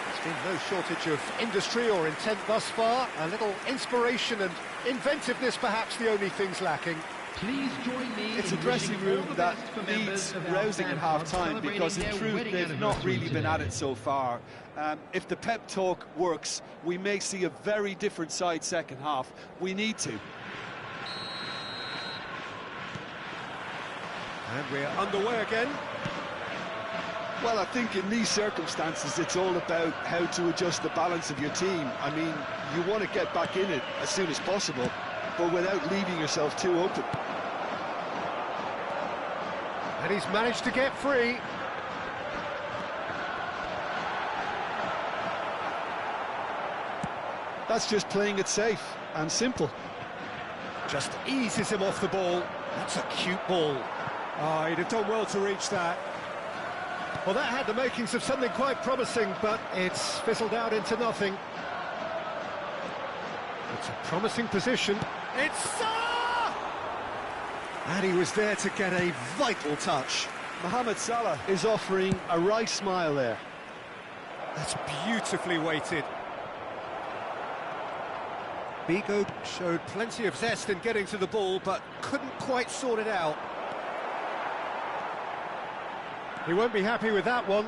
There's been no shortage of industry or intent thus far. A little inspiration and inventiveness, perhaps the only things lacking. Please join me. It's a in dressing wishing all room the that best for members needs of our rousing fan at club half-time, because in celebrating truth their they've wedding not really anniversary been at today. it so far. If the pep talk works, we may see a very different side second half. We need to. And we're underway again. Well, I think in these circumstances, it's all about how to adjust the balance of your team. I mean, you want to get back in it as soon as possible, but without leaving yourself too open. And he's managed to get free. That's just playing it safe and simple. Just eases him off the ball. That's a cute ball. Oh, he'd have done well to reach that. Well, that had the makings of something quite promising, but it's fizzled out into nothing. It's a promising position. It's Salah! And he was there to get a vital touch. Mohamed Salah is offering a wry smile there. That's beautifully weighted. Bigo showed plenty of zest in getting to the ball, but couldn't quite sort it out. He won't be happy with that one.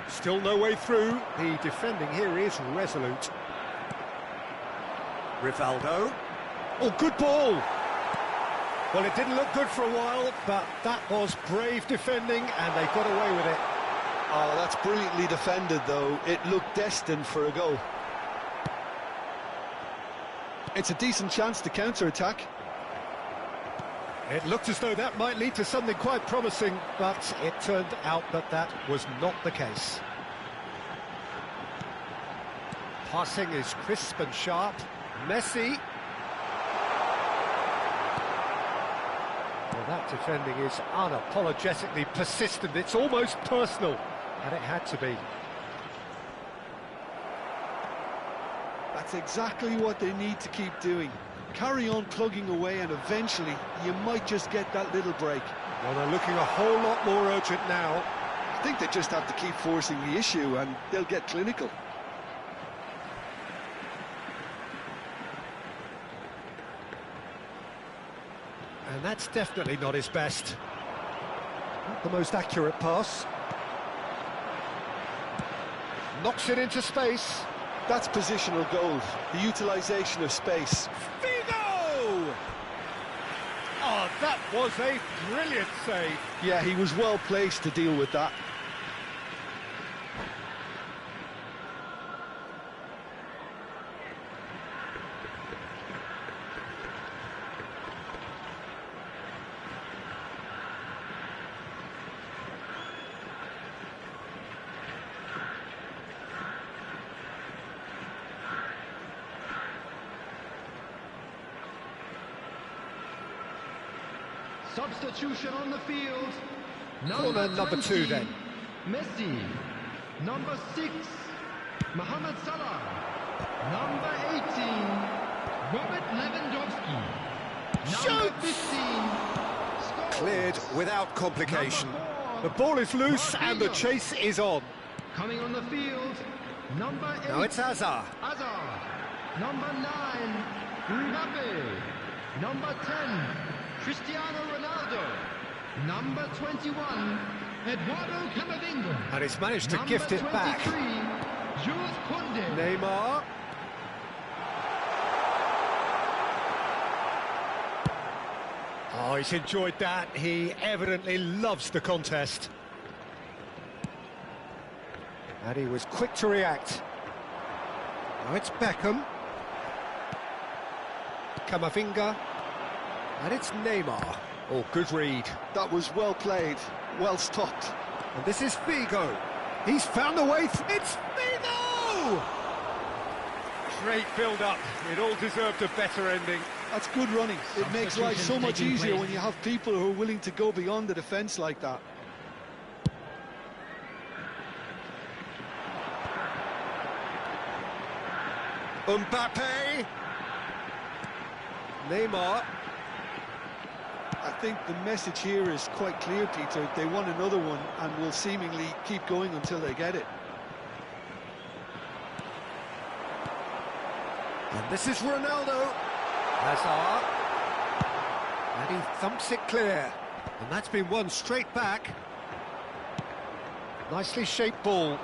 Still no way through. The defending here is resolute. Rivaldo. Oh, good ball. Well, it didn't look good for a while, but that was brave defending, and they got away with it. Oh, that's brilliantly defended, though. It looked destined for a goal. It's a decent chance to counter-attack. It looked as though that might lead to something quite promising, but it turned out that that was not the case. Passing is crisp and sharp. Messi. Well, that defending is unapologetically persistent. It's almost personal, and it had to be. That's exactly what they need to keep doing. Carry on plugging away, and eventually you might just get that little break. Well, they're looking a whole lot more urgent now. I think they just have to keep forcing the issue, and they'll get clinical. And that's definitely not his best. the most accurate pass. Knocks it into space. That's positional gold, the utilisation of space. Figo! Oh, that was a brilliant save. Yeah, he was well placed to deal with that. Substitution on the field. Corner number 2 then. Messi. Number 6, Mohamed Salah. Number 18, Robert Lewandowski. Number Shoots! 15, scores. Cleared without complication. Number 4, The ball is loose and the Marquinhos. chase is on. Coming on the field, number 8, Now it's Hazard. Hazard. Number 9, Mbappe. Number 10, Cristiano Ronaldo. Number 21, Eduardo Camavinga. And he's managed to Number gift it 23, back. Jules Koundé. Neymar. Oh, he's enjoyed that. He evidently loves the contest. And he was quick to react. Now it's Beckham. Camavinga. And it's Neymar. Oh, good read. That was well played, well stopped. And this is Figo. He's found a way. It's Figo! Great build-up. It all deserved a better ending. That's good running. It makes life so much Taking easier place. when you have people who are willing to go beyond the defence like that. Mbappe. Neymar. I think the message here is quite clear, Peter. They want another one and will seemingly keep going until they get it. And this is Ronaldo. Hazard. And he thumps it clear. And that's been won straight back. Nicely shaped ball.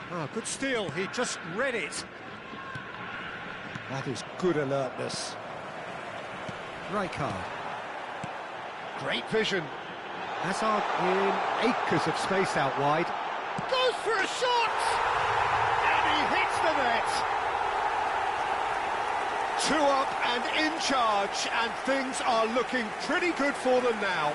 Oh, good steal. He just read it. That is good alertness. Rijkaard. Great vision. Hazard in acres of space out wide. Goes for a shot! And he hits the net. 2 up and in charge, and things are looking pretty good for them now.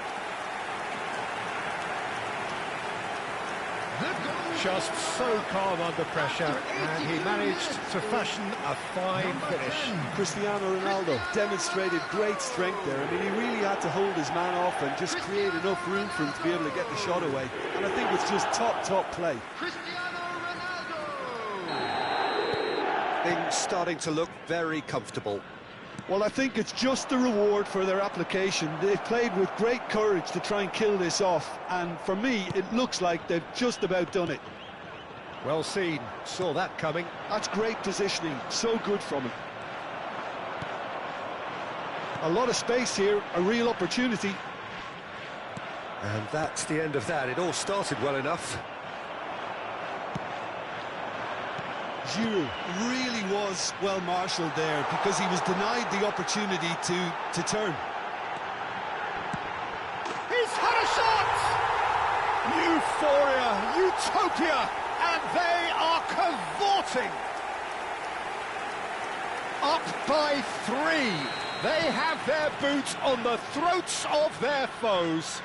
The goal. Just so calm under pressure, and he managed to fashion a fine finish. Cristiano Ronaldo demonstrated great strength there. I mean, he really had to hold his man off and just create enough room for him to be able to get the shot away. And I think it's just top play. Cristiano Ronaldo. Things starting to look very comfortable. Well, I think it's just the reward for their application. They've played with great courage to try and kill this off, and for me, it looks like they've just about done it. Well seen, saw that coming. That's great positioning, so good from him. A lot of space here, a real opportunity. And that's the end of that. It all started well enough. Giroud really was well marshalled there because he was denied the opportunity to turn. He's had a shot! Euphoria, utopia, and they are cavorting. Up by 3. They have their boots on the throats of their foes.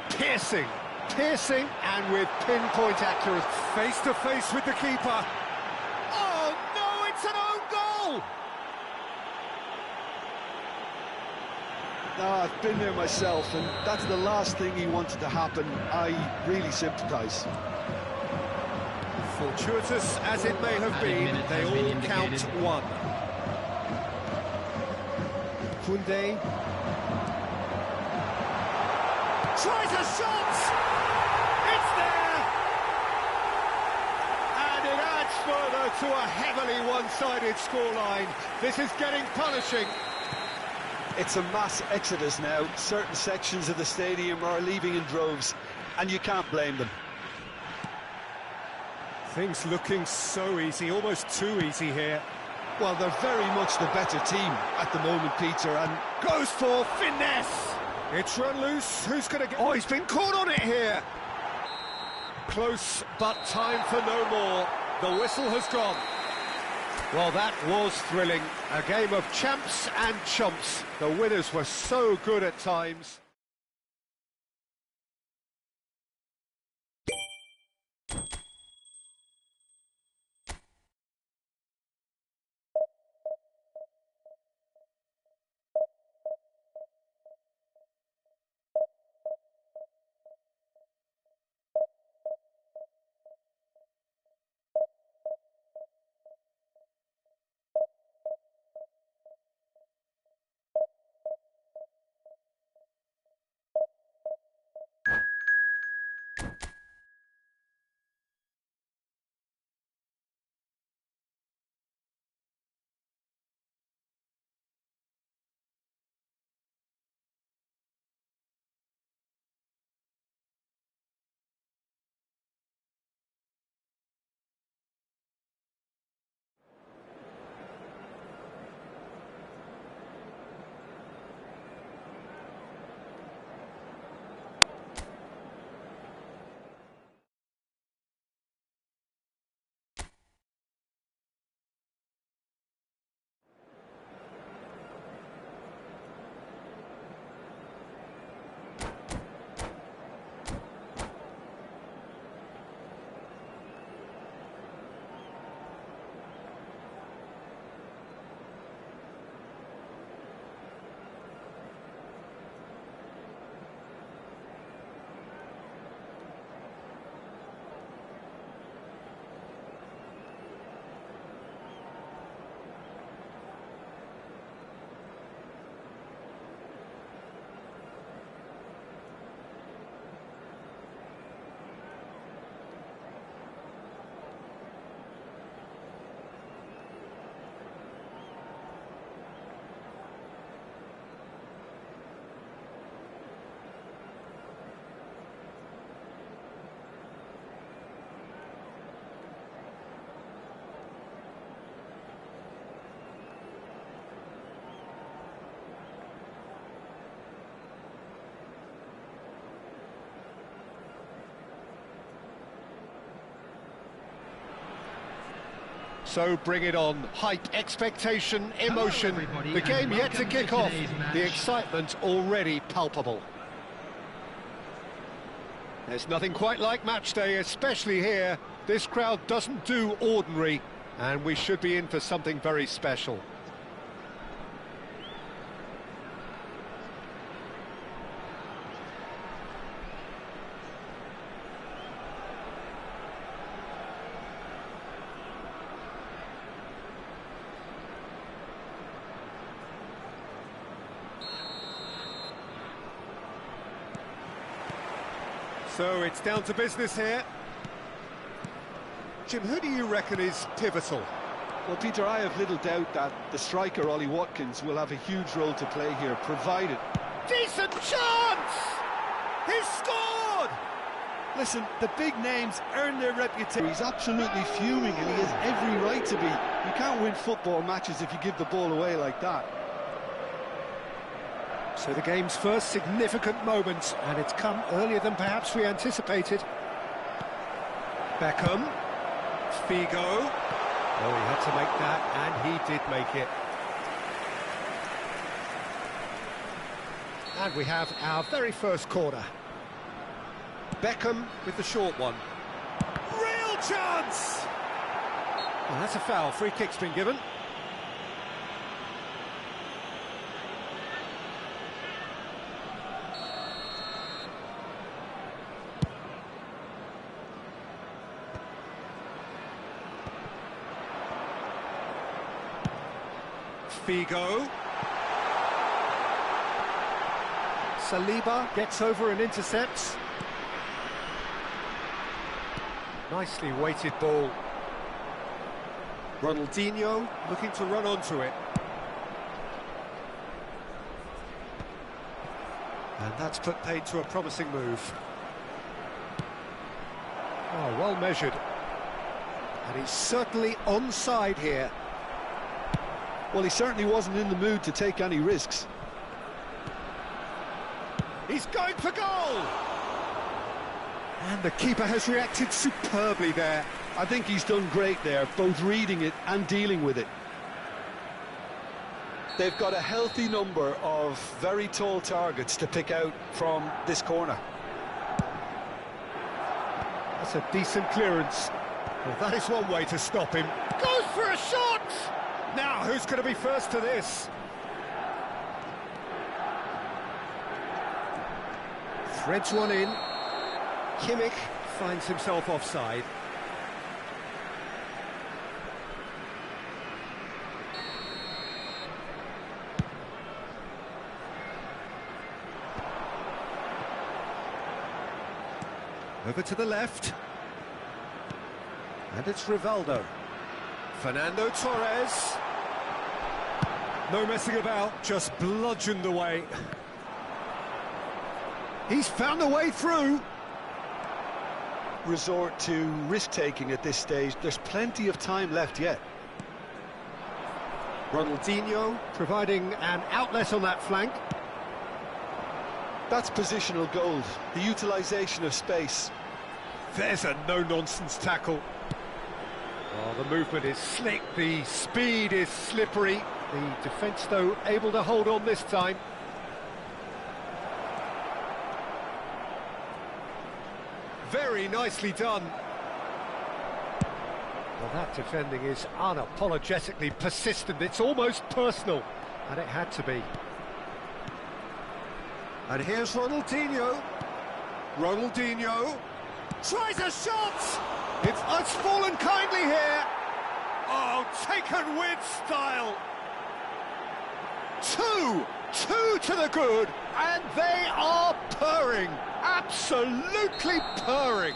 Piercing, and with pinpoint accuracy. Face to face with the keeper. Oh no, it's an own goal! No, I've been there myself, and that's the last thing he wanted to happen. I really sympathise. Fortuitous as it may have been, they all count 1. Koundé tries a shot! It's there! And it adds much further to a heavily one-sided scoreline. This is getting punishing. It's a mass exodus now. Certain sections of the stadium are leaving in droves, and you can't blame them. Things looking so easy, almost too easy here. Well, they're very much the better team at the moment, Peter, and Goes for finesse. It's run loose. Who's going to get... Oh, he's been caught on it here. Close, but time for no more. The whistle has gone. Well, that was thrilling. A game of champs and chumps. The winners were so good at times. So bring it on. Hype, expectation, emotion. Hello, The game yet to welcome kick to off. today's match. The excitement already palpable. There's nothing quite like match day, especially here. This crowd doesn't do ordinary, and we should be in for something very special. So it's down to business here. Jim, who do you reckon is pivotal? well, Peter, I have little doubt that the striker, Ollie Watkins, will have a huge role to play here, provided... Decent chance! He's scored! Listen, the big names earn their reputation. He's absolutely fuming, and he has every right to be. You can't win football matches if you give the ball away like that. So the game's first significant moment, and it's come earlier than perhaps we anticipated. Beckham, Figo. Oh, he had to make that, and he did make it. And we have our very first corner. Beckham with the short one. Real chance! Well, that's a foul. Free kick's been given. Figo. Saliba gets over and intercepts. Nicely weighted ball. Ronaldinho looking to run onto it. And that's put paid to a promising move. Oh, well measured. And he's certainly onside here. Well, he certainly wasn't in the mood to take any risks. He's going for goal! And the keeper has reacted superbly there. I think he's done great there, both reading it and dealing with it. They've got a healthy number of very tall targets to pick out from this corner. That's a decent clearance. Well, that is one way to stop him. Goes for a shot! Now, who's going to be first to this? Threads one in. Kimmich finds himself offside. Over to the left. And it's Rivaldo. Fernando Torres. No messing about, just bludgeoned away. He's found a way through. Resort to risk-taking at this stage. There's plenty of time left yet. Ronaldinho providing an outlet on that flank. That's positional gold, the utilisation of space. There's a no-nonsense tackle. Oh, the movement is slick, the speed is slippery. The defence, though, able to hold on this time. Very nicely done. Well, that defending is unapologetically persistent. It's almost personal, and it had to be. And here's Ronaldinho. Ronaldinho tries a shot! It's fallen kindly here. Oh, taken with style. Two to the good, and they are purring, absolutely purring.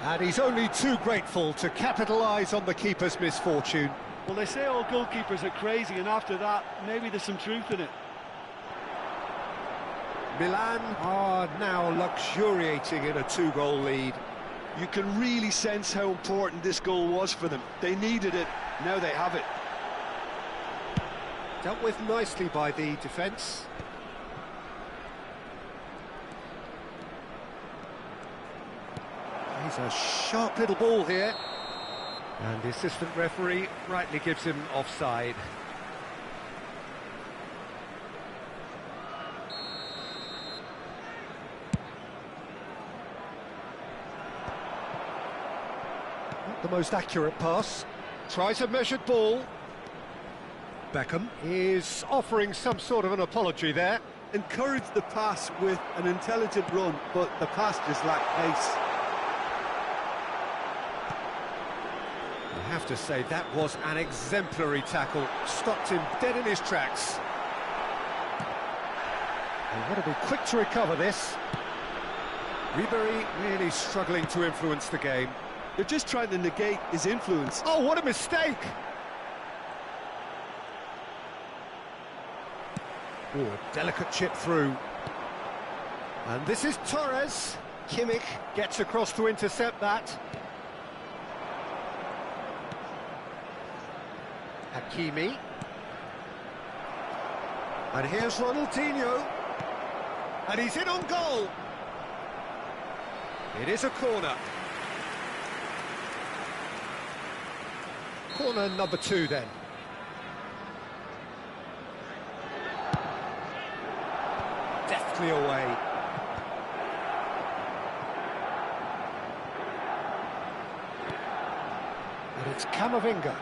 And he's only too grateful to capitalise on the keeper's misfortune. Well, they say all goalkeepers are crazy, and after that, maybe there's some truth in it. Milan are now luxuriating in a 2-goal lead. You can really sense how important this goal was for them. They needed it, now they have it. Dealt with nicely by the defence. He's a sharp little ball here. And the assistant referee rightly gives him offside. Not the most accurate pass. Tries a measured ball. Beckham is offering some sort of an apology there. Encouraged the pass with an intelligent run, but the pass just lacked pace. I have to say, that was an exemplary tackle. Stopped him dead in his tracks. And what to be quick to recover this. Ribery really struggling to influence the game. They're just trying to negate his influence. Oh, what a mistake! Oh, a delicate chip through. And this is Torres. Kimmich gets across to intercept that. Hakimi. And here's Ronaldinho. And he's in on goal. It is a corner. Corner number 2 then. Deftly away. And it's Camavinga.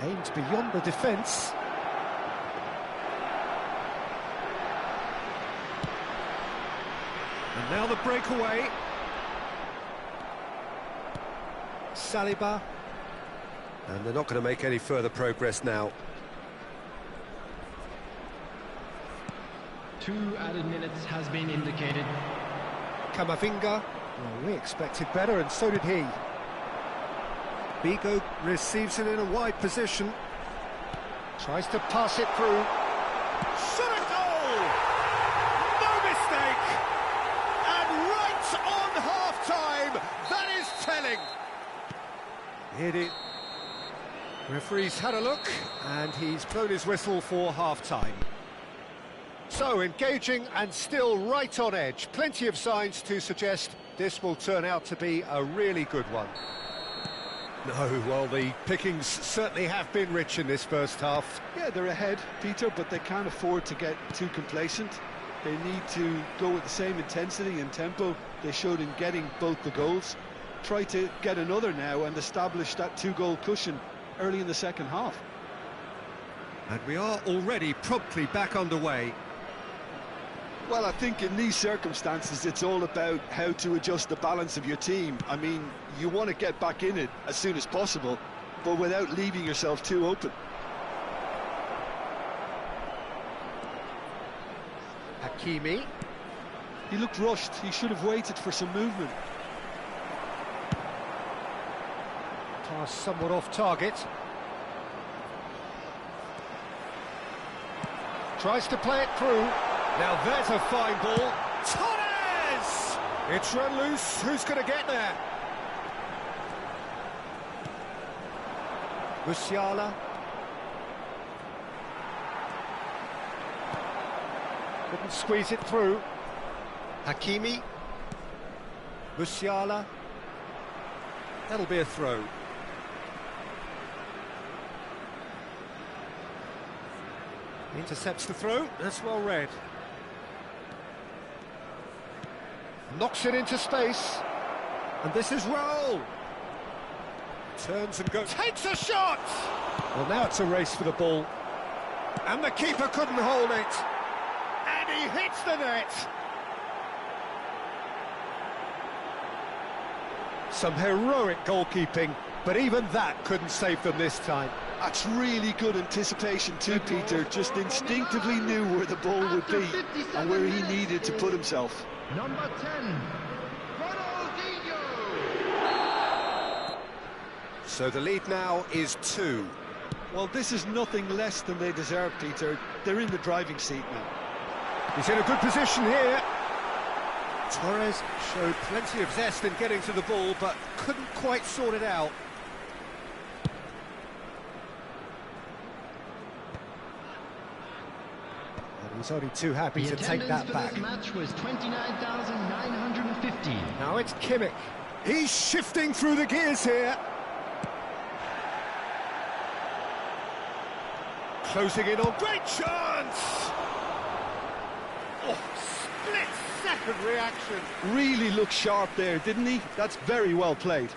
Aims beyond the defence. And now the breakaway. Saliba. And they're not going to make any further progress now. 2 added minutes has been indicated. Camavinga. Well, we expected better, and so did he. Bigo receives it in a wide position. Tries to pass it through. Shot a goal! No mistake! And right on half-time, that is telling. Hit it. Referee's had a look, and he's blown his whistle for half-time. So, engaging and still right on edge. Plenty of signs to suggest this will turn out to be a really good one. No, well, the pickings certainly have been rich in this first half. Yeah, they're ahead, Peter, but they can't afford to get too complacent. They need to go with the same intensity and tempo they showed in getting both the goals. Try to get another now and establish that two-goal cushion early in the second half. And we are already promptly back underway. Well, I think in these circumstances, it's all about how to adjust the balance of your team. I mean, you want to get back in it as soon as possible, but without leaving yourself too open. Hakimi. He looked rushed. He should have waited for some movement. Pass somewhat off target. Tries to play it through. Now there's a fine ball. Torres! It's run loose. Who's going to get there? Musiala. Couldn't squeeze it through. Hakimi. Musiala. That'll be a throw. Intercepts the throw. That's well read. Knocks it into space. And this is Raul. Turns and goes. Takes a shot! Well, now it's a race for the ball. And the keeper couldn't hold it. And he hits the net. Some heroic goalkeeping, but even that couldn't save them this time. That's really good anticipation too, Peter. Just instinctively knew where the ball would be and where he needed to put himself. Number 10, Ronaldinho. So the lead now is 2. Well, this is nothing less than they deserve, Peter. They're in the driving seat now. He's in a good position here. Torres showed plenty of zest in getting to the ball, but couldn't quite sort it out. And he's only too happy to take that back. This match was 29,950. Now it's Kimmich. He's shifting through the gears here. Closing in on great chance. Oh, split-second reaction. Really looked sharp there, didn't he? That's very well played.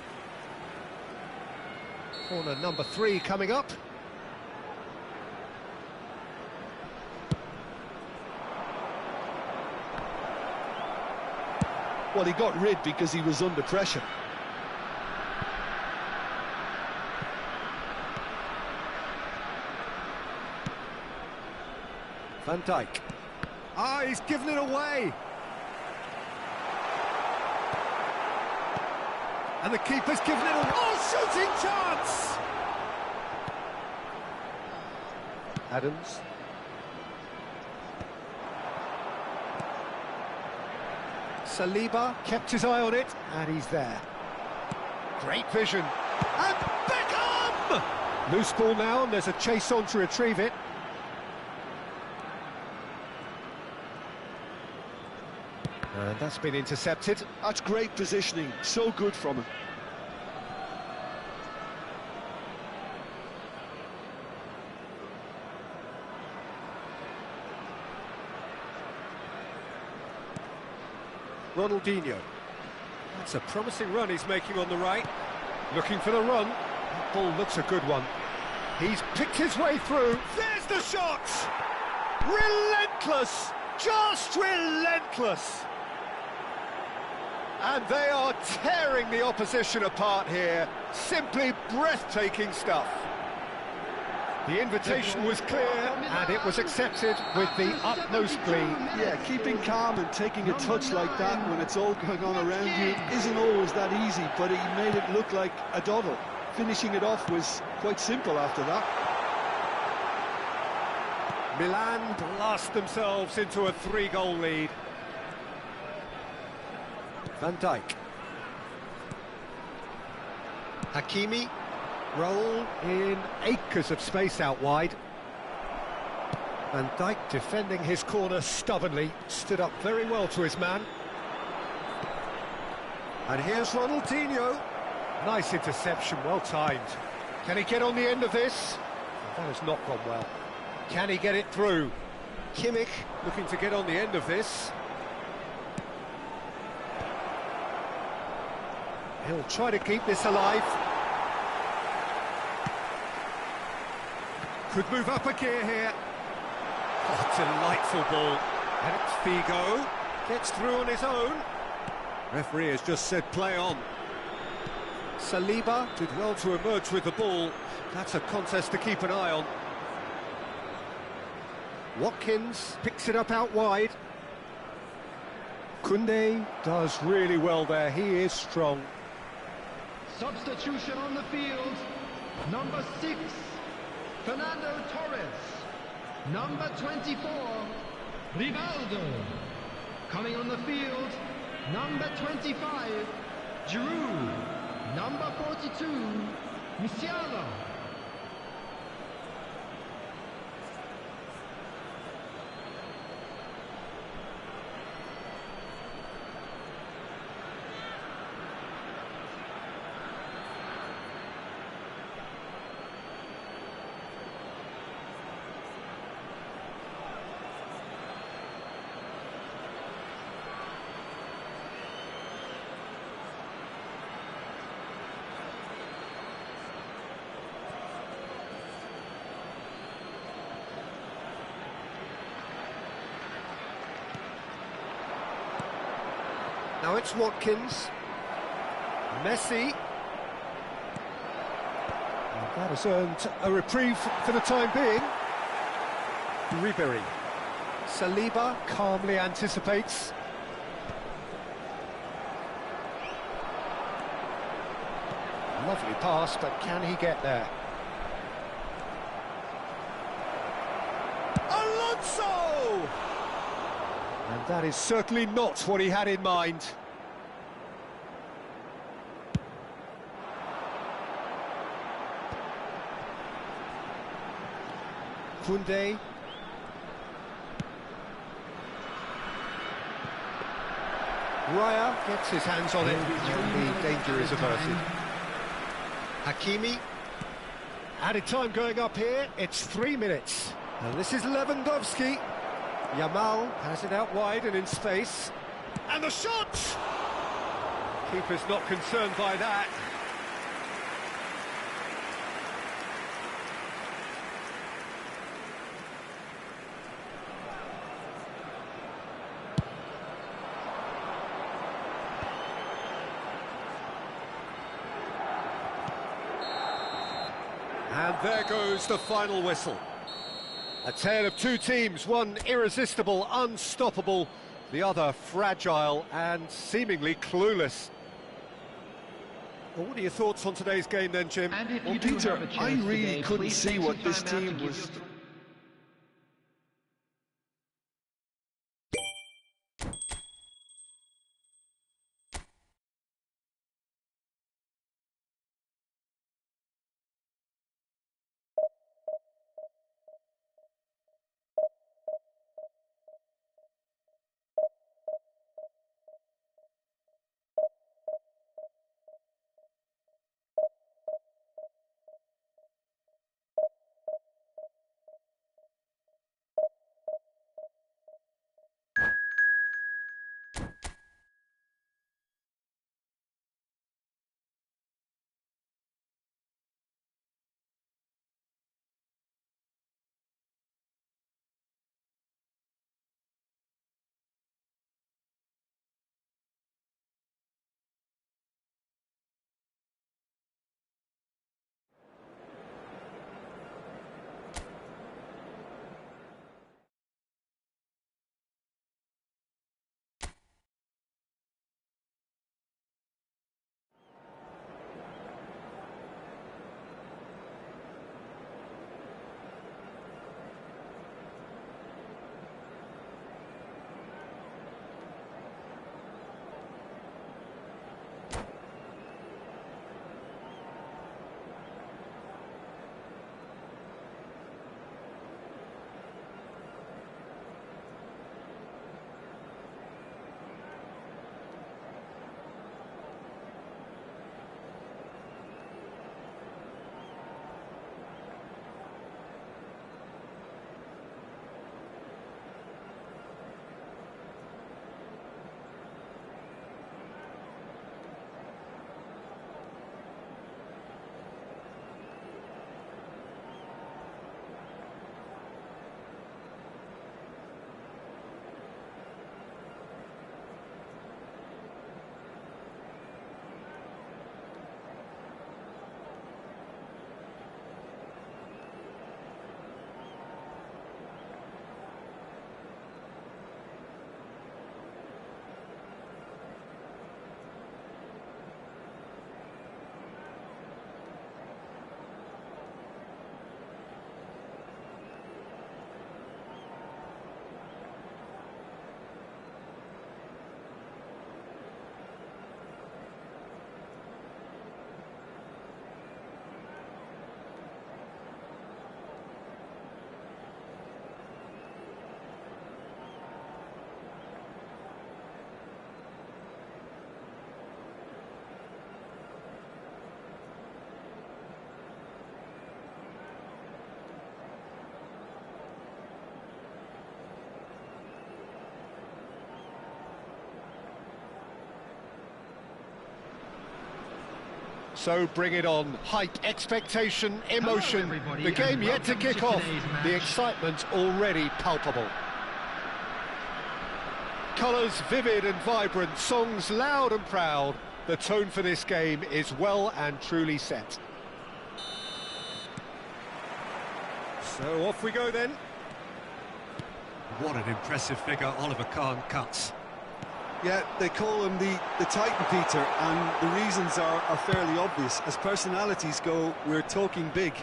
Corner number 3 coming up. Well, he got rid because he was under pressure. Van Dijk. Ah, he's given it away. And the keeper's given it away. Oh, shooting chance! Adams. Saliba kept his eye on it, and he's there. Great vision. And Beckham! Loose ball now, and there's a chase on to retrieve it. And that's been intercepted. That's great positioning, so good from him. Ronaldinho. That's a promising run he's making on the right. Looking for the run. That ball looks a good one. He's picked his way through. There's the shot! Relentless! Just relentless! And they are tearing the opposition apart here. Simply breathtaking stuff. The invitation was clear, and it was accepted with the utmost glee. Yeah, keeping calm and taking a touch like that when it's all going on around you isn't always that easy, but he made it look like a doddle. finishing it off was quite simple after that. Milan blast themselves into a 3-goal lead. Van Dijk. Hakimi. Roll in acres of space out wide. Van Dijk defending his corner stubbornly, stood up very well to his man. And here's Ronaldinho. Nice interception, well timed. Can he get on the end of this? That has not gone well. Can he get it through? Kimmich looking to get on the end of this. He'll try to keep this alive. Could move up a gear here. Oh, delightful ball. And it's Figo. Gets through on his own. Referee has just said play on. Saliba did well to emerge with the ball. That's a contest to keep an eye on. Watkins picks it up out wide. Koundé does really well there. He is strong. Substitution on the field. Number 6, Fernando Torres. Number 24, Rivaldo. Coming on the field, number 25, Giroud. Number 42, Musiala. Now it's Watkins. Messi. And that has earned a reprieve for the time being. Ribery. Saliba calmly anticipates. Lovely pass, but can he get there? Alonso! And that is certainly not what he had in mind. Koundé. Raya gets his hands on it, and the danger is averted. Hakimi. Added time going up here, it's 3 minutes. And this is Lewandowski. Yamal has it out wide and in space. And the shot! Keeper's not concerned by that. And there goes the final whistle. A tale of two teams, one irresistible, unstoppable, the other fragile and seemingly clueless. Well, what are your thoughts on today's game then, Jim? Well, Peter, I really couldn't see what this team was So bring it on. Hype, expectation, emotion. everybody, The game and yet to welcome kick to off. today's The match. excitement already palpable. Colours vivid and vibrant, songs loud and proud. The tone for this game is well and truly set. So off we go then. What an impressive figure Oliver Kahn cuts. Yeah, they call him the Titan, Peter, and the reasons are fairly obvious. As personalities go, we're talking big.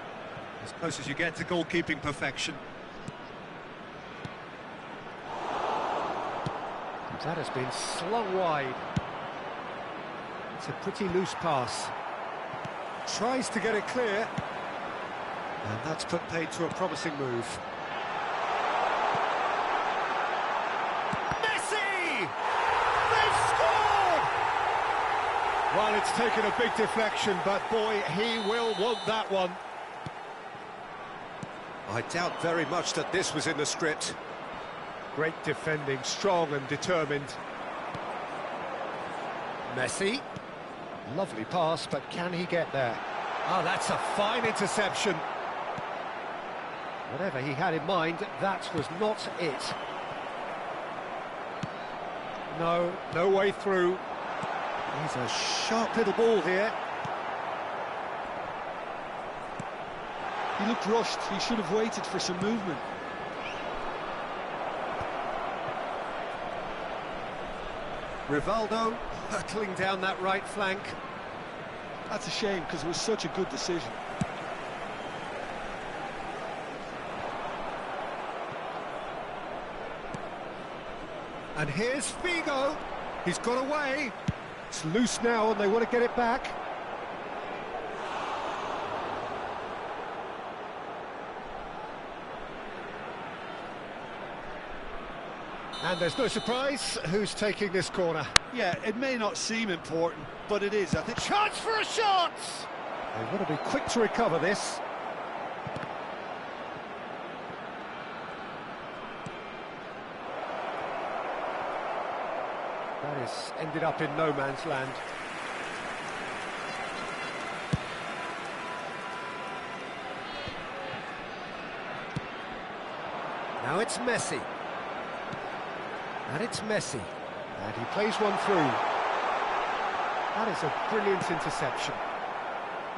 As close as you get to goalkeeping perfection. That has been slung wide. It's a pretty loose pass. Tries to get it clear. And that's put paid to a promising move. Messi! They've scored! Well, it's taken a big deflection, but boy, he will want that one. I doubt very much that this was in the script. Great defending, strong and determined. Messi. Lovely pass, but can he get there? Oh, that's a fine interception. Whatever he had in mind, that was not it. No way through. He's a sharp little ball here. He looked rushed. He should have waited for some movement. Rivaldo hurtling down that right flank. That's a shame, because it was such a good decision. And here's Figo. He's got away. It's loose now and they want to get it back. And there's no surprise who's taking this corner. Yeah, it may not seem important, but it is, I think. Chance for a shot! They want to be quick to recover this. That has ended up in no man's land. Now it's Messi. And it's Messi. And he plays one through. That is a brilliant interception.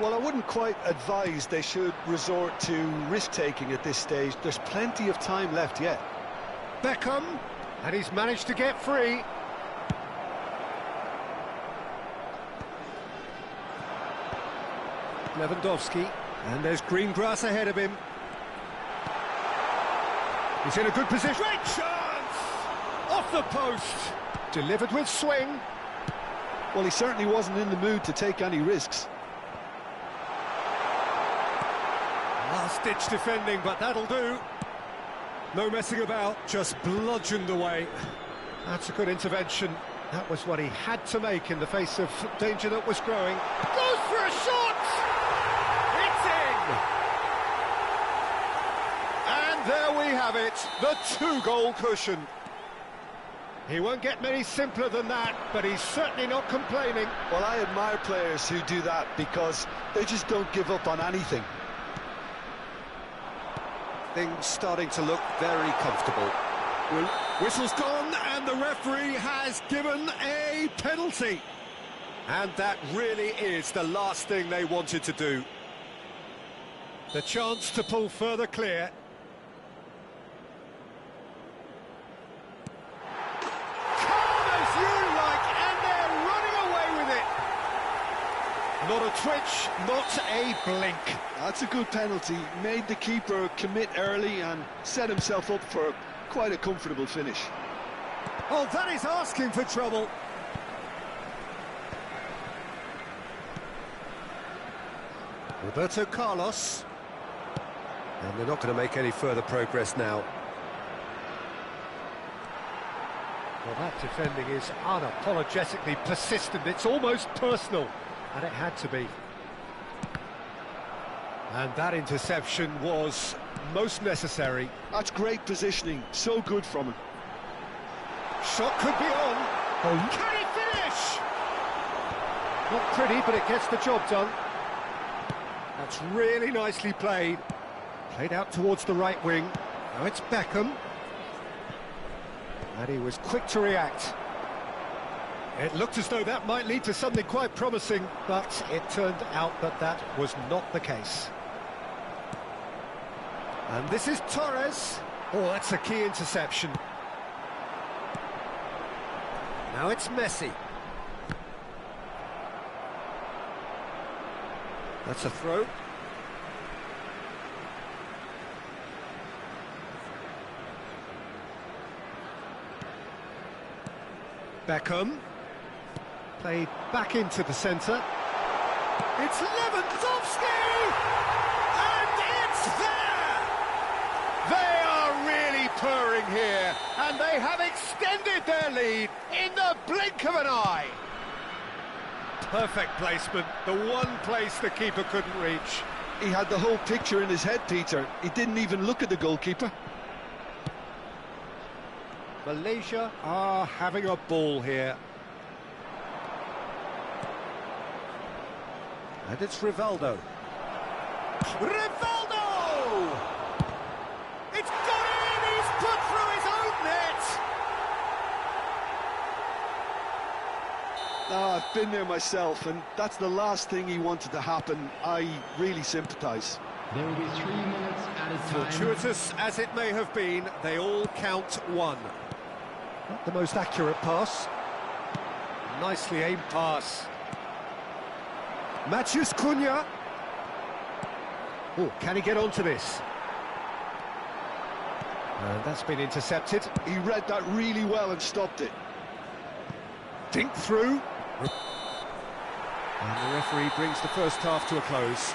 Well, I wouldn't quite advise they should resort to risk-taking at this stage. There's plenty of time left yet. Beckham. And he's managed to get free. Lewandowski. And there's green grass ahead of him. He's in a good position. Great chance! Off the post. Delivered with swing. Well, he certainly wasn't in the mood to take any risks. Last-ditch defending, but that'll do. No messing about, just bludgeoned away. That's a good intervention. That was what he had to make in the face of danger that was growing. Goes for a shot! It's in! And there we have it, the two-goal cushion. He won't get many simpler than that, but he's certainly not complaining. Well, I admire players who do that because they just don't give up on anything. Things starting to look very comfortable. Well, whistle's gone and the referee has given a penalty. And that really is the last thing they wanted to do. The chance to pull further clear. Calm as you like, and they're running away with it. Not a twitch, not a blink. That's a good penalty. Made the keeper commit early and set himself up for quite a comfortable finish. Oh, that is asking for trouble. Roberto Carlos. And they're not going to make any further progress now. Well, that defending is unapologetically persistent. It's almost personal, and it had to be. And that interception was most necessary. That's great positioning. So good from him. Shot could be on. Can he finish? Not pretty, but it gets the job done. That's really nicely played. Played out towards the right wing. Now it's Beckham. And he was quick to react. It looked as though that might lead to something quite promising, but it turned out that that was not the case. And this is Torres. Oh, that's a key interception. Now it's Messi. That's a throw. Beckham. Played back into the centre. It's Lewandowski! And it's there! They are really purring here, and they have extended their lead in the blink of an eye. Perfect placement, the one place the keeper couldn't reach. He had the whole picture in his head, Peter. He didn't even look at the goalkeeper. Malaysia are having a ball here. And it's Rivaldo. Rivaldo! It's got in! He's put through his own net! Oh, I've been there myself, and that's the last thing he wanted to happen. I really sympathise. There will be 3 minutes added time. Fortuitous as it may have been, they all count one. Not the most accurate pass. Nicely aimed pass. Matheus Cunha. Oh, can he get onto this? And that's been intercepted. He read that really well and stopped it. Dink through. And the referee brings the first half to a close.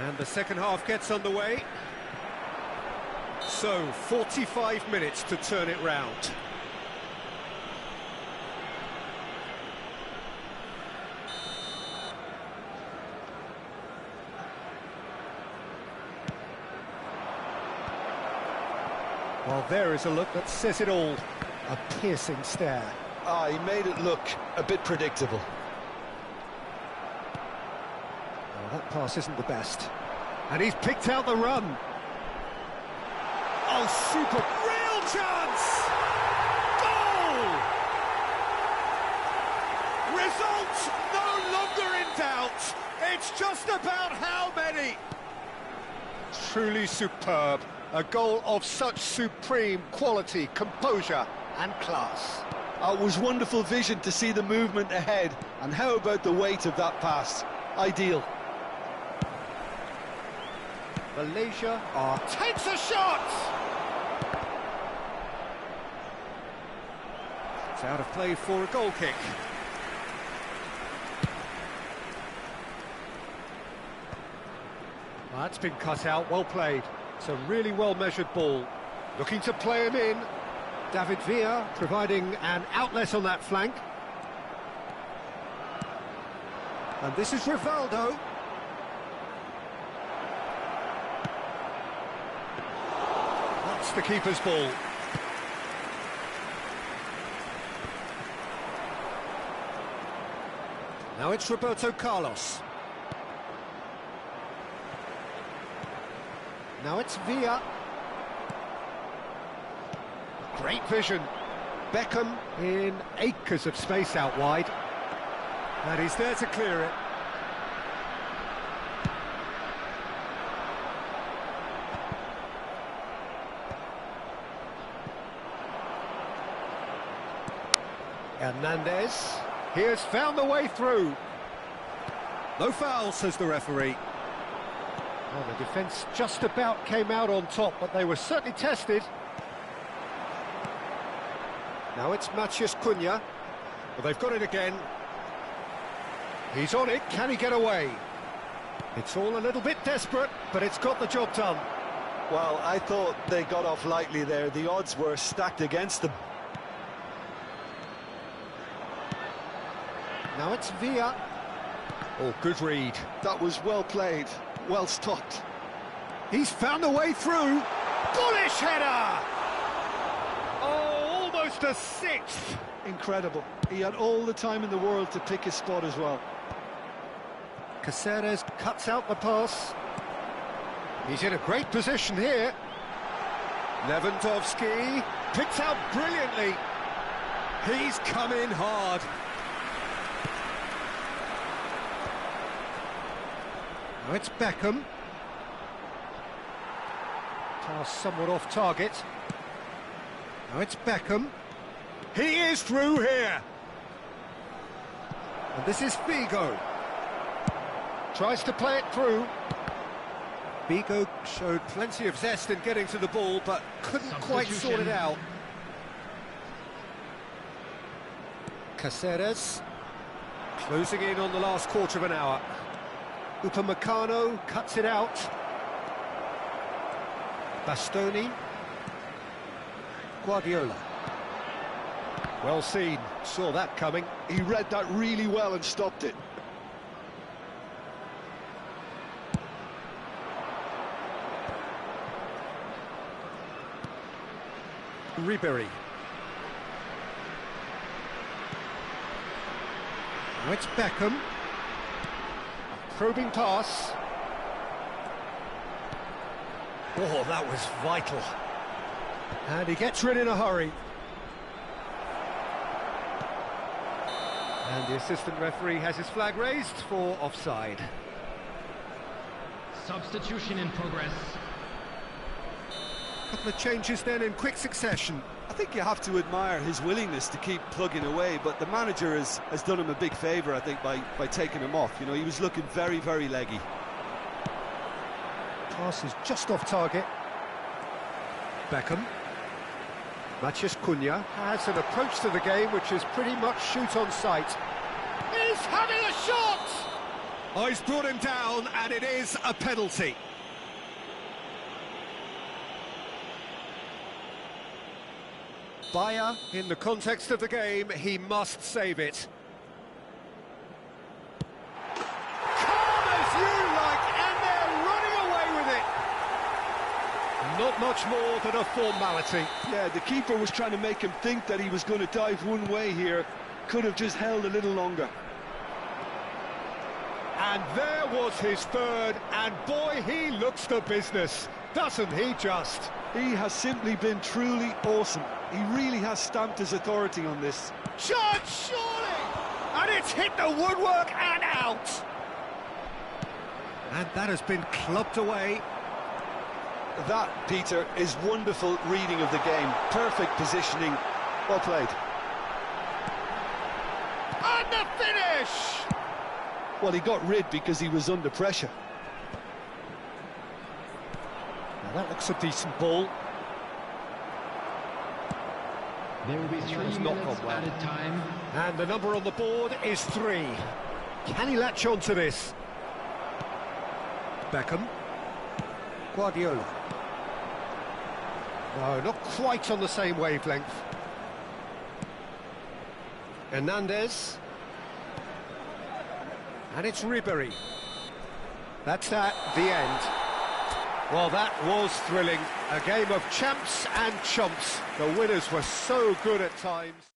And the second half gets underway. So, 45 minutes to turn it round. Well, there is a look that says it all. A piercing stare. Ah, he made it look a bit predictable. Well, that pass isn't the best. And he's picked out the run. Oh, super. Real chance! Goal! Result no longer in doubt. It's just about how many. Truly superb. A goal of such supreme quality, composure and class. It was wonderful vision to see the movement ahead. And how about the weight of that pass? Ideal. Malaysia takes a shot! It's out of play for a goal kick. Well, that's been cut out, well played. It's a really well-measured ball. Looking to play him in. David Villa providing an outlet on that flank. And this is Rivaldo. That's the keeper's ball. Now it's Roberto Carlos. Now it's Villa. Great vision. Beckham in acres of space out wide. And he's there to clear it. Hernandez. He has found the way through. No foul, says the referee. Well, the defence just about came out on top, but they were certainly tested. Now it's Matheus Cunha. Well, they've got it again. He's on it. Can he get away? It's all a little bit desperate, but it's got the job done. Well, I thought they got off lightly there. The odds were stacked against them. Now it's Villa. Oh, good read. That was well played, well stopped. He's found a way through. Bullish header! Oh, almost a sixth. Incredible. He had all the time in the world to pick his spot as well. Caceres cuts out the pass. He's in a great position here. Lewandowski picks out brilliantly. He's come in hard. Now it's Beckham. Pass somewhat off target. Now it's Beckham. He is through here. And this is Figo. Tries to play it through. Figo showed plenty of zest in getting to the ball, but couldn't quite sort it out. Caceres closing in on the last quarter of an hour. Upamecano cuts it out. Bastoni. Guardiola. Well seen, saw that coming. He read that really well and stopped it. Ribery. Now it's Beckham. A probing pass. Oh, that was vital. And he gets rid in a hurry. And the assistant referee has his flag raised for offside. Substitution in progress. A couple of changes then in quick succession. I think you have to admire his willingness to keep plugging away, but the manager has done him a big favour, I think, by taking him off. You know, he was looking very, very leggy. Pass is just off target. Beckham. Matheus Cunha has an approach to the game which is pretty much shoot on sight. He's having a shot! Oh, he's brought him down, and it is a penalty. Bayer, in the context of the game, he must save it. Calm as you like, and they're running away with it. Not much more than a formality. Yeah, the keeper was trying to make him think that he was going to dive one way here. Could have just held a little longer. And there was his third, and boy, he looks the business, doesn't he just? He has simply been truly awesome. He really has stamped his authority on this. Charge, surely! And it's hit the woodwork and out! And that has been clubbed away. That, Peter, is wonderful reading of the game. Perfect positioning. Well played. And the finish! Well, he got rid because he was under pressure. Now that looks a decent ball. There will be 3 minutes added time. And the number on the board is 3. Can he latch on to this? Beckham. Guardiola. No, not quite on the same wavelength. Hernandez. And it's Ribery. That's that, the end. Well, that was thrilling. A game of champs and chumps. The winners were so good at times.